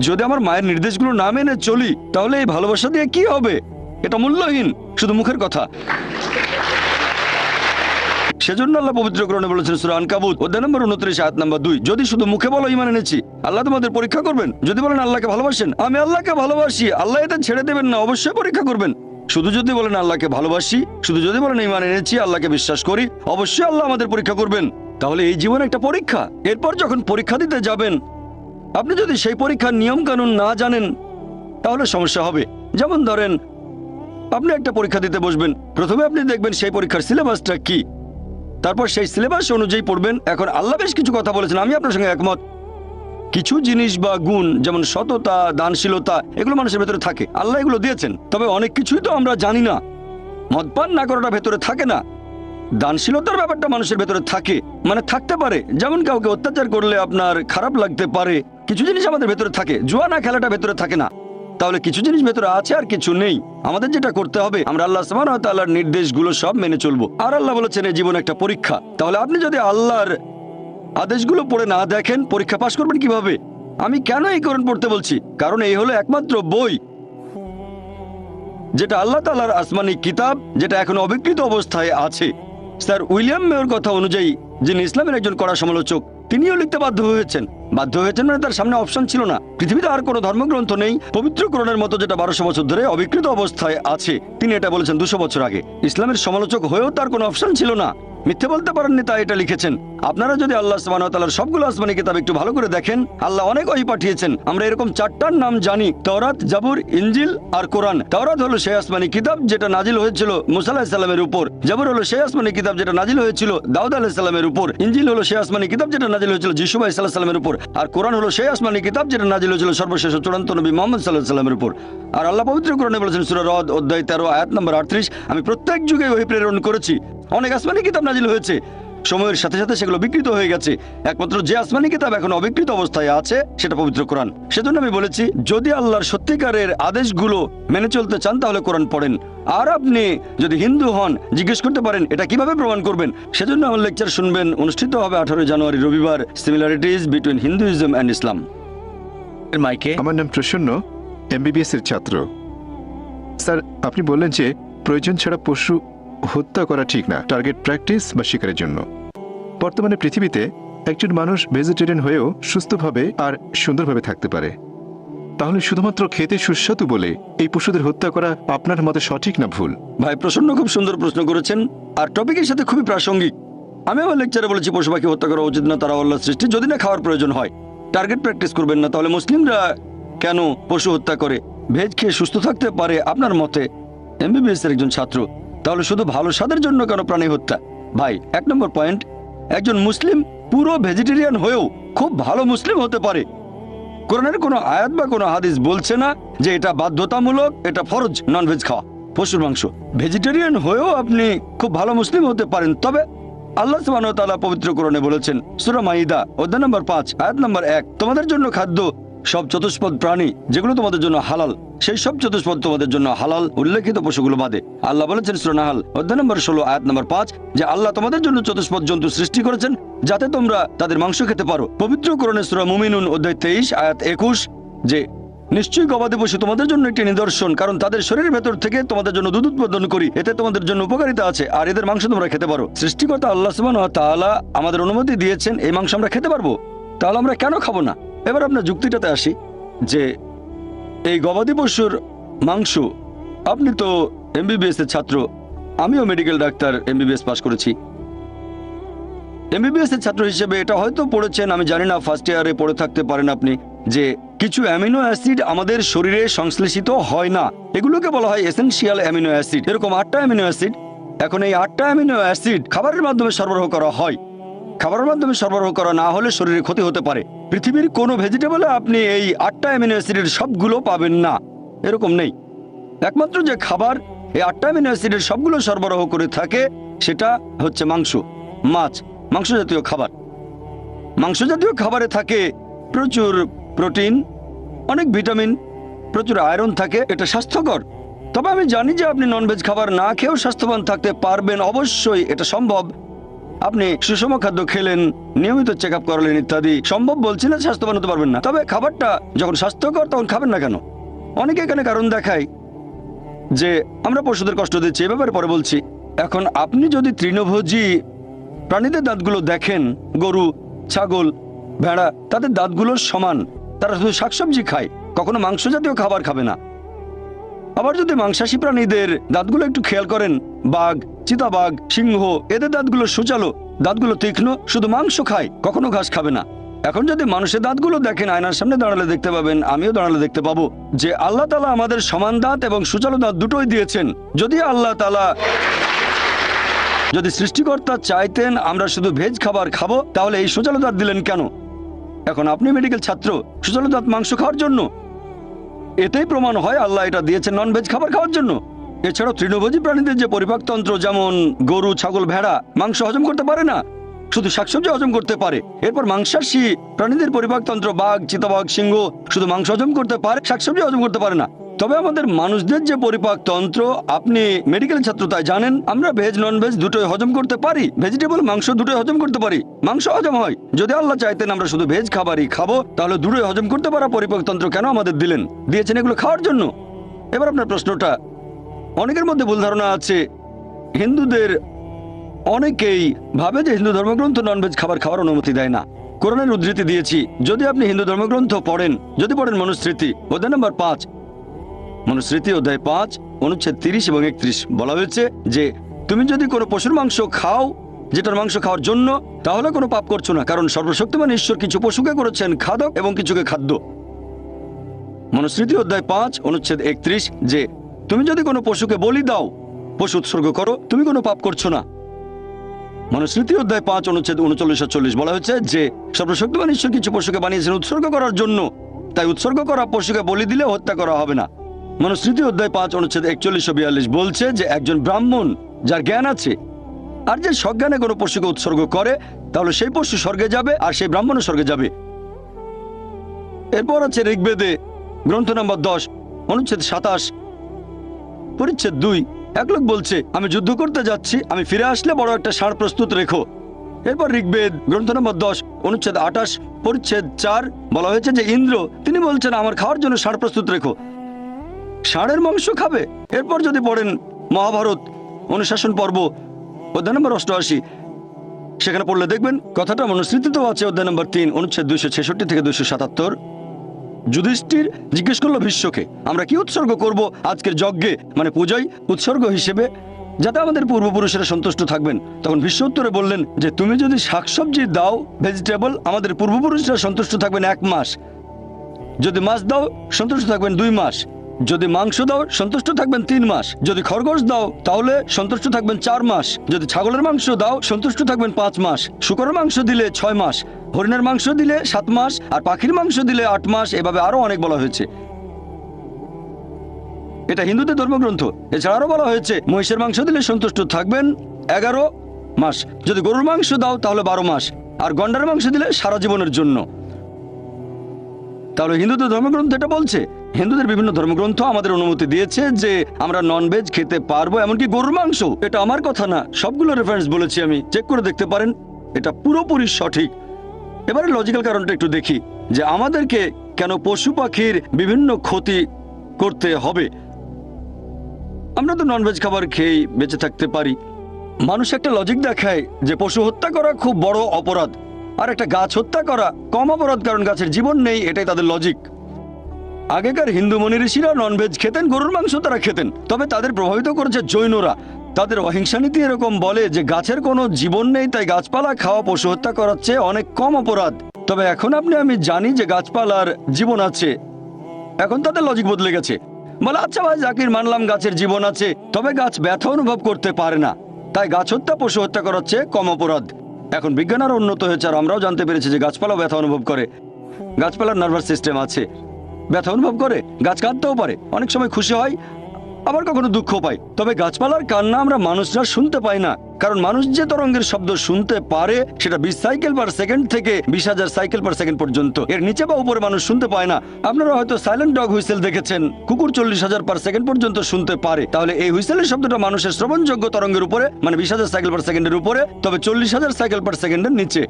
যদি আমার মায়ের নির্দেশগুলো না মেনে চলি তাহলে এই ভালোবাসা দিয়ে কি হবে? এটা মূল্যহীন, শুধু মুখের কথা। সেজন্য আল্লাহ পবিত্র কোরআনে বলেছেন সূরা আনকাবুত অধ্যায় নম্বর 29 আয়াত নম্বর 2, যদি শুধু মুখে বলো ঈমান এনেছি, আল্লাহ তোমাদের পরীক্ষা করবেন। যদি বলেন আল্লাহকে ভালোবাসেন, আমি আল্লাহকে ভালোবাসি, আল্লাহ এটা ছেড়ে দেবেন না, অবশ্যই পরীক্ষা করবেন। শুধু যদি বলেন আল্লাহকে ভালোবাসি, শুধু যদি বলেন ঈমান এনেছি, আল্লাহকে বিশ্বাস করি, অবশ্যই আল্লাহ আমাদের পরীক্ষা করবেন। তাহলে এই জীবন একটা পরীক্ষা। এরপর যখন পরীক্ষা দিতে যাবেন, আপনি যদি সেই পরীক্ষার নিয়ম কানুন না জানেন তাহলে সমস্যা হবে। যেমন ধরেন, আপনি একটা পরীক্ষা দিতে বসবেন, প্রথমে আপনি দেখবেন সেই পরীক্ষার সিলেবাসটা কি, তারপর সেই সিলেবাস অনুযায়ী পড়বেন। এখন আল্লাহ বেশ কিছু কথা বলেছেন, আমি আপনার সঙ্গে একমত। কিছু জিনিস বা গুণ যেমন সততা, দানশীলতা, এগুলো মানুষের ভেতরে থাকে, আল্লাহ এগুলো দিয়েছেন। তবে অনেক কিছুই তো আমরা জানি না। মদপান না করাটা ভেতরে থাকে না, দানশীলতার ব্যাপারটা মানুষের ভেতরে থাকে, মানে থাকতে পারে। যেমন কাউকে অত্যাচার করলে আপনার খারাপ লাগতে পারে, কিছু জিনিস আমাদের ভেতরে থাকে। জুয়া না খেলাটা ভেতরে থাকে না। তাহলে কিছু জিনিস ভেতরে আছে আর কিছু নেই। আমাদের যেটা করতে হবে, আমরা আল্লাহ সুবহানাহু ওয়া তাআলার নির্দেশগুলো সব মেনে চলবো। আর আল্লাহ বলেছেন এই জীবন একটা পরীক্ষা। তাহলে আপনি যদি আল্লাহর আদেশগুলো পড়ে না দেখেন, পরীক্ষা পাশ করবেন কিভাবে? আমি কেন এই কোরআন পড়তে বলছি? কারণ এই হলো একমাত্র বই যেটা আল্লাহ তাআলার আসমানি কিতাব, যেটা এখন অবিকৃত অবস্থায় আছে। স্যার উইলিয়াম মেয়র কথা অনুযায়ী, যিনি ইসলামের একজন কড়া সমালোচক, তিনিও লিখতে বাধ্য হয়েছেন মানে তার সামনে অপশন ছিল না। পৃথিবীতে আর কোনো ধর্মগ্রন্থ নেই পবিত্র কোরআনের মতো যেটা 1200 বছর ধরে অবিকৃত অবস্থায় আছে। তিনি এটা বলেছেন 200 বছর আগে। ইসলামের সমালোচক হয়েও তার কোনো অপশন ছিল না, মিথ্যে বলতে পারেননি, তাই এটা লিখেছেন। আপনারা যদি আল্লাহ সুবহানাহু ওয়া তাআলার সবগুলো আসমানি কিতাব একটু ভালো করে দেখেন, আল্লাহ অনেক ওহী পাঠিয়েছেন। আমরা এরকম 4টার নাম জানি: তাওরাত, জাবুর, ইনজিল আর কোরআন। তাওরাত হলো সেই আসমানি কিতাব যেটা নাজিল হয়েছিল মুসা আলাইহিস সালামের উপর। জাবুর হলো সেই আসমানি কিতাব যেটা নাজিল হয়েছিল দাউদ আলাইহিস সালামের উপর। ইনজিল হলো সেই আসমানি কিতাব যেটা নাজিল হয়েছিল যিশু আলাইহিস সালামের উপর। আর কোরআন হলো সেই আসমানি কিতাব যেটা নাজিল হয়েছিল সর্বশেষ চূড়ান্ত নবী মুহাম্মদ সাল্লাল্লাহু আলাইহি সাল্লামের উপর। আর আল্লাহ পবিত্র কোরআনে বলেছেন সূরা রদ অধ্যায় 13 আয়াত নম্বর 38, আমি প্রত্যেক যুগে ওহী প্রেরণ করেছি। অনেক আসমানি কিতাব নাজিল হয়েছে, সময়ের সাথে সাথে সেগুলো বিকৃত হয়ে গেছে। একমাত্র যে আসমানি কিতাব এখন অবিকৃত অবস্থায় আছে সেটা পবিত্র কোরআন। সেজন্য আমি বলেছি, যদি আল্লাহর সত্যিকারের আদেশগুলো মেনে চলতে চান তাহলে কোরআন পড়েন। আর আপনি যদি হিন্দু হন, জিজ্ঞেস করতে পারেন এটা কিভাবে প্রমাণ করবেন। সেজন্য আমার লেকচার শুনবেন, অনুষ্ঠিত হবে 18 জানুয়ারি রবিবার, সিমিলারিটিজ বিটুইন হিন্দুইজম অ্যান্ড ইসলাম। মাইকে। আমার নাম প্রসন্ন, এমবিবিএস এর ছাত্র। স্যার, আপনি বললেন যে প্রয়োজন ছাড়া পশু হত্যা করা ঠিক না, টার্গেট প্র্যাকটিস বা শিকারের জন্য। বর্তমানে পৃথিবীতে একজন মানুষ ভেজিটেরিয়ান হয়েও সুস্থভাবে আর সুন্দরভাবে থাকতে পারে। তাহলে শুধুমাত্র খেতে সুস্বাদু বলে এই পশুদের হত্যা করা আপনার মতে সঠিক না ভুল? ভাই প্রসন্ন খুব সুন্দর প্রশ্ন করেছেন, আর টপিকের সাথে খুবই প্রাসঙ্গিক। আমি আমার লেকচারে বলেছি পশু পাখি হত্যা করা উচিত না, তারা আল্লাহর সৃষ্টি, যদি না খাওয়ার প্রয়োজন হয়। টার্গেট প্র্যাকটিস করবেন না। তাহলে মুসলিমরা কেন পশু হত্যা করে? ভেজ খেয়ে সুস্থ থাকতে পারে আপনার মতে, এমবিবিএস এর একজন ছাত্র। তাহলে শুধু ভালো স্বাদের জন্য কেন প্রাণী হত্যা? ভাই 1 নম্বর পয়েন্ট, একজন মুসলিম পুরো ভেজিটেরিয়ান হয়েও খুব ভালো মুসলিম হতে পারে। কোরআনের কোনো আয়াত বা কোনো হাদিস বলছে না যে এটা বাধ্যতামূলক, এটা ফরজ ননভেজ খাওয়া, পশুর মাংস। ভেজিটেরিয়ান হয়েও আপনি খুব ভালো মুসলিম হতে পারেন। তবে আল্লাহ সুবহানাহু ওয়া তাআলা পবিত্র কোরআনে বলেছেন, সূরা মাইদা অধ্যায় নম্বর 5 আয়াত নম্বর 1, তোমাদের জন্য খাদ্য সব চতুষ্পদ প্রাণী যেগুলো তোমাদের জন্য হালাল, সেই সব চতুষ্পদ তোমাদের জন্য হালাল, উল্লেখিত পশুগুলো বাদে। আল্লাহ বলেছেন সূরা নাহাল অধ্যায় নম্বর 16 আয়াত নম্বর 5 যে আল্লাহ তোমাদের জন্য চতুষ্পদ জন্তু সৃষ্টি করেছেন যাতে তোমরা তাদের মাংস খেতে পারো। পবিত্র কোরআনে সূরা মুমিনুন অধ্যায় 23 আয়াত 21 যে নিশ্চয়ই গবাদি পশু তোমাদের জন্য একটি নিদর্শন, কারণ তাদের শরীরের ভেতর থেকে তোমাদের জন্য দুধ উৎপাদন করি, এতে তোমাদের জন্য উপকারিতা আছে, আর এদের মাংস তোমরা খেতে পারো। সৃষ্টিকর্তা আল্লাহ সুবহানাহু ওয়া তাআলা আমাদের অনুমতি দিয়েছেন এই মাংস আমরা খেতে পারবো, তাহলে আমরা কেন খাবো না? এবার আপনার যুক্তিটাতে আসি যে এই গবাদি পশুর মাংস, আপনি তো এমবিবিএস এর ছাত্র, আমিও মেডিকেল ডাক্তার, এমবিবিএস পাস করেছি। এমবিবিএস এর ছাত্র হিসেবে এটা হয়তো পড়েছেন, আমি জানি না, ফার্স্ট ইয়ারে পড়ে থাকতে পারেন আপনি, যে কিছু অ্যামিনো অ্যাসিড আমাদের শরীরে সংশ্লেষিত হয় না, এগুলোকে বলা হয় এসেনশিয়াল অ্যামিনো অ্যাসিড। এরকম 8টা অ্যামিনো অ্যাসিড, এখন এই 8টা অ্যামিনো অ্যাসিড খাবারের মাধ্যমে সরবরাহ করা হয়। খাবারের মাধ্যমে সরবরাহ করা না হলে শরীরে ক্ষতি হতে পারে। পৃথিবীর কোনো ভেজিটেবলে আপনি এই 8টা অ্যামিনো অ্যাসিডের সবগুলো পাবেন না, এরকম নেই। একমাত্র যে খাবার এই 8টা অ্যামিনো অ্যাসিডের সবগুলো সরবরাহ করে থাকে সেটা হচ্ছে মাংস, মাছ, মাংস জাতীয় খাবার। মাংস জাতীয় খাবারে থাকে প্রচুর প্রোটিন, অনেক ভিটামিন, প্রচুর আয়রন থাকে, এটা স্বাস্থ্যকর। তবে আমি জানি যে আপনি ননভেজ খাবার না খেয়েও স্বাস্থ্যবান থাকতে পারবেন, অবশ্যই এটা সম্ভব। আপনি সুষম খাদ্য খেলেন, নিয়মিত চেক আপ করালেন ইত্যাদি, সম্ভব বলছি না স্বাস্থ্যবান হতে পারবেন না। তবে খাবারটা যখন স্বাস্থ্যকর তখন খাবেন না কেন? অনেকে এখানে কারণ দেখায় যে আমরা পশুদের কষ্ট দিচ্ছি, এ ব্যাপারে পরে বলছি। এখন আপনি যদি তৃণভোজী প্রাণীদের দাঁতগুলো দেখেন, গরু, ছাগল, ভেড়া, তাদের দাঁতগুলো সমান, তারা শুধু শাকসবজি খায়, কখনো মাংস জাতীয় খাবার খাবে না। আবার যদি মাংসাশী প্রাণীদের দাঁতগুলো একটু খেয়াল করেন, বাঘ, চিতাবাঘ, সিংহ, এদের দাঁতগুলো সুচালো, দাঁতগুলো তীক্ষ্ণ, শুধু মাংস খায়, কখনো ঘাস খাবে না। এখন যদি মানুষের দাঁতগুলো দেখেন, আয়নার সামনে দাঁড়ালে দেখতে পাবেন, আমিও দাঁড়ালে দেখতে পাবো যে আল্লাহ তাআলা আমাদের সমান দাঁত এবং সুচালো দাঁত দুটোই দিয়েছেন। যদি আল্লাহ তাআলা, যদি সৃষ্টিকর্তা চাইতেন আমরা শুধু ভেজ খাবার খাবো, তাহলে এই সুচালো দাঁত দিলেন কেন? এখন আপনি মেডিকেল ছাত্র, সুচালো দাঁত মাংস খাওয়ার জন্য? এতেই প্রমাণ হয় আল্লাহ এটা দিয়েছেন নন ভেজ খাবার খাওয়ার জন্য। এছাড়াও তৃণভোজী প্রাণীদের যে পরিপাকতন্ত্র, যেমন গরু, ছাগল, ভেড়া, মাংস হজম করতে পারে না, শুধু শাকসবজি হজম করতে পারে। এরপর মাংসাশী প্রাণীদের পরিপাকতন্ত্র, বাঘ, চিতাবাঘ, সিংহ শুধু মাংস হজম করতে পারে, শাকসবজি হজম করতে পারে না। তবে আমাদের মানুষদের যে পরিপাকতন্ত্র, আপনি মেডিকেল ছাত্র তাই জানেন, আমরা ভেজ নন ভেজ দুটোই হজম করতে পারি, ভেজিটেবল মাংস দুটোই হজম করতে পারি, মাংস হজম হয়। যদি আল্লাহ চাইতেন আমরা শুধু ভেজ খাবারই খাবো, তাহলে দুটোই হজম করতে পারা পরিপাকতন্ত্র কেন আমাদের দিলেন? দিয়েছেন এগুলো খাওয়ার জন্য। এবার আপনার প্রশ্নটা, অনেকের মধ্যে ভুল ধারণা আছে, হিন্দুদের অনেকেই ভাবে যে হিন্দু ধর্মগ্রন্থ ননভেজ খাবার খাওয়ার অনুমতি দেয় না। কোরআনের উদ্ধৃতি দিয়েছি, যদি আপনি হিন্দু ধর্মগ্রন্থ পড়েন, যদি পড়েন মনুস্মৃতি অধ্যায় নম্বর 5, মনুস্মৃতি অধ্যায় 5 অনুচ্ছেদ 30 এবং 31, বলা হয়েছে যে তুমি যদি কোনো পশুর মাংস খাও যেটার মাংস খাওয়ার জন্য, তাহলে কোনো পাপ করছো না, কারণ সর্বশক্তিমান ঈশ্বর কিছু পশুকে করেছেন খাদক এবং কিছুকে খাদ্য। মনুস্মৃতি অধ্যায় 5 অনুচ্ছেদ 31, যে তুমি যদি কোনো পশুকে বলি দাও, পশু উৎসর্গ করো, তুমি কোনো পাপ করছো না। মনুস্মৃতি অধ্যায় 5 অনুচ্ছেদ 39-40 বলা হয়েছে যে সর্বশক্তিমান ঈশ্বর কিছু পশুকে বানিয়েছেন উৎসর্গ করার জন্য, তাই উৎসর্গ করা পশুকে বলি দিলে হত্যা করা হবে না। মনুস্মৃতি অধ্যায় 5 অনুচ্ছেদ 41-42 বলছে যে একজন ব্রাহ্মণ যার জ্ঞান আছে আর যে সজ্ঞানে কোনো পশুকে উৎসর্গ করে, তাহলে সেই পশু স্বর্গে যাবে আর সেই ব্রাহ্মণও স্বর্গে যাবে। এরপর আছে ঋগ্বেদে গ্রন্থ নম্বর 10 অনুচ্ছেদ 27 পরিচ্ছেদ 2, এক লোক বলছে আমি যুদ্ধ করতে যাচ্ছি, আমি ফিরে আসলে বড় একটা ষাঁড় প্রস্তুত রেখো। এরপর ঋগ্বেদ গ্রন্থ নম্বর 10 অনুচ্ছেদ 28 পরিচ্ছেদ 4 বলা হয়েছে যে ইন্দ্র, তিনি বলছেন আমার খাওয়ার জন্য ষাঁড় প্রস্তুত রেখো, ষাঁড়ের মাংস খাবে। এরপর যদি পড়েন মহাভারত অনুশাসন পর্ব অধ্যায় নম্বর 88, সেখানে পড়লে দেখবেন কথাটা মনুস্মৃতিতেও আছে অধ্যায় নম্বর 3 অনুচ্ছেদ 266 থেকে 277। যুধিষ্ঠির জিজ্ঞেস করলো ভীষ্মকে, আমরা কি উৎসর্গ করব আজকের যজ্ঞে, মানে পূজায় উৎসর্গ হিসেবে, যাতে আমাদের পূর্বপুরুষেরা সন্তুষ্ট থাকবেন? তখন ভীষ্ম উত্তরে বললেন যে তুমি যদি শাকসবজি দাও, ভেজিটেবল, আমাদের পূর্বপুরুষরা সন্তুষ্ট থাকবেন 1 মাস, যদি মাছ দাও সন্তুষ্ট থাকবেন 2 মাস, যদি মাংস দাও সন্তুষ্ট থাকবেন 3 মাস, যদি খরগোশ দাও তাহলে সন্তুষ্ট থাকবেন 4 মাস, যদি ছাগলের মাংস দাও সন্তুষ্ট থাকবেন 5 মাস, শূকরের মাংস দিলে 6 মাস, হরিণের মাংস দিলে 7 মাস, আর পাখির মাংস দিলে 8 মাস। এভাবে আরো অনেক বলা হয়েছে। এটা হিন্দুদের ধর্মগ্রন্থ। এছাড়া আরো বলা হয়েছে মহিষের মাংস দিলে সন্তুষ্ট থাকবেন 11 মাস, যদি গরুর মাংস দাও তাহলে 12 মাস, আর গন্ডার মাংস দিলে সারা জীবনের জন্য। তাহলে হিন্দুদের ধর্মগ্রন্থ এটা বলছে। হিন্দুদের বিভিন্ন ধর্মগ্রন্থ আমাদের অনুমতি দিয়েছে যে আমরা ননভেজ খেতে পারবো, এমনকি গরুর মাংস। এটা আমার কথা না, সবগুলো রেফারেন্স বলেছি আমি, চেক করে দেখতে পারেন, এটা পুরোপুরি সঠিক। এবারে লজিক্যাল কারণটা একটু দেখি যে আমাদেরকে কেন পশু পাখির বিভিন্ন ক্ষতি করতে হবে। আমরা তো ননভেজ খাবার খেয়েই বেঁচে থাকতে পারি। মানুষ একটা লজিক দেখায় যে পশু হত্যা করা খুব বড় অপরাধ, আর একটা গাছ হত্যা করা কম অপরাধ, কারণ গাছের জীবন নেই, এটাই তাদের লজিক। আগেকার হিন্দু মনি ঋষিরা ননভেজ খেতেন, গরুর মাংস তারা খেতেন, তবে তাদের প্রভাবিত করেছে জৈনরা। তাদের অহিংসা নীতি এরকম বলে যে গাছের কোনো জীবন নেই, তাই গাছপালা খাওয়া পশু হত্যা করার চেয়ে অনেক কম অপরাধ। তবে এখন আমি জানি যে গাছপালার জীবন আছে, এখন তাদের লজিক বদলে গেছে। বলে আচ্ছা ভাই জাকির, মানলাম গাছের জীবন আছে, তবে গাছ ব্যথা অনুভব করতে পারে না, তাই গাছ হত্যা পশু হত্যা করার চেয়ে কম অপরাধ। এখন বিজ্ঞান আরো উন্নত হয়েছে আর আমরাও জানতে পেরেছি যে গাছপালাও ব্যথা অনুভব করে। গাছপালার নার্ভাস সিস্টেম আছে, ব্যথা অনুভব করে, গাছ কাঁদতেও পারে, অনেক সময় খুশি হয়, আবার কখনো দুঃখ পায়। তবে গাছপালার কান্না আমরা মানুষরা শুনতে পাই না, কারণ মানুষ যে তরঙ্গের শব্দ শুনতে পারে সেটা 20 সাইকেল পার সেকেন্ড থেকে 20,000 সাইকেল পার সেকেন্ড পর্যন্ত, এর নিচে বা উপরে মানুষ শুনতে পায় না। আপনারা হয়তো সাইলেন্ট ডগ হুইসেল দেখেছেন, কুকুর 40,000 পার সেকেন্ড পর্যন্ত শুনতে পারে। তাহলে এই হুইসেলের শব্দটা মানুষের শ্রবণযোগ্য তরঙ্গের উপরে, মানে 20,000 সাইকেল পার সেকেন্ডের উপরে, তবে 40,000 সাইকেল পার সেকেন্ডের নিচে।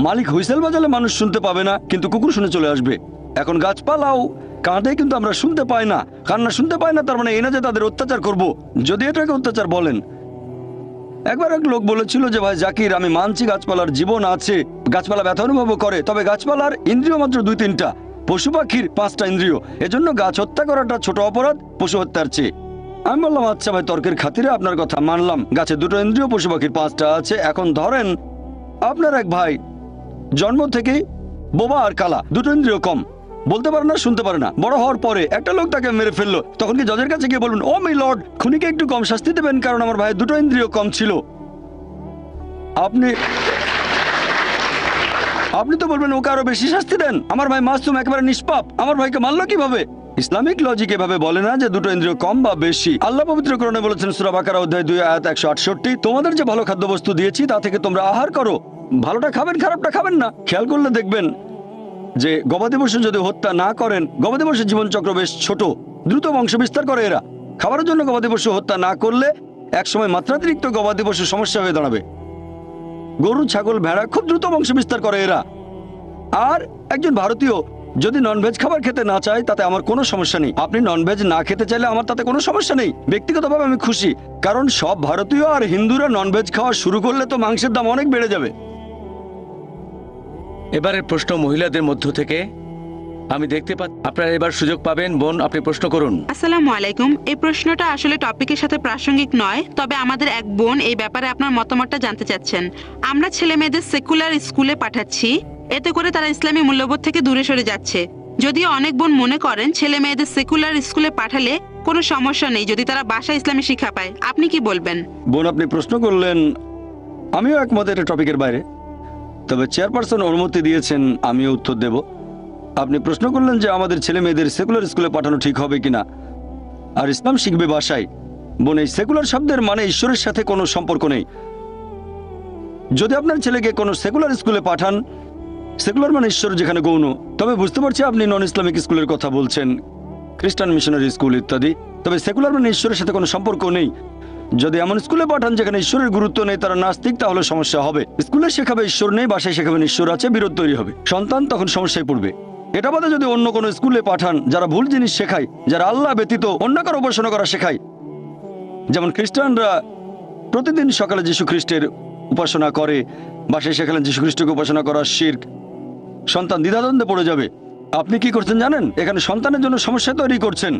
মালিক হুইসেল বাজালে মানুষ শুনতে পাবে না, কিন্তু কুকুর শুনে চলে আসবে। এখন গাছপালাও কাঁদে, কিন্তু আমরা শুনতে পাই না। কান্না শুনতে পাই না, তার মানে এই না যে তাদের অত্যাচার করব, যদি এটাকে অত্যাচার বলেন। একবার এক লোক বলেছিল যে ভাই জাকির, আমি মানছি গাছপালার জীবন আছে, গাছপালা ব্যথা অনুভব করে, তবে গাছপালার ইন্দ্রিয় মাত্র 2-3টা, পশু পাখির 5টা ইন্দ্রিয়, এজন্য গাছ হত্যা করাটা ছোট অপরাধ পশু হত্যার চেয়ে। আমি বললাম আচ্ছা ভাই, তর্কের খাতিরে আপনার কথা মানলাম, গাছে 2টো ইন্দ্রিয়, পশু পাখির 5টা আছে। এখন ধরেন আপনার এক ভাই জন্ম থেকেই বোবা আর কালা, 2টো ইন্দ্রিয় কম, বলতে পারে না, শুনতে পারে না। বড় হওয়ার পরে একটা লোক তাকে মেরে ফেললো, তখন কি জজের কাছে গিয়ে বলবেন ও মাই লর্ড, খুনিকে একটু কম শাস্তি দেবেন কারণ আমার ভাই 2টো ইন্দ্রিয় কম ছিল? আপনি তো বলবেন ওকে আরো বেশি শাস্তি দেন, আমার ভাই মাসুম, একেবারে নিষ্পাপ, আমার ভাইকে মারলো কিভাবে? ইসলামিক লজিক এভাবে বলে না যে 2টো ইন্দ্রিয় কম বা বেশি। আল্লাহ পবিত্র কোরআনে বলেছেন সূরা বাকারা অধ্যায় 2 আয়াত 168, তোমাদের যে ভালো খাদ্যবস্তু দিয়েছি তা থেকে তোমরা আহার করো, ভালোটা খাবেন, খারাপটা খাবেন না। খেয়াল করলে দেখবেন যে গবাদি পশু যদি হত্যা না করেন, গবাদি পশুর জীবনচক্র বেশ ছোট, দ্রুত বংশ বিস্তার করে এরা। খাবারের জন্য গবাদি পশু হত্যা না করলে একসময় মাত্রাতিরিক্ত গবাদি পশু সমস্যা হয়ে দাঁড়াবে। গরু, ছাগল, ভেড়া খুব দ্রুত বংশ বিস্তার করে এরা। আর একজন ভারতীয় যদি ননভেজ খাবার খেতে না চায় তাতে আমার কোনো সমস্যা নেই। আপনি ননভেজ না খেতে চাইলে আমার তাতে কোনো সমস্যা নেই, ব্যক্তিগতভাবে আমি খুশি, কারণ সব ভারতীয় আর হিন্দুরা ননভেজ খাওয়া শুরু করলে তো মাংসের দাম অনেক বেড়ে যাবে। এবারের প্রশ্ন মহিলাদের মধ্য থেকে আমি দেখতে পাচ্ছি। আপনারা এবার সুযোগ পাবেন। বোন, আপনি প্রশ্ন করুন। আসসালামু আলাইকুম। এই প্রশ্নটা আসলে টপিকের সাথে প্রাসঙ্গিক নয়, তবে আমাদের এক বোন এই ব্যাপারে আপনার মতামতটা জানতে চাচ্ছেন। আমরা ছেলে মেয়েদের সেকুলার স্কুলে পাঠাচ্ছি, এতে করে তারা ইসলামী মূল্যবোধ থেকে দূরে সরে যাচ্ছে। যদিও অনেক বোন মনে করেন ছেলে মেয়েদের সেকুলার স্কুলে পাঠালে কোনো সমস্যা নেই যদি তারা বাসায় ইসলামী শিক্ষা পায়, আপনি কি বলবেন? বোন, আপনি প্রশ্ন করলেন, আমিও একমত এটা টপিকের বাইরে, তবে চেয়ারপারসন অনুমতি দিয়েছেন, আমিও উত্তর দেব। আপনি প্রশ্ন করলেন যে আমাদের ছেলে মেয়েদের সেকুলার স্কুলে পাঠানো ঠিক হবে কিনা, আর ইসলাম শিখবে বাসায়। বোন, এই সেকুলার শব্দের মানে ঈশ্বরের সাথে কোনো সম্পর্ক নেই। যদি আপনার ছেলেকে কোনো সেকুলার স্কুলে পাঠান, সেকুলার মানে ঈশ্বর যেখানে গৌণ, তবে বুঝতে পারছি আপনি নন ইসলামিক স্কুলের কথা বলছেন, খ্রিস্টান মিশনারি স্কুল ইত্যাদি, তবে সেকুলার মানে ঈশ্বরের সাথে কোনো সম্পর্ক নেই। যদি এমন স্কুলে পাঠান যেখানে ঈশ্বরের গুরুত্ব নেই, তারা নাস্তিক, তাহলে সমস্যা হবে। স্কুলে শেখাবে ঈশ্বর নেই, বাসায় শেখাবেন ঈশ্বর আছে, বিরোধ তৈরি হবে, সন্তান তখন সমস্যায় পড়বে। এটা বাদে যদি অন্য কোনো স্কুলে পাঠান যারা ভুল জিনিস শেখায়, যারা আল্লাহ ব্যতীত অন্য কারো উপাসনা করা শেখায়, যেমন খ্রিস্টানরা প্রতিদিন সকালে যীশু খ্রিস্টের উপাসনা করে, বাসায় শেখালেন যীশু খ্রিস্টকে উপাসনা করা শিরক, সন্তান দ্বিধাদ্বন্দ্বে পড়ে যাবে। আপনি কি করছেন জানেন? এখানে সন্তানের জন্য সমস্যা তৈরি করছেন।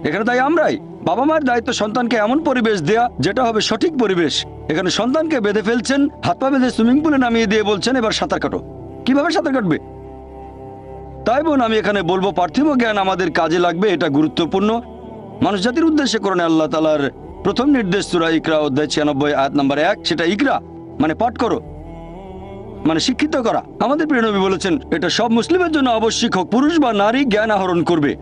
এখানে তাই আমরাই, বাবা মায়ের দায়িত্ব সন্তানকে এমন পরিবেশ দেয়া যেটা হবে সঠিক পরিবেশ। এখানে সন্তানকে বেঁধে ফেলছেন, হাত পা বেঁধে সুইমিং পুলে নামিয়ে দিয়ে বলছেন এবার সাঁতার কাটো। কিভাবে সাঁতার কাটবে? তাই বোন, আমি এখানে বলবো পার্থিব জ্ঞান আমাদের কাজে লাগবে, এটা গুরুত্বপূর্ণ। মানুষ জাতির উদ্দেশ্যে কোরআনে আল্লাহ তাআলার প্রথম নির্দেশ সূরা ইকরা অধ্যায় 96 আয়াত নম্বর 1, সেটা ইকরা মানে পাঠ করো, মানে শিক্ষিত করা। আমাদের প্রিয় নবী বলেছেন এটা সব মুসলিমের জন্য আবশ্যিক, হোক পুরুষ বা নারী জ্ঞান আহরণ করবে।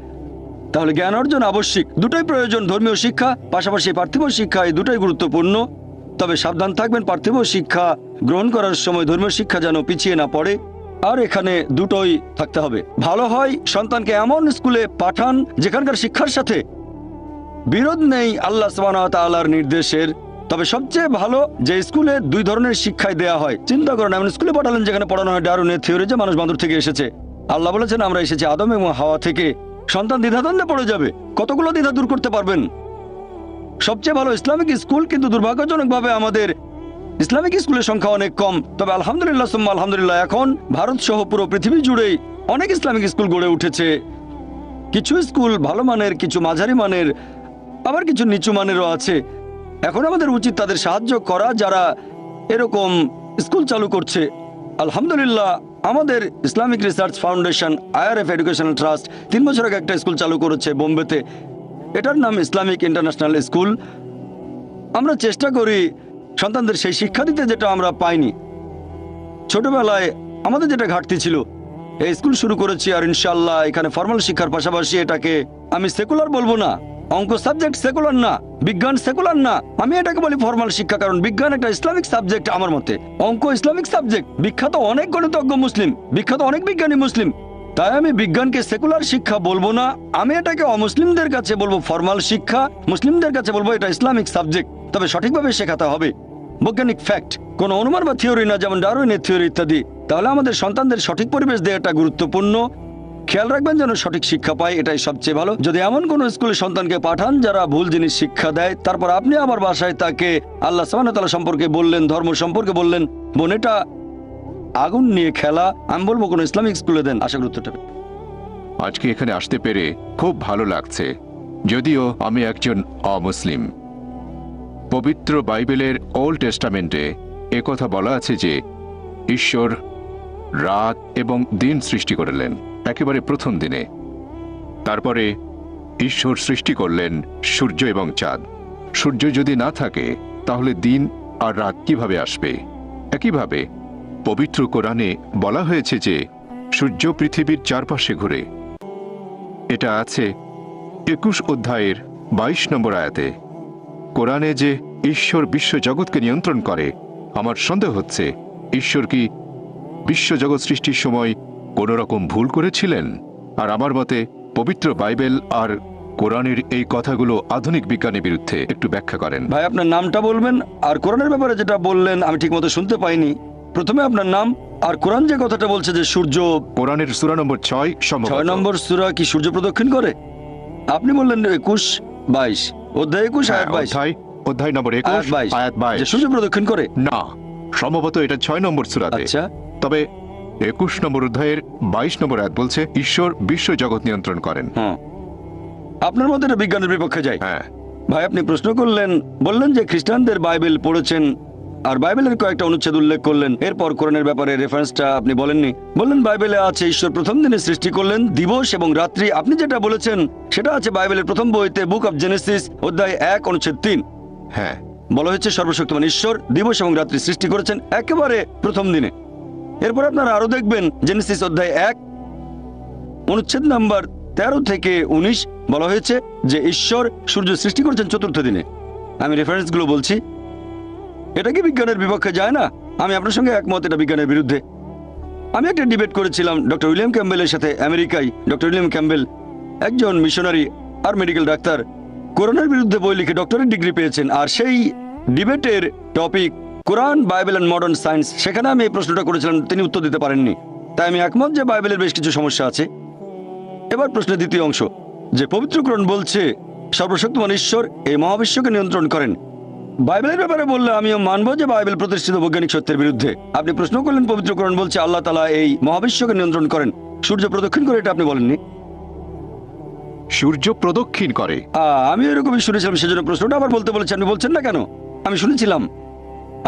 তাহলে জ্ঞান অর্জন আবশ্যিক, দুটোই প্রয়োজন, ধর্মীয় শিক্ষা পাশাপাশি পার্থিব শিক্ষা, এই দুটোই গুরুত্বপূর্ণ। তবে সাবধান থাকবেন পার্থিব শিক্ষা গ্রহণ করার সময় ধর্মীয় শিক্ষা যেন পিছিয়ে না পড়ে, আর এখানে দুটোই থাকতে হবে। ভালো হয় সন্তানকে এমন স্কুলে পাঠান যেখানকার শিক্ষার সাথে বিরোধ নেই আল্লাহ সুবহানাহু ওয়া তাআলার নির্দেশের। তবে সবচেয়ে ভালো যে স্কুলে 2 ধরনের শিক্ষাই দেয়া হয়। চিন্তা করেন, এমন স্কুলে পাঠালেন যেখানে পড়ানো হয় ডারউইনের থিওরি, যে মানুষ বান্দর থেকে এসেছে। আল্লাহ বলেছেন আমরা এসেছি আদম এবং হাওয়া থেকে। সন্তান দ্বিধাদ্বন্দ্বে পড়ে যাবে, কতগুলো দ্বিধা দূর করতে পারবেন? সবচেয়ে ভালো ইসলামিক স্কুল, কিন্তু দুর্ভাগ্যজনকভাবে আমাদের ইসলামিক স্কুলের সংখ্যা অনেক কম। তবে আলহামদুলিল্লাহ সুম্মা আলহামদুলিল্লাহ, এখন ভারত সহ পুরো পৃথিবী জুড়েই অনেক ইসলামিক স্কুল গড়ে উঠেছে। কিছু স্কুল ভালো মানের, কিছু মাঝারি মানের, আবার কিছু নিচু মানেরও আছে। এখন আমাদের উচিত তাদের সাহায্য করা যারা এরকম স্কুল চালু করছে। আলহামদুলিল্লাহ, আমাদের Islamic research foundation IRF educational trust 3 বছর আগে একটা স্কুল চালু করেছে বোম্বেতে। এটার নাম ইসলামিক ইন্টারন্যাশনাল স্কুল। আমরা চেষ্টা করি সন্তানদের সেই শিক্ষা দিতে যেটা আমরা পাইনি ছোটবেলায়, আমাদের যেটা ঘাটতি ছিল। এই স্কুল শুরু করেছি, আর ইনশাআল্লাহ এখানে ফর্মাল শিক্ষার পাশাপাশি এটাকে আমি সেকুলার বলবো না। অঙ্ক সাবজেক্ট সেকুলার না, বিজ্ঞান সেকুলার না, আমি এটাকে বলি ফর্মাল শিক্ষা, কারণ বিজ্ঞান একটা ইসলামিক সাবজেক্ট আমার মতে, অঙ্ক ইসলামিক সাবজেক্ট। বিখ্যাত অনেক গণিতজ্ঞ মুসলিম, বিখ্যাত অনেক বিজ্ঞানী মুসলিম, তাই আমি বিজ্ঞানকে সেকুলার শিক্ষা বলবো না। আমি এটাকে অমুসলিমদের কাছে বলবো ফর্মাল শিক্ষা, মুসলিমদের কাছে বলবো এটা ইসলামিক সাবজেক্ট। তবে সঠিকভাবে শেখাতে হবে, বৈজ্ঞানিক ফ্যাক্ট, কোনো অনুমান বা থিওরি না, যেমন ডারউইনের থিওরি ইত্যাদি। তাহলে আমাদের সন্তানদের সঠিক পরিবেশ দেওয়াটা গুরুত্বপূর্ণ। খেয়াল রাখবেন যেন সঠিক শিক্ষা পায়, এটাই সবচেয়ে ভালো। যদি এমন কোন স্কুলে সন্তানকে পাঠান যারা ভুল জিনিস শিক্ষা দেয়, তারপর আপনি আবার বাসায় তাকে আল্লাহ সুবহানাহু ওয়া তাআলা সম্পর্কে বললেন, ধর্ম সম্পর্কে বললেন, বোন এটা আগুন নিয়ে খেলা, আমি বলবো কোনো ইসলামিক স্কুলে দেন। আশা করি উত্তরটা আজকে এখানে আসতে পেরে খুব ভালো লাগছে, যদিও আমি একজন অমুসলিম। পবিত্র বাইবেলের ওল্ড টেস্টামেন্টে একথা বলা আছে যে ঈশ্বর রাত এবং দিন সৃষ্টি করলেন একেবারে প্রথম দিনে। তারপরে ঈশ্বর সৃষ্টি করলেন সূর্য এবং চাঁদ। সূর্য যদি না থাকে তাহলে দিন আর রাত কিভাবে আসবে? একইভাবে পবিত্র কোরআনে বলা হয়েছে যে সূর্য পৃথিবীর চারপাশে ঘুরে। এটা আছে 21 অধ্যায়ের 22 নম্বর আয়াতে। কোরআনে যে ঈশ্বর বিশ্বজগৎকে নিয়ন্ত্রণ করে, আমার সন্দেহ হচ্ছে ঈশ্বর কি বিশ্বজগৎ সৃষ্টির সময় কোনো রকম ভুল করেছিলেন? আর আমার মতে পবিত্র বাইবেল আর কোরআনের এই কথাগুলো আধুনিক বিজ্ঞানের বিরুদ্ধে। একটু ব্যাখ্যা করেন। ভাই আপনার নামটা বলবেন, আর কোরআনের ব্যাপারে যেটা বললেন আমি ঠিক মতো শুনতে পাইনি। প্রথমে আপনার নাম, আর কোরআন যে কথাটা বলছে যে সূর্য, কোরআনের সূরা নম্বর 6 6 নম্বর সূরা কি সূর্য প্রদক্ষিণ করে? আপনি বললেন 21-22 অধ্যায় 21 আয়াত 22 অধ্যায় নম্বর 21 আয়াত 22 যে সূর্য প্রদক্ষিণ করে। না, সম্ভবত এটা 6 নম্বর সূরাতে। আচ্ছা, তবে 21 নম্বর অধ্যায়ের 22 নম্বর আয়াত বলছে ঈশ্বর বিশ্বজগৎ নিয়ন্ত্রণ করেন। হ্যাঁ, আপনার মতে এটা বিজ্ঞানের বিপক্ষে যায়। হ্যাঁ, ভাই আপনি প্রশ্ন করলেন, বললেন যে খ্রিস্টানদের বাইবেল পড়েছেন আর বাইবেলের কয়েকটা অনুচ্ছেদ উল্লেখ করলেন। এরপর কোরআনের ব্যাপারে রেফারেন্সটা আপনি বলেননি। বললেন বাইবেলে আছে ঈশ্বর প্রথম দিনে সৃষ্টি করলেন দিবস এবং রাত্রি। আপনি যেটা বলেছেন সেটা আছে বাইবেলের প্রথম বইতে বুক অফ জেনেসিস অধ্যায় 1 অনুচ্ছেদ 3। হ্যাঁ, বলা হয়েছে সর্বশক্তিমান ঈশ্বর দিবস এবং রাত্রি সৃষ্টি করেছেন একেবারে প্রথম দিনে। এরপর আপনারা আরো দেখবেন জেনেসিস অধ্যায় 1 অনুচ্ছেদ নাম্বার 13 থেকে 19 বলা হয়েছে যে ঈশ্বর সূর্য সৃষ্টি করেছেন চতুর্থ দিনে। আমি রেফারেন্সগুলো বলছি। এটা কি বিজ্ঞানের বিপক্ষে যায় না? আমি আপনার সঙ্গে একমত, এটা বিজ্ঞানের বিরুদ্ধে। আমি একটা ডিবেট করেছিলাম ডক্টর উইলিয়াম ক্যাম্বেলের সাথে আমেরিকায়। ডক্টর উইলিয়াম ক্যাম্বেল একজন মিশনারি আর মেডিকেল ডাক্তার, কোরআনের বিরুদ্ধে বই লিখে ডক্টরেট ডিগ্রি পেয়েছেন। আর সেই ডিবেটের topic Quran, Bible and modern science. সেখানে আমি এই প্রশ্নটা করেছিলাম, তিনি উত্তর দিতে পারেননি। তাই আমি একমত যে বাইবেলের বেশ কিছু সমস্যা আছে। এবার প্রশ্নের দ্বিতীয় অংশ, যে পবিত্র কোরআন বলছে সর্বশক্তিমান ঈশ্বর এই মহাবিশ্বকে নিয়ন্ত্রণ করেন। বাইবেলের ব্যাপারে বললে আমিও মানব যে বাইবেল প্রতিষ্ঠিত বৈজ্ঞানিক সত্যের বিরুদ্ধে। আপনি প্রশ্ন করলেন পবিত্র কোরআন বলছে আল্লাহ তাআলা এই মহাবিশ্বকে নিয়ন্ত্রণ করেন, সূর্য প্রদক্ষিণ করে, এটা আপনি বলেননি। সূর্য প্রদক্ষিণ করে। আমি এরকমই শুনেছিলাম, সেজন্য প্রশ্নটা আবার বলতে বলেছি। আপনি বলছেন না কেন? আমি শুনেছিলাম।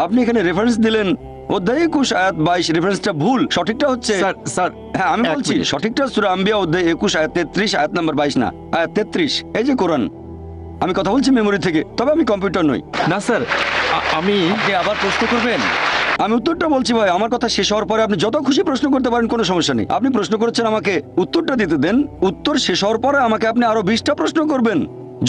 আপনি এখানে রেফারেন্স দিলেন অধ্যায় 21 আয়াত 22। রেফারেন্সটা ভুল, সঠিকটা হচ্ছে স্যার, হ্যাঁ আমি এক বলছি মিনিট। সঠিকটা সূরা আম্বিয়া অধ্যায় 21 আয়াত 33 আয়াত নাম্বার 22 না আয়াত 33। এই যে কোরআন, আমি কথা বলছি মেমোরি থেকে, তবে আমি কম্পিউটার নই। না স্যার, আপনি আবার প্রশ্ন করবেন? আমি উত্তরটা বলছি ভাই, আমার কথা শেষ হওয়ার পরে আপনি যত খুশি প্রশ্ন করতে পারেন, কোনো সমস্যা নেই। আপনি প্রশ্ন করেছেন, আমাকে উত্তরটা দিতে দেন। উত্তর শেষ হওয়ার পরে আমাকে আপনি আরো 20টা প্রশ্ন করবেন।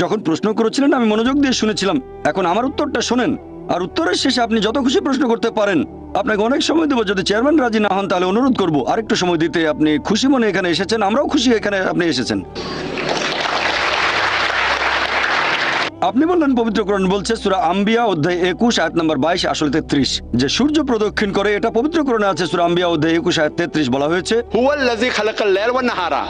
যখন প্রশ্ন করেছিলেন আমি মনোযোগ দিয়ে শুনেছিলাম। এখন আমার উত্তরটা শোনেন, আর উত্তরের শেষে আপনি যত খুশি প্রশ্ন করতে পারেন। আপনাকে অনেক সময় দেবো, যদি চেয়ারম্যান রাজি না হন তাহলে অনুরোধ করবো আরেকটু সময় দিতে। আপনি খুশি মনে এখানে এসেছেন, আমরাও খুশি এখানে আপনি এসেছেন। আপনি বললেন পবিত্র কোরআন বলছে সূরা আম্বিয়া অধ্যায় 21 আয়াত নাম্বার 22 আসলে 33 যে সূর্য প্রদক্ষিণ করে। এটা পবিত্র কোরআনে আছে। সূরা আম্বিয়া অধ্যায় 21 আয়াত 33 বলা হয়েছে হুয়াল্লাযী খালাকাল লাইলা ওয়ান নাহারা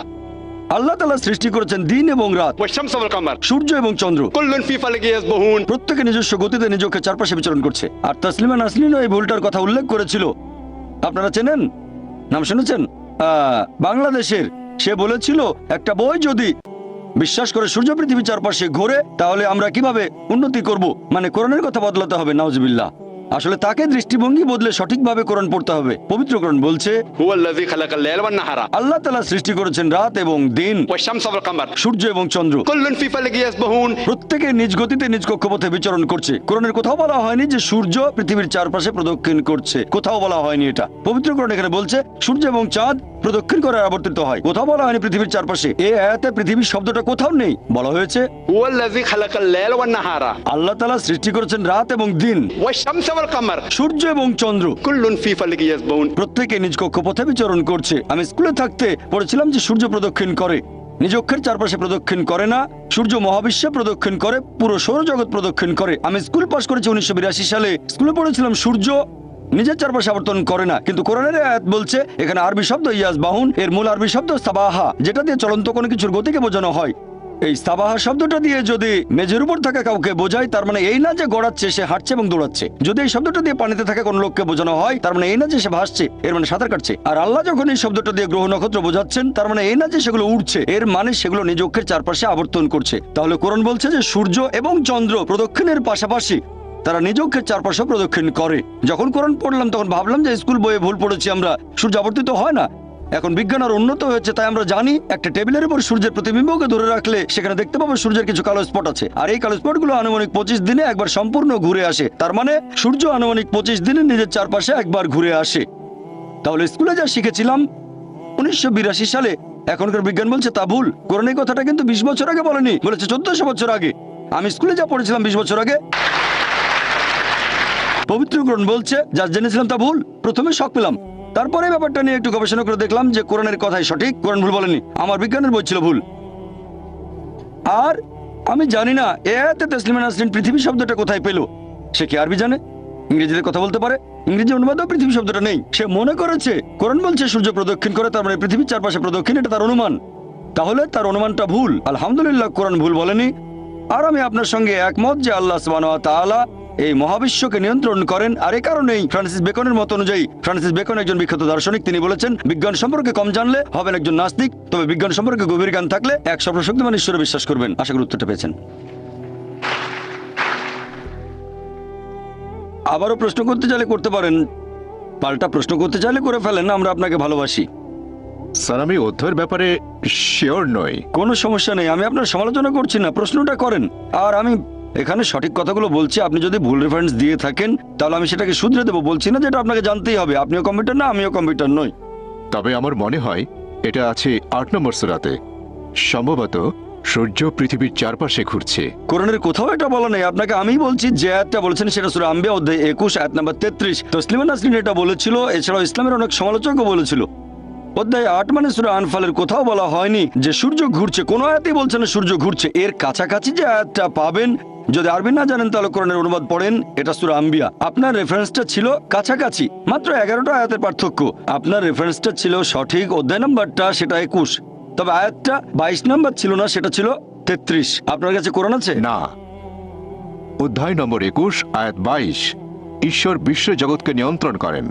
আল্লাহ তাআলা সৃষ্টি করেছেন দিন এবং রাত, ওয়াশ-শামসা ওয়াল কামার সূর্য এবং চন্দ্র। কুল্লুন ফি ফালাকি ইয়াসবাহুন। প্রত্যেকে নিজস্ব গতিতে নিজকে চারপাশে বিচরণ করছে। আর তাসলিমা নাসরিনও এই ভুলটার কথা উল্লেখ করেছিল। আপনারা চেনেন, নাম শুনেছেন? বাংলাদেশের সে বলেছিল একটা বই যদি বিশ্বাস করে সূর্য পৃথিবী চারপাশে ঘোরে তাহলে আমরা কিভাবে উন্নতি করব, মানে কোরআনের কথা বদলাতে হবে। নাউজুবিল্লাহ। আসলে তাকে দৃষ্টিভঙ্গি বদলে সঠিকভাবে কোরআন পড়তে হবে। পবিত্র কোরআন বলছে হুয়াল্লাযী খালাকাল লাইলা ওয়ান নাহারা আল্লাহ তাআলা সৃষ্টি করেছেন রাত এবং দিন, ওয়াশ-শামসা ওয়াল কামার সূর্য এবং চন্দ্র। কুল্লুন ফি ফালাকি ইয়াসবাহুন। প্রত্যেকে নিজ গতিতে নিজ কক্ষপথে বিচরণ করছে। কোরআনের কোথাও বলা হয়নি যে সূর্য পৃথিবীর চারপাশে প্রদক্ষিণ করছে, কোথাও বলা হয়নি এটা। পবিত্র কোরআন এখানে বলছে সূর্য এবং চাঁদ প্রদক্ষিণ করে আবর্তিত হয়, কোথাও বলা হয়নি পৃথিবীর চারপাশে। এই আয়াতে পৃথিবীর শব্দটা কোথাও নেই। বলা হয়েছে হুয়াল্লাযী খালাকাল লাইলা ওয়ান নাহারা আল্লাহ তাআলা সৃষ্টি করেছেন রাত এবং দিন, ওয়াশ-শামসা ওয়াল কামার সূর্য এবং চন্দ্র। কুল্লুন ফি ফালাকি ইয়াসবাহুন। প্রত্যেকে নিজ কক্ষপথে বিচরণ করছে। আমি স্কুলে থাকতে পড়েছিলাম যে সূর্য প্রদক্ষিণ করে, নিজ অক্ষের চারপাশে প্রদক্ষিণ করে না। সূর্য মহাবিশ্বে প্রদক্ষিণ করে, পুরো সৌরজগৎ প্রদক্ষিণ করে। আমি স্কুল পাস করেছি 1982 সালে। স্কুলে পড়েছিলাম সূর্য নিজের চারপাশে আবর্তন করে না। কিন্তু কোরআনের আয়াত বলছে, এখানে আরবি শব্দ ইয়াসবাহুন, এর মূল আরবি শব্দ সাবাহা, যেটা দিয়ে চলন্ত কোনো কিছুর গতিকে বোঝানো হয়। এই সাবাহা শব্দটা দিয়ে যদি মেঝের উপর থাকা কাউকে বোঝায়, তার মানে এই না যে গড়াচ্ছে, সে হাঁটছে এবং দৌড়াচ্ছে। যদি এই শব্দটা দিয়ে পানিতে থাকা কোনো লোককে বোঝানো হয়, তার মানে এই না যে সে ভাসছে, এর মানে সাঁতার কাটছে। আর আল্লাহ যখন এই শব্দটা দিয়ে গ্রহ নক্ষত্র বোঝাচ্ছেন, তার মানে এই না যে সেগুলো উড়ছে, এর মানে সেগুলো নিজ অক্ষের চারপাশে আবর্তন করছে। তাহলে কোরআন বলছে যে সূর্য এবং চন্দ্র প্রদক্ষিণের পাশাপাশি তারা নিজ অক্ষের চারপাশে প্রদক্ষিণ করে। যখন কোরআন পড়লাম তখন ভাবলাম যে স্কুল বইয়ে ভুল পড়েছি আমরা, সূর্য আবর্তিত হয় না। এখন বিজ্ঞান আর উন্নত হয়েছে, তাই আমরা জানি একটা টেবিলের উপর সূর্যের প্রতিবিম্বকে ধরে রাখলে সেখানে দেখতে পাবো সূর্যের কিছু কালো স্পট আছে, আর এই কালো স্পটগুলো আনুমানিক 25 দিনে একবার সম্পূর্ণ ঘুরে আসে। তার মানে সূর্য আনুমানিক 25 দিনে নিজের চারপাশে একবার ঘুরে আসে। তাহলে স্কুলে যা শিখেছিলাম 1982 সালে, এখনকার বিজ্ঞান বলছে তা ভুল। কোরআন এই কথাটা কিন্তু 20 বছর আগে বলেনি, বলেছে 1400 বছর আগে। আমি স্কুলে যা পড়েছিলাম 20 বছর আগে, পবিত্র কোরআন বলছে যা জেনেছিলাম তা ভুল। প্রথমে শক পেলাম, তারপরে ব্যাপারটা নিয়ে একটু গবেষণা করে দেখলাম যে কোরআনের কথাই সঠিক, কোরআন ভুল বলেনি, আমার বিজ্ঞানের বই ছিল ভুল। আর আমি জানি না এ আয়াতে তাসলিমা নাসরিন পৃথিবী শব্দটা কোথায় পেল। সে কি আরবি জানে, ইংরেজিতে কথা বলতে পারে? ইংরেজি অনুবাদেও পৃথিবী শব্দটা নেই। সে মনে করেছে কোরআন বলছে সূর্য প্রদক্ষিণ করে, তার মানে পৃথিবীর চারপাশে প্রদক্ষিণ, এটা তার অনুমান। তাহলে তার অনুমানটা ভুল। আলহামদুলিল্লাহ কোরআন ভুল বলেনি। আর আমি আপনার সঙ্গে একমত যে আল্লাহ সুবহানাহু ওয়া তাআলা এই মহাবিশ্বকে নিয়ন্ত্রণ করেন। আর এই কারণেই ফ্রান্সিস বেকনের মত অনুযায়ী, ফ্রান্সিস বেকন একজন বিখ্যাত দার্শনিক, তিনি বলেছেন বিজ্ঞান সম্পর্কে কম জানলে হবেন একজন নাস্তিক, তবে বিজ্ঞান সম্পর্কে গভীর জ্ঞান থাকলে এক সর্বশক্তিমান ঈশ্বরে বিশ্বাস করবেন। আশা করি উত্তরটা পেয়েছেন। আবারও প্রশ্ন করতে চাইলে করতে পারেন, পাল্টা প্রশ্ন করতে চাইলে করে ফেলেন, আমরা আপনাকে ভালোবাসি। স্যার, আমি অধ্যয়ের ব্যাপারে শিওর নই। কোনো সমস্যা নেই, আমি আপনার সমালোচনা করছি না, প্রশ্নটা করেন। আর আমি এখানে সঠিক কথাগুলো বলছি, আপনি যদি ভুল রেফারেন্স দিয়ে থাকেন তাহলে আমি সেটাকে শুধরে দেবো। বলছি না যেটা আপনাকে জানতেই হবে, আপনিও কম্পিউটার না, আমিও কম্পিউটার নই। তবে আমার মনে হয় এটা আছে 8 নম্বর সূরাতে। সম্ভবত সূর্য পৃথিবীর চারপাশে ঘুরছে। কোরআনের কোথাও এটা বলা নেই। আপনাকে আমি বলছি যে আয়াতটা বলেছেন সেটা সূরা আম্বিয়া অধ্যায় 21 আয়াত নাম্বার 33। তসলিমা নাসরিন এটা বলেছিল, এছাড়াও ইসলামের অনেক সমালোচকও বলেছিল। অধ্যায় 8 মানে সূরা আনফালের কোথাও বলা হয়নি যে সূর্য ঘুরছে, কোনো আয়াতেই বলছে না সূর্য ঘুরছে। এর কাছাকাছি যে আয়াতটা পাবেন, যদি আরবি না জানেন তাহলে কোরআনের অনুবাদ পড়েন, এটা সূরা আম্বিয়া। আপনার রেফারেন্সটা ছিল কাছাকাছি, মাত্র 11টা আয়াতের পার্থক্য। আপনার রেফারেন্সটা ছিল সঠিক, অধ্যায় নাম্বারটা সেটা 21, তবে আয়াতটা 22 নাম্বার ছিল না, সেটা ছিল 33। আপনার কাছে কোরআন আছে? না, অধ্যায় নম্বর 21 আয়াত 22, ঈশ্বর বিশ্ব জগৎকে নিয়ন্ত্রণ করেন।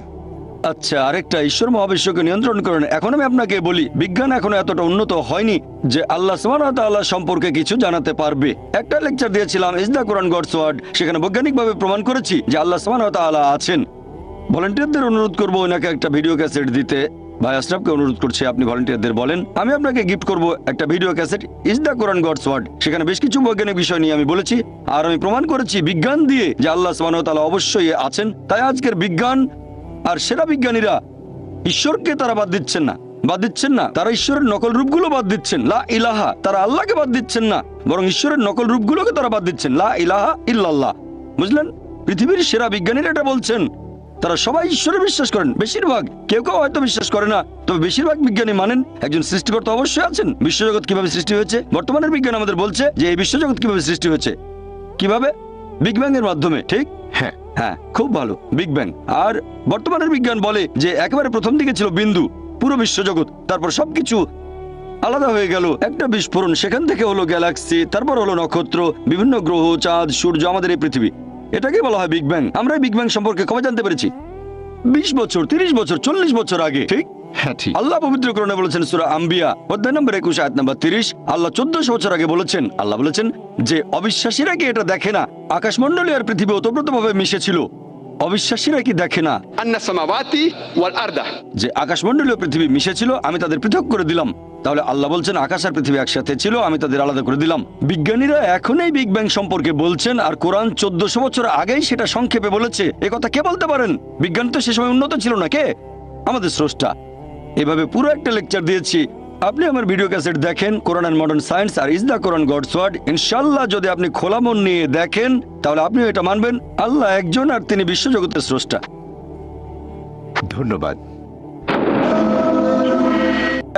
আচ্ছা, আরেকটা, ঈশ্বর মহাবিশ্বকে নিয়ন্ত্রণ করেন। এখন আমি আপনাকে বলি, বিজ্ঞান এখনো এতটা উন্নত হয়নি যে আল্লাহ সুবহানাহু ওয়া তাআলা সম্পর্কে কিছু জানাতে পারবে। একটা লেকচার দিয়েছিলাম, is the Quran God's word, সেখানে বৈজ্ঞানিকভাবে প্রমাণ করেছি যে আল্লাহ সুবহানাহু ওয়া তাআলা আছেন। ভলান্টিয়ারদের অনুরোধ করবো ওনাকে একটা ভিডিও ক্যাসেট দিতে। ভাই আশরাফকে অনুরোধ করছি, আপনি ভলান্টিয়ারদের বলেন আমি আপনাকে গিফট করব একটা video cassette, is the Quran God's word. সেখানে বেশ কিছু বৈজ্ঞানিক বিষয় নিয়ে আমি বলেছি, আর আমি প্রমাণ করেছি বিজ্ঞান দিয়ে যে আল্লাহ সুবহানাহু ওয়া তাআলা অবশ্যই আছেন। তাই আজকের বিজ্ঞান আর সেরা বিজ্ঞানীরা ঈশ্বরকে তারা বাদ দিচ্ছেন না, তারা ঈশ্বরের নকল রূপগুলো বাদ দিচ্ছেন, লা ইলাহা, তারা আল্লাহকে বাদ দিচ্ছেন না, বরং ঈশ্বরের নকল রূপগুলোকে তারা বাদ দিচ্ছেন, লা ইলাহা ইল্লাল্লাহ। বুঝলেন? পৃথিবীর সেরা বিজ্ঞানীরা এটা বলছেন। তারা সবাই ঈশ্বরে বিশ্বাস করেন, বেশিরভাগ, কেউ কেউ হয়তো বিশ্বাস করে না, তবে বেশিরভাগ বিজ্ঞানী মানেন একজন সৃষ্টিকর্তা অবশ্যই আছেন। বিশ্বজগৎ কিভাবে সৃষ্টি হয়েছে, বর্তমানের বিজ্ঞান আমাদের বলছে যে এই বিশ্বজগৎ কিভাবে সৃষ্টি হয়েছে, কিভাবে? বিগ ব্যাং এর মাধ্যমে, ঠিক? হ্যাঁ, হ্যাঁ, খুব ভালো, বিগ ব্যাং। আর বর্তমানের বিজ্ঞান বলে যে একেবারে প্রথম দিকে ছিল বিন্দু, পুরো বিশ্বজগৎ, তারপর সবকিছু আলাদা হয়ে গেল, একটা বিস্ফোরণ, সেখান থেকে হলো গ্যালাক্সি, তারপর হলো নক্ষত্র, বিভিন্ন গ্রহ, চাঁদ, সূর্য, আমাদের এই পৃথিবী। এটাকেই বলা হয় বিগ ব্যাং। আমরা এই বিগ ব্যাং সম্পর্কে কবে জানতে পেরেছি? 20 বছর, 30 বছর, 40 বছর আগে, ঠিক? হ্যাঁ, ঠিক। আল্লাহ পবিত্র কোরআনে বলেছেন সূরা আম্বিয়া অধ্যায় নম্বর 21 আয়াত নম্বর 30, আল্লাহ 1400 বছর আগে বলেছেন, আল্লাহ বলেছেন যে অবিশ্বাসীরা কি এটা দেখে না আকাশমণ্ডলী আর পৃথিবী ওতপ্রোতভাবে মিশেছিল? অবিশ্বাসীরা কি দেখে না আন্না সামাওয়াতি ওয়াল আরদা, যে আকাশমণ্ডলী ও পৃথিবী মিশেছিল, আমি তাদের পৃথক করে দিলাম? তাহলে আল্লাহ বলছেন আকাশ আর পৃথিবী একসাথে ছিল, আমি তাদের আলাদা করে দিলাম। বিজ্ঞানীরা এখন এই বিগ ব্যাং সম্পর্কে বলছেন, আর কোরআন 1400 বছর আগেই সেটা সংক্ষেপে বলেছে। এ কথা কে বলতে পারেন? বিজ্ঞান তো সে সময় উন্নত ছিল না। কে? আমাদের স্রষ্টা। এভাবে পুরো একটা লেকচার দিয়েছি। আপনি আমার ভিডিও ক্যাসেট দেখেন, কোরআন এন্ড মডার্ন সায়েন্স আর is the Quran God's word. ইনশাআল্লাহ যদি আপনি খোলা মন নিয়ে দেখেন তাহলে আপনিও এটা মানবেন, আল্লাহ একজন আর তিনি বিশ্বজগতের স্রষ্টা। ধন্যবাদ।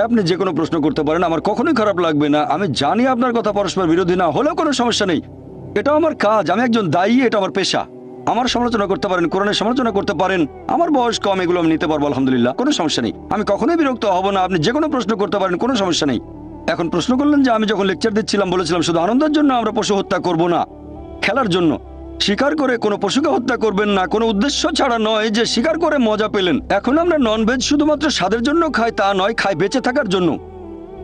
আপনি যে কোনো প্রশ্ন করতে পারেন, আমার কখনোই খারাপ লাগবে না। আমি জানি আপনার কথা পরস্পর বিরোধী না হলেও কোনো সমস্যা নেই, এটা আমার কাজ, আমি একজন দায়ী, এটা আমার পেশা। আমার সমালোচনা করতে পারেন, কোরআনের সমালোচনা করতে পারেন, আমার বয়স কম, এগুলো আমি নিতে পারবো, আলহামদুলিল্লাহ, কোনো সমস্যা নেই। আমি কখনোই বিরক্ত হব না, আপনি যে কোনো প্রশ্ন করতে পারেন, কোনো সমস্যা নেই। এখন প্রশ্ন করলেন যে আমি যখন লেকচার দিচ্ছিলাম বলেছিলাম শুধু আনন্দের জন্য আমরা পশু হত্যা করব না, খেলার জন্য। শিকার করে কোনো পশুকে হত্যা করবেন না, কোনো উদ্দেশ্য ছাড়া নয় যে শিকার করে মজা পেলেন। এখন আমরা ননভেজ শুধুমাত্র স্বাদের জন্য খাই তা নয়, খাই বেঁচে থাকার জন্য।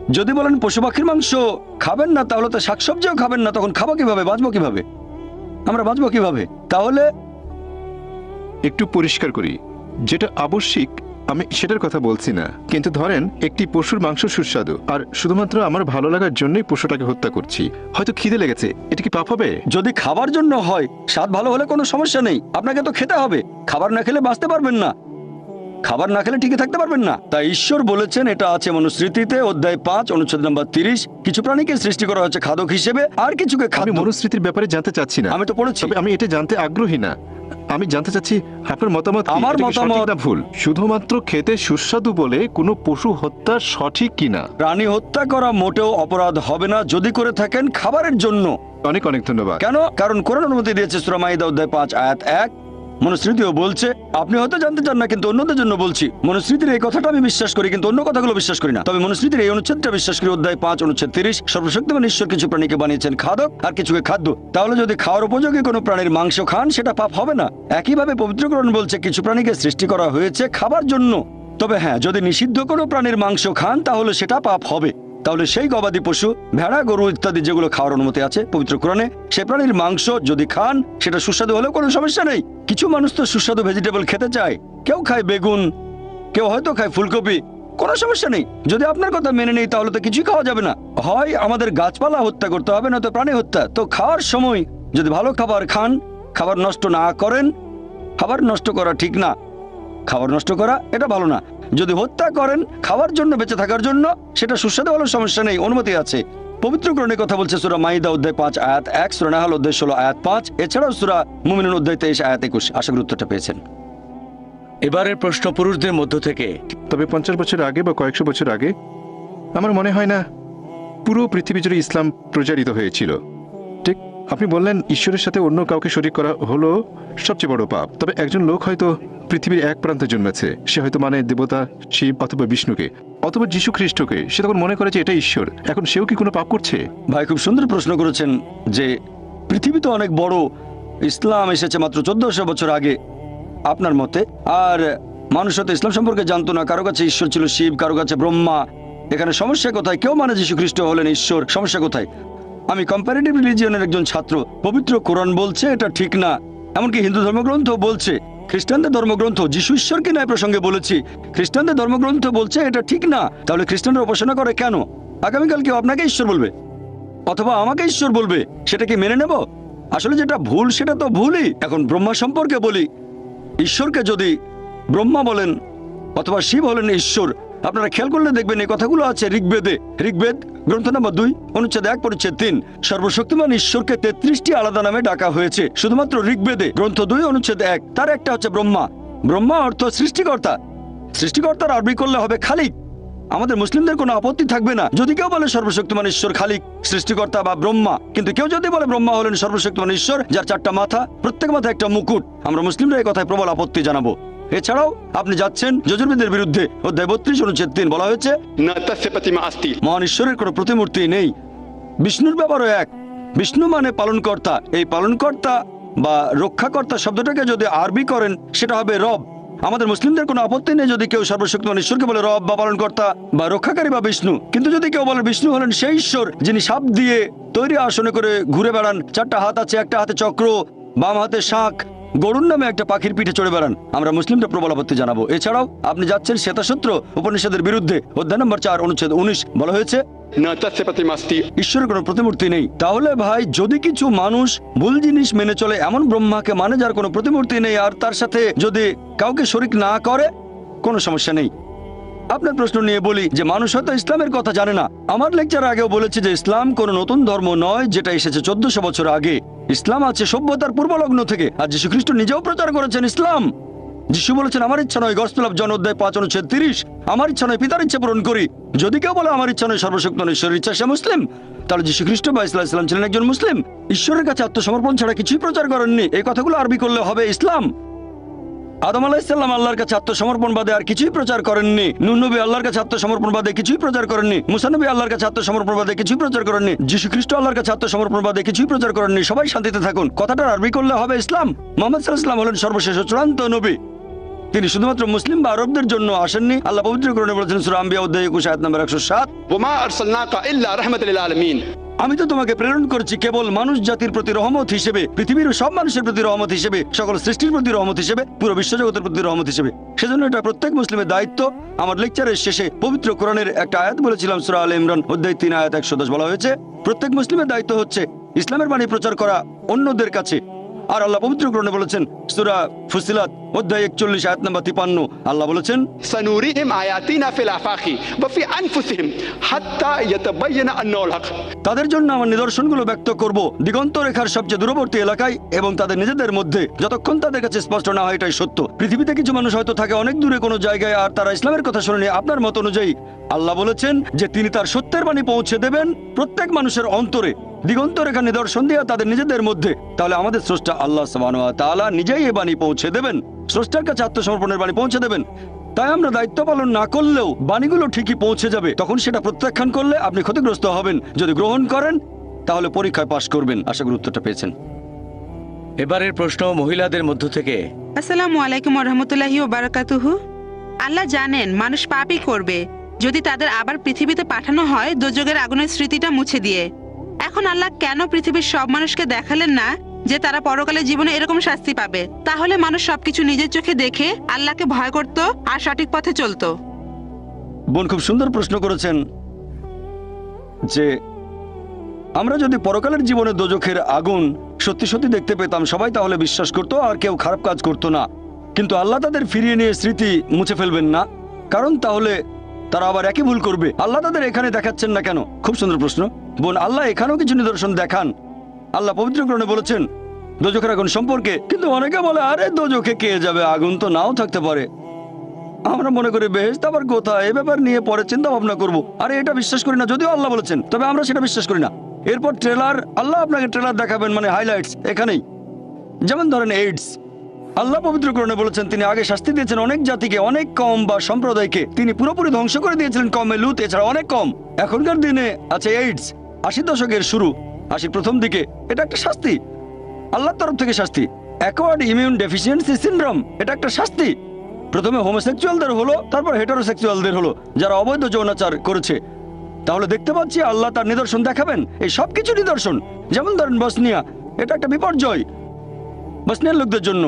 যদি বলেন পশু পাখির মাংস খাবেন না, তাহলে তো শাকসবজিও খাবেন না, তখন খাবো কিভাবে, বাঁচবো কিভাবে, আমরা বাঁচবো কিভাবে? তাহলে একটু পরিষ্কার করি, যেটা আবশ্যিক আমি সেটার কথা বলছি না, কিন্তু ধরেন একটি পশুর মাংস সুস্বাদু আর শুধুমাত্র আমার ভালো লাগার জন্যই পশুটাকে হত্যা করছি, হয়তো খিদে লেগেছে, এটা কি পাপ হবে? যদি খাবার জন্য হয়, স্বাদ ভালো হলে কোনো সমস্যা নেই, আপনাকে তো খেতে হবে। খাবার না খেলে বাঁচতে পারবেন না, খাবার না খেলে টিকে থাকতে পারবেন না। তাই ঈশ্বর বলেছেন, এটা আছে মনুস্মৃতিতে অধ্যায় 5 অনুচ্ছেদ নম্বর 30, কিছু প্রাণীকে সৃষ্টি করা হচ্ছে খাদক হিসেবে আর কিছুকে আমি খাদ্য। মনুস্মৃতির ব্যাপারে জানতে চাচ্ছি না, আমি তো পড়েছি। তবে আমি এটা জানতে আগ্রহী না। আমি জানতে চাচ্ছি আপনার মতামত কি? আমার এটা কি সঠিক মতামত- না ভুল? শুধুমাত্র খেতে সুস্বাদু বলে কোনো পশু হত্যা সঠিক কিনা? প্রাণী হত্যা করা মোটেও অপরাধ হবে না যদি করে থাকেন খাবারের জন্য। অনেক অনেক ধন্যবাদ। কেন? কারণ কোরআন অনুমতি দিয়েছে সূরা মাইদা অধ্যায় 5 আয়াত 1। মনুস্মৃতিও বলছে, আপনি হয়তো জানতে চান না কিন্তু অন্যদের জন্য বলছি, মনুস্মৃতির এই কথাটা আমি বিশ্বাস করি কিন্তু অন্য কথাগুলো বিশ্বাস করি না। তবে মনুস্মৃতির এই অনুচ্ছেদটা বিশ্বাস করি, অধ্যায় 5 অনুচ্ছেদ 30, সর্বশক্তিমান ঈশ্বর কিছু প্রাণীকে বানিয়েছেন খাদক আর কিছুকে খাদ্য। তাহলে যদি খাওয়ার উপযোগী কোনো প্রাণীর মাংস খান সেটা পাপ হবে না। একইভাবে পবিত্রকরণ বলছে কিছু প্রাণীকে সৃষ্টি করা হয়েছে খাবার জন্য। তবে হ্যাঁ, যদি নিষিদ্ধ কোনো প্রাণীর মাংস খান তাহলে সেটা পাপ হবে। তাহলে সেই গবাদি পশু, ভেড়া, গরু ইত্যাদি যেগুলো খাওয়ার অনুমতি আছে পবিত্র কোরআনে, সে প্রাণীর মাংস যদি খান সেটা সুস্বাদু হলেও কোনো সমস্যা নেই। কিছু মানুষ তো সুস্বাদু ভেজিটেবল খেতে চায়, কেউ খায় বেগুন, কেউ হয়তো খায় ফুলকপি, কোনো সমস্যা নেই। যদি আপনার কথা মেনে নেই তাহলে তো কিছুই খাওয়া যাবে না। হয় আমাদের গাছপালা হত্যা করতে হবে, না তো প্রাণী হত্যা। তো খাওয়ার সময় যদি ভালো খাবার খান, খাবার নষ্ট না করেন, খাবার নষ্ট করা ঠিক না, খাবার নষ্ট করা এটা ভালো না। যদি হত্যা করেন খাওয়ার জন্য, বেঁচে থাকার জন্য, সেটা সুস্বাদু হলেও সমস্যা নেই, অনুমতি আছে। পবিত্র কোরআনে কথা বলছে সূরা মাইদা অধ্যায় 5 আয়াত 1, সূরা নাহল অধ্যায় 16 আয়াত 5, এছাড়াও সূরা মুমিনুন অধ্যায় 23 আয়াত 21। আশা করি উত্তরটা পেয়েছেন। এবারের প্রশ্ন পুরুষদের মধ্য থেকে। তবে 50 বছর আগে বা কয়েকশো বছর আগে আমার মনে হয় না পুরো পৃথিবী জুড়ে ইসলাম প্রচারিত হয়েছিল। ঠিক আপনি বললেন ঈশ্বরের সাথে অন্য কাউকে শরীক করা হলো সবচেয়ে বড় পাপ। তবে একজন লোক হয়তো পৃথিবীর এক প্রান্তে জন্মেছে, সে হয়তো মানে দেবতা শিব অথবা বিষ্ণুকে অথবা যীশু খ্রিস্টকে, সে তখন মনে করে যে এটা ঈশ্বর। এখন সেও কি কোনো পাপ করছে? ভাই খুব সুন্দর প্রশ্ন করেছেন যে পৃথিবী তো অনেক বড়, ইসলাম এসেছে মাত্র 1400 বছর আগে আপনার মতে, আর মানুষ হয়তো ইসলাম সম্পর্কে জানতো না। কারো কাছে ঈশ্বর ছিল শিব, কারো কাছে ব্রহ্মা। এখানে সমস্যা কোথায়? কেউ মানে যীশু খ্রিস্ট হলেন ঈশ্বর, সমস্যা কোথায়? আমি কম্পারেটিভ রিলিজিয়নের একজন ছাত্র, পবিত্র কোরআন বলছে এটা ঠিক না, এমনকি হিন্দু ধর্মগ্রন্থ বলছে, খ্রিস্টানদের ধর্মগ্রন্থ, যীশু ঈশ্বরকে নয় প্রসঙ্গে বলেছি, খ্রিস্টানদের ধর্মগ্রন্থ বলছে এটা ঠিক না। তাহলে খ্রিস্টানরা উপাসনা করে কেন? আগামীকাল কেউ আপনাকে ঈশ্বর বলবে অথবা আমাকে ঈশ্বর বলবে, সেটা কি মেনে নেব? আসলে যেটা ভুল সেটা তো ভুলই। এখন ব্রহ্মা সম্পর্কে বলি, ঈশ্বরকে যদি ব্রহ্মা বলেন অথবা শিব হলেন ঈশ্বর, আপনারা খেয়াল করলে দেখবেন এই কথাগুলো আছে ঋগ্বেদে। ঋগ্বেদ গ্রন্থ নম্বর 2 অনুচ্ছেদ 1 পরিচ্ছেদ 3, সর্বশক্তিমান ঈশ্বরকে 33টি আলাদা নামে ডাকা হয়েছে শুধুমাত্র ঋগ্বেদে গ্রন্থ 2 অনুচ্ছেদ 1। তার একটা হচ্ছে ব্রহ্মা। ব্রহ্মা অর্থ সৃষ্টিকর্তা। সৃষ্টিকর্তার আরবি করলে হবে খালিক। আমাদের মুসলিমদের কোনো আপত্তি থাকবে না যদি কেউ বলে সর্বশক্তিমান ঈশ্বর খালিক, সৃষ্টিকর্তা বা ব্রহ্মা। কিন্তু কেউ যদি বলে ব্রহ্মা হলেন সর্বশক্তিমান ঈশ্বর যার 4টা মাথা, প্রত্যেক মাথায় একটা মুকুট, আমরা মুসলিমরা এই কথায় প্রবল আপত্তি জানাবো। এছাড়াও আপনি যাচ্ছেন যজুর্বেদের বিরুদ্ধে। অধ্যায় 32 অনুচ্ছেদ 3 বলা হয়েছে न तस्य प्रतिमा अस्ति। মহান ঈশ্বরের কোনো প্রতিমূর্তি নেই। বিষ্ণুর ব্যাপারও এক। বিষ্ণু মানে পালনকর্তা। এই পালনকর্তা বা রক্ষাকর্তা শব্দটাকে যদি আরবি করেন সেটা হবে রব। আমাদের মুসলিমদের কোনো আপত্তি নেই যদি কেউ সর্বশক্তিমান ঈশ্বরকে বলে রব বা পালনকর্তা বা রক্ষাকারী বা বিষ্ণু। কিন্তু যদি কেউ বলে বিষ্ণু হলেন সেই ঈশ্বর যিনি সাপ দিয়ে তৈরি আসনে করে ঘুরে বেড়ান, 4টা হাত আছে, একটা হাতে চক্র, বাম হাতে শাঁখ, গরুর নামে একটা পাখির পিঠে চড়ে বেড়ান, আমরা মুসলিমরা প্রবল আপত্তি জানাবো। এছাড়াও আপনি যাচ্ছেন শ্বেতাসূত্র উপনিষদের বিরুদ্ধে। অধ্যায় নম্বর 4 অনুচ্ছেদ 19 বলা হয়েছে न तस्य प्रतिमा अस्ति। ঈশ্বরের কোনো প্রতিমূর্তি নেই। তাহলে ভাই যদি কিছু মানুষ ভুল জিনিস মেনে চলে, এমন ব্রহ্মাকে মানে যার কোনো প্রতিমূর্তি নেই, আর তার সাথে যদি কাউকে শরীক না করে, কোনো সমস্যা নেই। আপনার প্রশ্ন নিয়ে বলি যে মানুষ হয়তো ইসলামের কথা জানে না। আমার লেকচার আগেও বলেছি যে ইসলাম কোনো নতুন ধর্ম নয়, যেটা এসেছে 1400 বছর আগে। ইসলাম আছে সভ্যতার পূর্বলগ্ন থেকে, আর যীশু খ্রিস্ট নিজেও প্রচার করেছেন ইসলাম। যিশু বলেছেন আমার ইচ্ছা নয়, গসপেল অফ জন অধ্যায় 5 অনুচ্ছেদ 30, আমার ইচ্ছা নয় পিতার ইচ্ছা পূরণ করি। যদি কেউ বলে আমার ইচ্ছা নয় সর্বশক্তিমান ঈশ্বরের ইচ্ছা, সে মুসলিম। তাহলে যীশু খ্রিস্ট বা ইসলাম ছিলেন একজন মুসলিম। ঈশ্বরের কাছে আত্মসমর্পণ ছাড়া কিছুই প্রচার করেননি। এই কথাগুলো আরবি করলে হবে ইসলাম। আদম আলাইহিসসালাম আল্লাহর কাছে আত্মসমর্পণ বাদে আর কিছুই প্রচার করেননি। নূহ নবী আল্লাহর কাছে আত্মসমর্পণ বাদে কিছুই প্রচার করেননি। মুসা নবী আল্লাহর কাছে আত্মসমর্পণ বাদে কিছুই প্রচার করেননি। যীশু খ্রিস্ট আল্লাহর কাছে আত্মসমর্পণ বাদে কিছুই প্রচার করেননি। সবাই শান্তিতে থাকুন, কথাটার আরবি করলে হবে ইসলাম। মুহাম্মদ সাল্লাল্লাহু আলাইহি ওয়াসাল্লাম হলেন সর্বশেষ ও চূড়ান্ত নবী। তিনি শুধুমাত্র মুসলিম বা আরবদের জন্য আসেননি। আল্লাহ পবিত্র কোরআনে বলেছেন সূরা আম্বিয়া অধ্যায় 21 আয়াত নম্বর 107, وما أرسلناك إلا رحمة للعالمين। আমি তো তোমাকে প্রেরণ করছি কেবল মানুষ জাতির প্রতি রহমত হিসেবে, পৃথিবীর সব মানুষের প্রতি রহমত হিসেবে, সকল সৃষ্টির প্রতি রহমত হিসেবে, পুরো বিশ্বজগতের প্রতি রহমত হিসেবে। সেজন্য এটা প্রত্যেক মুসলিমের দায়িত্ব। আমার লেকচারের শেষে পবিত্র কোরআনের একটা আয়াত বলেছিলাম, সূরা আলে ইমরান অধ্যায় 3 আয়াত 110 বলা হয়েছে, প্রত্যেক মুসলিমের দায়িত্ব হচ্ছে ইসলামের বাণী প্রচার করা অন্যদের কাছে। আর আল্লাহ পবিত্র কোরআনে বলেছেন সূরা ফুসিলাত অধ্যায় 41 আয়াত নম্বর 53, আল্লাহ বলেছেন سنريهم آياتنا في الآفاق وفي أنفسهم حتى يتبين أنه الحق। তাদের জন্য আমার নিদর্শনগুলো ব্যক্ত করব দিগন্ত রেখার সবচেয়ে দূরবর্তী এলাকায় এবং তাদের নিজেদের মধ্যে, যতক্ষণ তাদের কাছে স্পষ্ট না হয় এটাই সত্য। পৃথিবীতে কিছু মানুষ হয়তো থাকে অনেক দূরে কোনো জায়গায়, আর তারা ইসলামের কথা শুনেনি আপনার মত অনুযায়ী। আল্লাহ বলেছেন যে তিনি তার সত্যের বাণী পৌঁছে দেবেন প্রত্যেক মানুষের অন্তরে দিগন্ত রেখা নিদর্শন দিয়ে তাদের নিজেদের মধ্যে। তাহলে আমাদের স্রষ্টা আল্লাহ সুবহানাহু ওয়া তাআলা নিজেই এই বাণী পৌঁছে দেবেন, স্রষ্টার কাছে আত্মসমর্পণের বাণী পৌঁছে দেবেন। তাই আমরা দায়িত্ব পালন না করলেও বাণীগুলো ঠিকই পৌঁছে যাবে। তখন সেটা প্রত্যাখ্যান করলে আপনি ক্ষতিগ্রস্ত হবেন, যদি গ্রহণ করেন তাহলে পরীক্ষায় পাশ করবেন। আশা করি উত্তরটা পেয়েছেন। এবারের প্রশ্ন মহিলাদের মধ্য থেকে। আসসালামু আলাইকুম ওয়া রাহমাতুল্লাহি ওয়া বারাকাতুহু। আল্লাহ জানেন মানুষ পাপই করবে যদি তাদের আবার পৃথিবীতে পাঠানো হয় দোজখের আগুনের স্মৃতিটা মুছে দিয়ে। এখন আল্লাহ কেন পৃথিবীর সব মানুষকে দেখালেন না যে তারা পরকালে জীবনে এরকম শাস্তি পাবে? তাহলে মানুষ সবকিছু নিজের চোখে দেখে আল্লাহকে ভয় করত আর সঠিক পথে চলতো। বোন খুব সুন্দর প্রশ্ন করেছেন যে আমরা যদি পরকালের জীবনে দোজখের আগুন সত্যি সত্যি দেখতে পেতাম, সবাই তাহলে বিশ্বাস করত আর কেউ খারাপ কাজ করত না। কিন্তু আল্লাহ তাদের ফিরিয়ে নিয়ে স্মৃতি মুছে ফেলবেন না, কারণ তাহলে তারা আবার একই ভুল করবে। আল্লাহ তাদের এখানে দেখাচ্ছেন না কেন? খুব সুন্দর প্রশ্ন বোন। আল্লাহ এখানেও কিছু নিদর্শন দেখান। আল্লাহ পবিত্র কোরআনে বলেছেন দোজখের আগুন সম্পর্কে, কিন্তু অনেকে বলে আরে দোজখে কে যাবে, আগুন তো নাও থাকতে পারে। আমরা মনে করি বেহেশত আবার কোথায়, এ ব্যাপার নিয়ে পরে চিন্তা ভাবনা করবো। আরে এটা বিশ্বাস করি না, যদিও আল্লাহ বলেছেন, তবে আমরা সেটা বিশ্বাস করি না। এরপর ট্রেলার, আল্লাহ আপনাকে ট্রেলার দেখাবেন, মানে হাইলাইটস এখানেই। যেমন ধরেন এইডস, আল্লাহ পবিত্র কোরআনে বলেছেন তিনি আগে শাস্তি দিয়েছেন অনেক জাতিকে, অনেক কম বা সম্প্রদায়কে তিনি পুরোপুরি ধ্বংস করে দিয়েছিলেন কমে লুত, এছাড়া অনেক কম। এখনকার দিনে আছে এইডস, 80 দশকের শুরু, 80 প্রথম দিকে। এটা একটা শাস্তি, আল্লাহর তরফ থেকে শাস্তি। অ্যাকোয়ার্ড ইমিউন ডেফিসিয়েন্সি সিনড্রোম, এটা একটা শাস্তি। প্রথমে হোমোসেক্সুয়ালদের হলো, তারপর হেটারোসেক্সুয়ালদের হলো, যারা অবৈধ যৌনাচার করেছে। তাহলে দেখতে পাচ্ছি আল্লাহ তার নিদর্শন দেখাবেন, এই সব কিছু নিদর্শন। যেমন ধরেন বসনিয়া, এটা একটা বিপর্যয় বসনিয়ার লোকদের জন্য।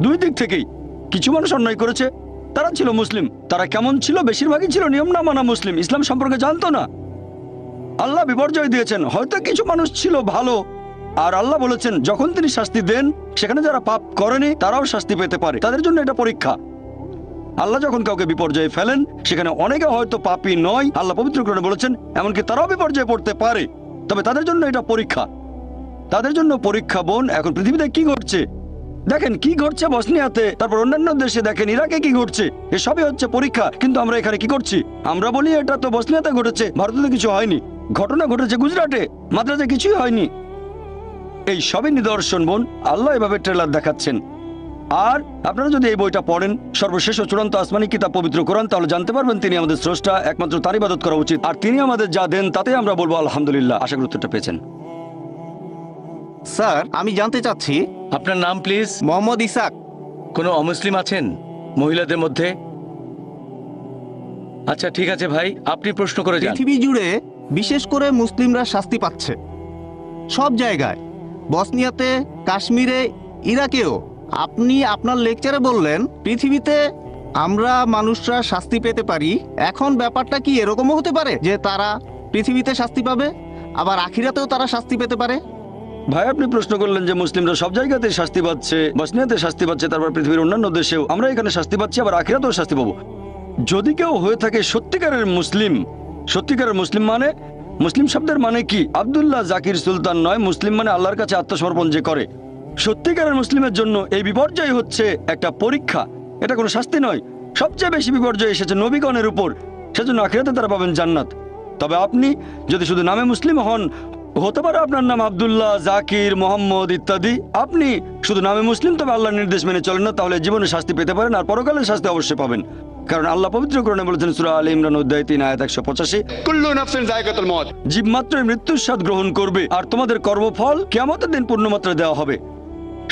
দুই দিক থেকেই কিছু মানুষ অন্যায় করেছে, তারা ছিল মুসলিম। তারা কেমন ছিল? বেশিরভাগই ছিল নিয়ম না মানা মুসলিম, ইসলাম সম্পর্কে জানতো না। আল্লাহ বিপর্যয় দিয়েছেন। হয়তো কিছু মানুষ ছিল ভালো, আর আল্লাহ বলেছেন যখন তিনি শাস্তি দেন সেখানে যারা পাপ করেনি তারাও শাস্তি পেতে পারে, তাদের জন্য এটা পরীক্ষা। আল্লাহ যখন কাউকে বিপর্যয়ে ফেলেন সেখানে অনেকে হয়তো পাপী নয়, আল্লাহ পবিত্র কোরআনে বলেছেন এমনকি তারাও বিপর্যয়ে পড়তে পারে, তবে তাদের জন্য এটা পরীক্ষা, তাদের জন্য পরীক্ষা। বোন এখন পৃথিবীতে কি ঘটছে দেখেন, কি ঘটছে বসনিয়াতে, তারপর অন্যান্য দেশে দেখেন, ইরাকে কি ঘটছে, এসবই হচ্ছে পরীক্ষা। কিন্তু আমরা এখানে কি করছি? আমরা বলি এটা তো বসনিয়াতে ঘটেছে, ভারতে কিছু হয়নি। ঘটনা ঘটেছে গুজরাটে, মাদ্রাজে কিছুই হয়নি। এই সবই নিদর্শন বোন, আল্লাহ এভাবে ট্রেলার দেখাচ্ছেন। আর আপনারা যদি এই বইটা পড়েন, সর্বশেষ ও চূড়ান্ত আসমানি কিতাব পবিত্র কোরআন, তাহলে জানতে পারবেন তিনি আমাদের স্রষ্টা, একমাত্র তার ইবাদত করা উচিত। আর তিনি আমাদের যা দেন তাতে আমরা বলবো আলহামদুলিল্লাহ। আশা করি উত্তরটা পেয়েছেন। স্যার, আমি জানতে চাচ্ছি, আপনার নাম প্লিজ? মোহাম্মদ ইসাক। কোনো অমুসলিম আছেন মহিলাদের মধ্যে? আচ্ছা ঠিক আছে ভাই, আপনি প্রশ্ন করে যান। পৃথিবী জুড়ে বিশেষ করে মুসলিমরা শাস্তি পাচ্ছে সব জায়গায়, বসনিয়াতে, কাশ্মীরে, ইরাকেও। আপনি আপনার লেকচারে বললেন পৃথিবীতে আমরা মানুষরা শাস্তি পেতে পারি। এখন ব্যাপারটা কি এরকমও হতে পারে যে তারা পৃথিবীতে শাস্তি পাবে আবার আখিরাতেও তারা শাস্তি পেতে পারে? ভাই আপনি প্রশ্ন করলেন যে মুসলিমরা সব জায়গাতে শাস্তি পাচ্ছে, বসনিয়াতে শাস্তি পাচ্ছে, তারপর পৃথিবীর অন্যান্য দেশেও আমরা এখানে শাস্তি পাচ্ছি, আবার আখিরাতেও শাস্তি পাবো। যদি কেউ হয়ে থাকে সত্যিকারের মুসলিম, সত্যিকারের মুসলিম মানে, মুসলিম শব্দের মানে কি আব্দুল্লাহ জাকির সুলতান নয়, মুসলিম মানে আল্লাহর কাছে আত্মসমর্পণ যে করে। সত্যিকারের মুসলিমের জন্য এই বিপর্যয় হচ্ছে একটা পরীক্ষা, এটা কোনো শাস্তি নয়। সবচেয়ে বেশি বিপর্যয় এসেছে নবীগণের উপর, সেজন্য আখিরাতে তারা পাবেন জান্নাত। তবে আপনি যদি শুধু নামে মুসলিম হন, হতে পারে আপনার নাম আব্দুল্লাহ, জাকির, মোহাম্মদ ইত্যাদি। আপনি শুধু নামে মুসলিম, তবে আল্লাহর নির্দেশ মেনে চলেন না, তাহলে জীবনে শাস্তি পেতে পারেন, আর পরকালের শাস্তি অবশ্যই পাবেন। কারণ আল্লাহ পবিত্র কোরআনে বলেছেন সূরা আলে ইমরান অধ্যায় 3 আয়াত 185, कुल्लु नफ्सिन जायकातुल मौत। জীব মাত্রই মৃত্যুর স্বাদ গ্রহণ করবে, আর তোমাদের কর্মফল কিয়ামতের দিন পূর্ণ মাত্রায় দেওয়া হবে।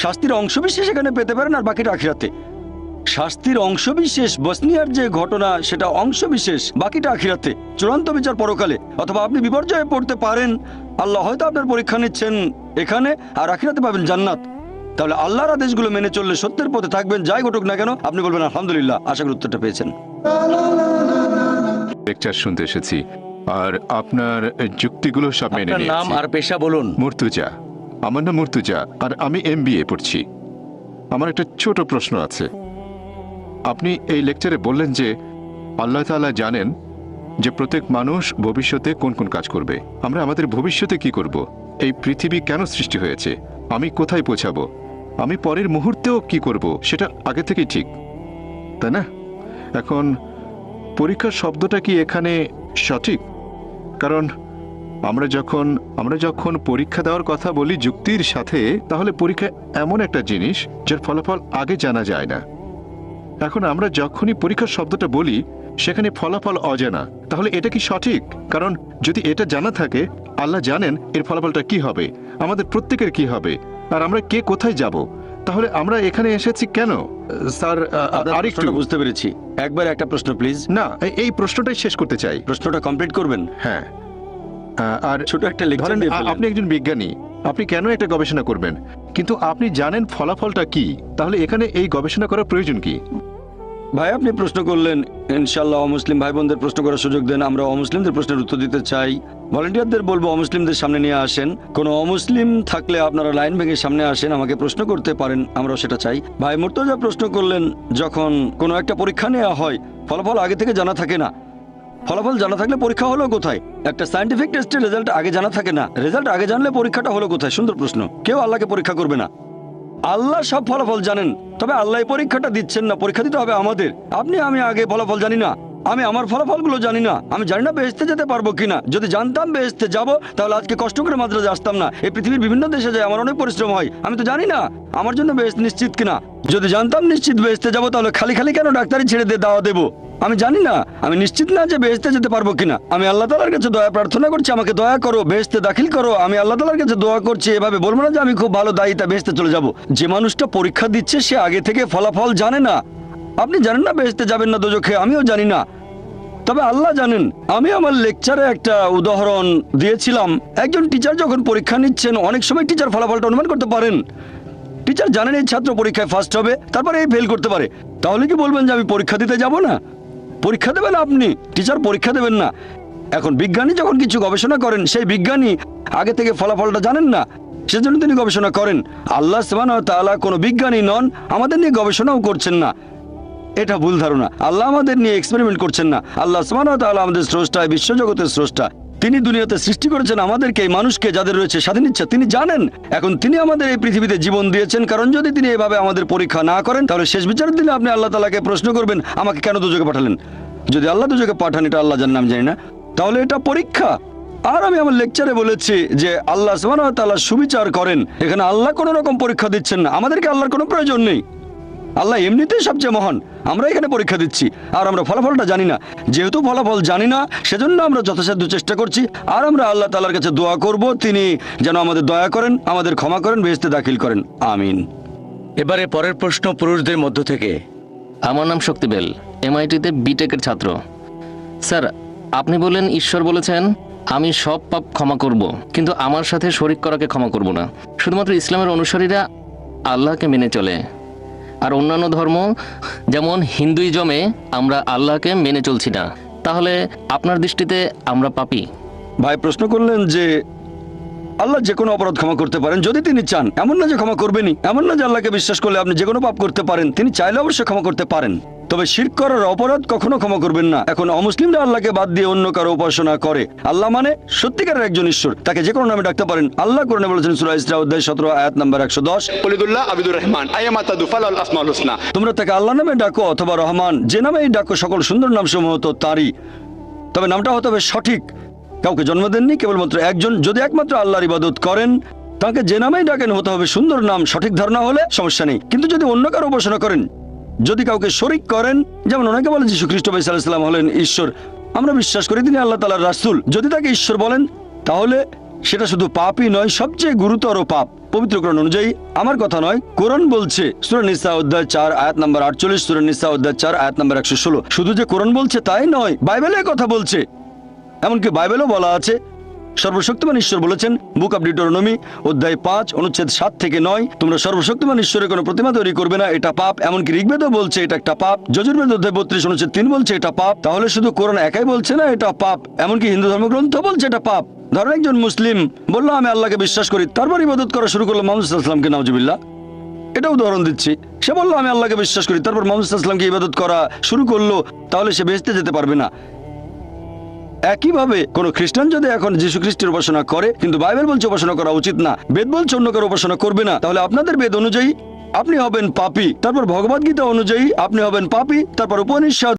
শাস্তির অংশবিশেষ এখানে পেতে পারেন, আর বাকিটা আখিরাতে। শাস্তির অংশবিশেষ বসনিয়ার যে ঘটনা, সেটা অংশবিশেষ, বাকিটা আখিরাতে, চূড়ান্ত বিচার পরকালে। অথবা আপনি বিপর্যয়ে পড়তে পারেন, আল্লাহ হয়তো আপনার পরীক্ষা নিচ্ছেন এখানে, আর আখিরাতে পাবেন জান্নাত। তাহলে আল্লাহর আদেশগুলো মেনে চললে সত্যের পথে থাকবেন, যাই ঘটুক না কেন আপনি বলবেন আলহামদুলিল্লাহ। আশা করি উত্তরটা পেয়েছেন। লেকচার শুনতে এসেছি, আর আপনার যুক্তিগুলো সব মেনে আপনার নাম নিয়েছি। আর পেশা বলুন। মুর্তুজা, আমার নাম মুর্তুজা, আর আমি MBA পড়ছি। আমার একটা ছোট প্রশ্ন আছে। আপনি এই লেকচারে বললেন যে আল্লাহ তাআলা জানেন যে প্রত্যেক মানুষ ভবিষ্যতে কোন কোন কাজ করবে। আমরা আমাদের ভবিষ্যতে কি করব? এই পৃথিবী কেন সৃষ্টি হয়েছে? আমি কোথায় পৌঁছাবো? আমি পরের মুহূর্তেও কি করব সেটা আগে থেকেই ঠিক, তাই না? এখন পরীক্ষা শব্দটা কি এখানে সঠিক? কারণ আমরা যখন পরীক্ষা দেওয়ার কথা বলি যুক্তির সাথে, তাহলে পরীক্ষা এমন একটা জিনিস যার ফলাফল আগে জানা যায় না। এখন আমরা যখনই পরীক্ষা শব্দটা বলি সেখানে ফলাফল অজানা, তাহলে এটা কি সঠিক? কারণ যদি এটা জানা থাকে, আল্লাহ জানেন এর ফলাফলটা কি হবে, আমাদের প্রত্যেকের কি হবে, আর আমরা কে কোথায় যাব, তাহলে আমরা এখানে এসেছি কেন? স্যার, আপনার আরেকটু প্রশ্নটা বুঝতে পেরেছি। একবার একটা প্রশ্ন প্লিজ। না, এই প্রশ্নটাই শেষ করতে চাই। প্রশ্নটা কমপ্লিট করবেন। হ্যাঁ, আর ছোট একটা লেকচার ধরেন দিয়ে ফেললেন। আপনি একজন বিজ্ঞানী, আপনি কেন একটা গবেষণা করবেন, কিন্তু আপনি জানেন ফলাফলটা কি, তাহলে এখানে এই গবেষণা করার প্রয়োজন কি? ভাই আপনি প্রশ্ন করলেন, ইনশাআল্লাহ অমুসলিম ভাই বোনদের প্রশ্ন করার সুযোগ দেন। আমরা অমুসলিমদের প্রশ্নের উত্তর দিতে চাই। ভলান্টিয়ারদের বলবো অমুসলিমদের সামনে নিয়ে আসেন। কোনো অমুসলিম থাকলে আপনারা লাইন ভেঙে সামনে আসেন, আমাকে প্রশ্ন করতে পারেন, আমরাও সেটা চাই। ভাই মুর্তজা প্রশ্ন করলেন, যখন কোনো একটা পরীক্ষা নেওয়া হয় ফলাফল আগে থেকে জানা থাকে না। ফলাফল জানা থাকলে পরীক্ষা হলো কোথায়? একটা সায়েন্টিফিক টেস্টের রেজাল্ট আগে জানা থাকে না, রেজাল্ট আগে জানলে পরীক্ষাটা হলো কোথায়? সুন্দর প্রশ্ন। কেউ আল্লাহকে পরীক্ষা করবে না, আল্লাহ সব ফলাফল জানেন, তবে আল্লাহ পরীক্ষাটা দিচ্ছেন না, পরীক্ষা দিতে হবে আমাদের। আপনি আমি আগে ফলাফল জানি না, আমি আমার ফলাফলগুলো জানি না, আমি জানি না বেহেশতে যেতে পারবো কিনা। যদি জানতাম বেহেশতে যাব, তাহলে আজকে কষ্ট করে মাদ্রাজে আসতাম না। এই পৃথিবীর বিভিন্ন দেশে যায়, আমার অনেক পরিশ্রম হয়, আমি তো জানি না আমার জন্য বেহেশত নিশ্চিত কিনা। যদি জানতাম নিশ্চিত বেহেশতে যাব, তাহলে খালি খালি কেন ডাক্তারি ছেড়ে দিয়ে দাওয়া দেবো? আমি জানি না, আমি নিশ্চিত না যে বেহেশতে যেতে পারবো কিনা। আমি আল্লাহ তাআলার কাছে দয়া প্রার্থনা করছি, আমাকে দয়া করো, বেহেশতে দাখিল করো। আমি আল্লাহ তাআলার কাছে দোয়া করছি, এভাবে বলবো না যে আমি খুব ভালো দায়িতা বেহেশতে চলে যাব। যে মানুষটা পরীক্ষা দিচ্ছে সে আগে থেকে ফলাফল জানে না। আপনি জানেন না বেহেশতে যাবেন না দোজখে, আমিও জানি না, তবে আল্লাহ জানেন। আমি আমার লেকচারে একটা উদাহরণ দিয়েছিলাম। একজন টিচার যখন পরীক্ষা নিচ্ছেন, অনেক সময় টিচার ফলাফলটা অনুমান করতে পারেন। টিচার জানেন এই ছাত্র পরীক্ষায় ফার্স্ট হবে, তারপরে এই ফেল করতে পারে। তাহলে কি বলবেন যে আমি পরীক্ষা দিতে যাব না? পরীক্ষা দেবেন আপনি, টিচার পরীক্ষা দেবেন না। এখন বিজ্ঞানী যখন কিছু গবেষণা করেন, সেই বিজ্ঞানী আগে থেকে ফলাফলটা জানেন না, সেজন্য তিনি গবেষণা করেন। আল্লাহ সুবহানাহু ওয়া তাআলা কোনো বিজ্ঞানী নন, আমাদের নিয়ে গবেষণাও করছেন না, এটা ভুল ধারণা। আল্লাহ আমাদের নিয়ে এক্সপেরিমেন্ট করছেন না। আল্লাহ সুবহানাহু ওয়া তাআলা আমাদের স্রষ্টা, বিশ্বজগতের স্রষ্টা। তিনি দুনিয়াতে সৃষ্টি করেছেন আমাদেরকে, এই মানুষকে, যাদের রয়েছে স্বাধীন ইচ্ছা, তিনি জানেন। এখন তিনি আমাদের এই পৃথিবীতে জীবন দিয়েছেন, কারণ যদি তিনি এভাবে আমাদের পরীক্ষা না করেন, তাহলে শেষ বিচারের দিনে আপনি আল্লাহ তাআলাকে প্রশ্ন করবেন, আমাকে কেন দোজখে পাঠালেন? যদি আল্লাহ দোজখে পাঠান, এটা আল্লাহ জানেন, আমি জানি না, তাহলে এটা পরীক্ষা। আর আমি আমার লেকচারে বলেছি যে আল্লাহ সুবহানাহু ওয়া তাআলা সুবিচার করেন। এখানে আল্লাহ কোনো রকম পরীক্ষা দিচ্ছেন না, আমাদেরকে আল্লাহর কোনো প্রয়োজন নেই। আল্লাহ এমনিতেই সবচেয়ে মহান, আমরা এখানে পরীক্ষা দিচ্ছি আর আমরা ফলাফলটা জানি না। যেহেতু ফলাফল জানি না, সেজন্য আমরা যথাসাধ্য চেষ্টা করছি, আর আমরা আল্লাহ তাআলার কাছে দোয়া করব তিনি যেন আমাদের দয়া করেন, আমাদের ক্ষমা করেন, বেহেশতে দাখিল করেন। আমিন। এবারে পরের প্রশ্ন পুরুষদের মধ্য থেকে। আমার নাম শক্তিবেল, MIT-তে বিটেকের ছাত্র। স্যার, আপনি বললেন ঈশ্বর বলেছেন আমি সব পাপ ক্ষমা করব, কিন্তু আমার সাথে শরিক করাকে ক্ষমা করব না। শুধুমাত্র ইসলামের অনুসারীরা আল্লাহকে মেনে চলে, আর অন্যান্য ধর্ম যেমন হিন্দুইজমে আমরা আল্লাহকে মেনে চলছি না। তাহলে আপনার দৃষ্টিতে আমরা পাপী? ভাই প্রশ্ন করলেন যে আল্লাহ যে কোনো অপরাধ ক্ষমা করতে পারেন যদি তিনি চান, এমন না যে ক্ষমা করবেনই, এমন না যে আল্লাহকে বিশ্বাস করলে আপনি যে কোনো পাপ করতে পারেন। তিনি চাইলে অবশ্যই ক্ষমা করতে পারেন, তবে শিরক করার অপরাধ কখনো ক্ষমা করবেন না। এখন অমুসলিমরা আল্লাহকে বাদ দিয়ে অন্য কারো উপাসনা করে। আল্লাহ মানে সত্যিকারের একজন ঈশ্বর, তাকে যে কোনো নামে ডাকতে পারেন। আল্লাহ কোরআনে বলেছেন সূরা ইসরা অধ্যায় 17 আয়াত নাম্বার 110, কুলিদুল্লাহ আবিদুর রহমান আইয়ামা তাদু ফালাল আসমাউল হুসনা। তোমরা তাকে আল্লাহ নামে ডাকো অথবা রহমান, যে নামেই ডাকো সকল সুন্দর নাম সমূহ তো তারই, তবে নামটা হতে হবে সঠিক। কাউকে জন্ম দেননি, কেবলমাত্র একজন। যদি একমাত্র আল্লাহর ইবাদত করেন, তাকে যে নামেই ডাকেন হতে হবে সুন্দর নাম, সঠিক ধারণা হলে সমস্যা নেই। কিন্তু যদি অন্য কারো উপাসনা করেন, যদি কাউকে শরিক করেন, যেমন অনেকে বলেন যীশু খ্রিস্ট ভাই সাল্লাল্লাহু আলাইহি ওয়াসাল্লাম হলেন ঈশ্বর, আমরা বিশ্বাস করি তিনি আল্লাহ তাআলার রাসূল, যদি তাকে ঈশ্বর বলেন তাহলে সেটা শুধু পাপই নয়, সবচেয়ে গুরুতর পাপ। পবিত্র কোরআন অনুযায়ী, আমার কথা নয়, কোরআন বলছে সূরা নিসা অধ্যায় 4 আয়াত নম্বর 48, সূরা নিসা অধ্যায় 4 আয়াত নম্বর 116। শুধু যে কোরআন বলছে তাই নয়, বাইবেলে কথা বলছে। এমনকি বাইবেলও বলা আছে, সর্বশক্তিমান ঈশ্বর বলেছেন, বুক অব ডিউটেরোনমি অধ্যায় 5 অনুচ্ছেদ 7 থেকে 9, তোমরা সর্বশক্তিমান ঈশ্বরের কোনো প্রতিমা তৈরি করবে না, এটা পাপ। এমনকি ঋগ্বেদও বলছে এটা একটা পাপ। যজুর্বেদ অধ্যায় 32 অনুচ্ছেদ 3 বলছে এটা পাপ। তাহলে শুধু কোরআন একাই বলছে না এটা পাপ, এমনকি হিন্দু ধর্মগ্রন্থ বলছে এটা পাপ। ধরেন একজন মুসলিম বললো আমি আল্লাহকে বিশ্বাস করি, তারপর ইবাদত করা শুরু করলো মুহাম্মদ সাল্লাল্লাহু আলাইহি ওয়াসাল্লামকে, নাউজুবিল্লাহ। এটা উদাহরণ দিচ্ছি। সে বললো আমি আল্লাহকে বিশ্বাস করি, তারপর মুহাম্মদ সাল্লাল্লাহু আলাইহি ওয়াসাল্লামকে ইবাদত করা শুরু করলো, তাহলে সে বেহেশতে যেতে পারবে না। একইভাবে কোন খ্রিস্টান যদি এখন যীশু খ্রিস্টের উপাসনা করে, কিন্তু বাইবেল বলছে উপাসনা করা উচিত না, বেদ বলছে অন্য কারো উপাসনা করবে না, তাহলে আপনাদের বেদ অনুযায়ী আপনি হবেন পাপী, তারপর ভগবদ্গীতা অনুযায়ী আপনি হবেন পাপী, তারপর উপনিষদ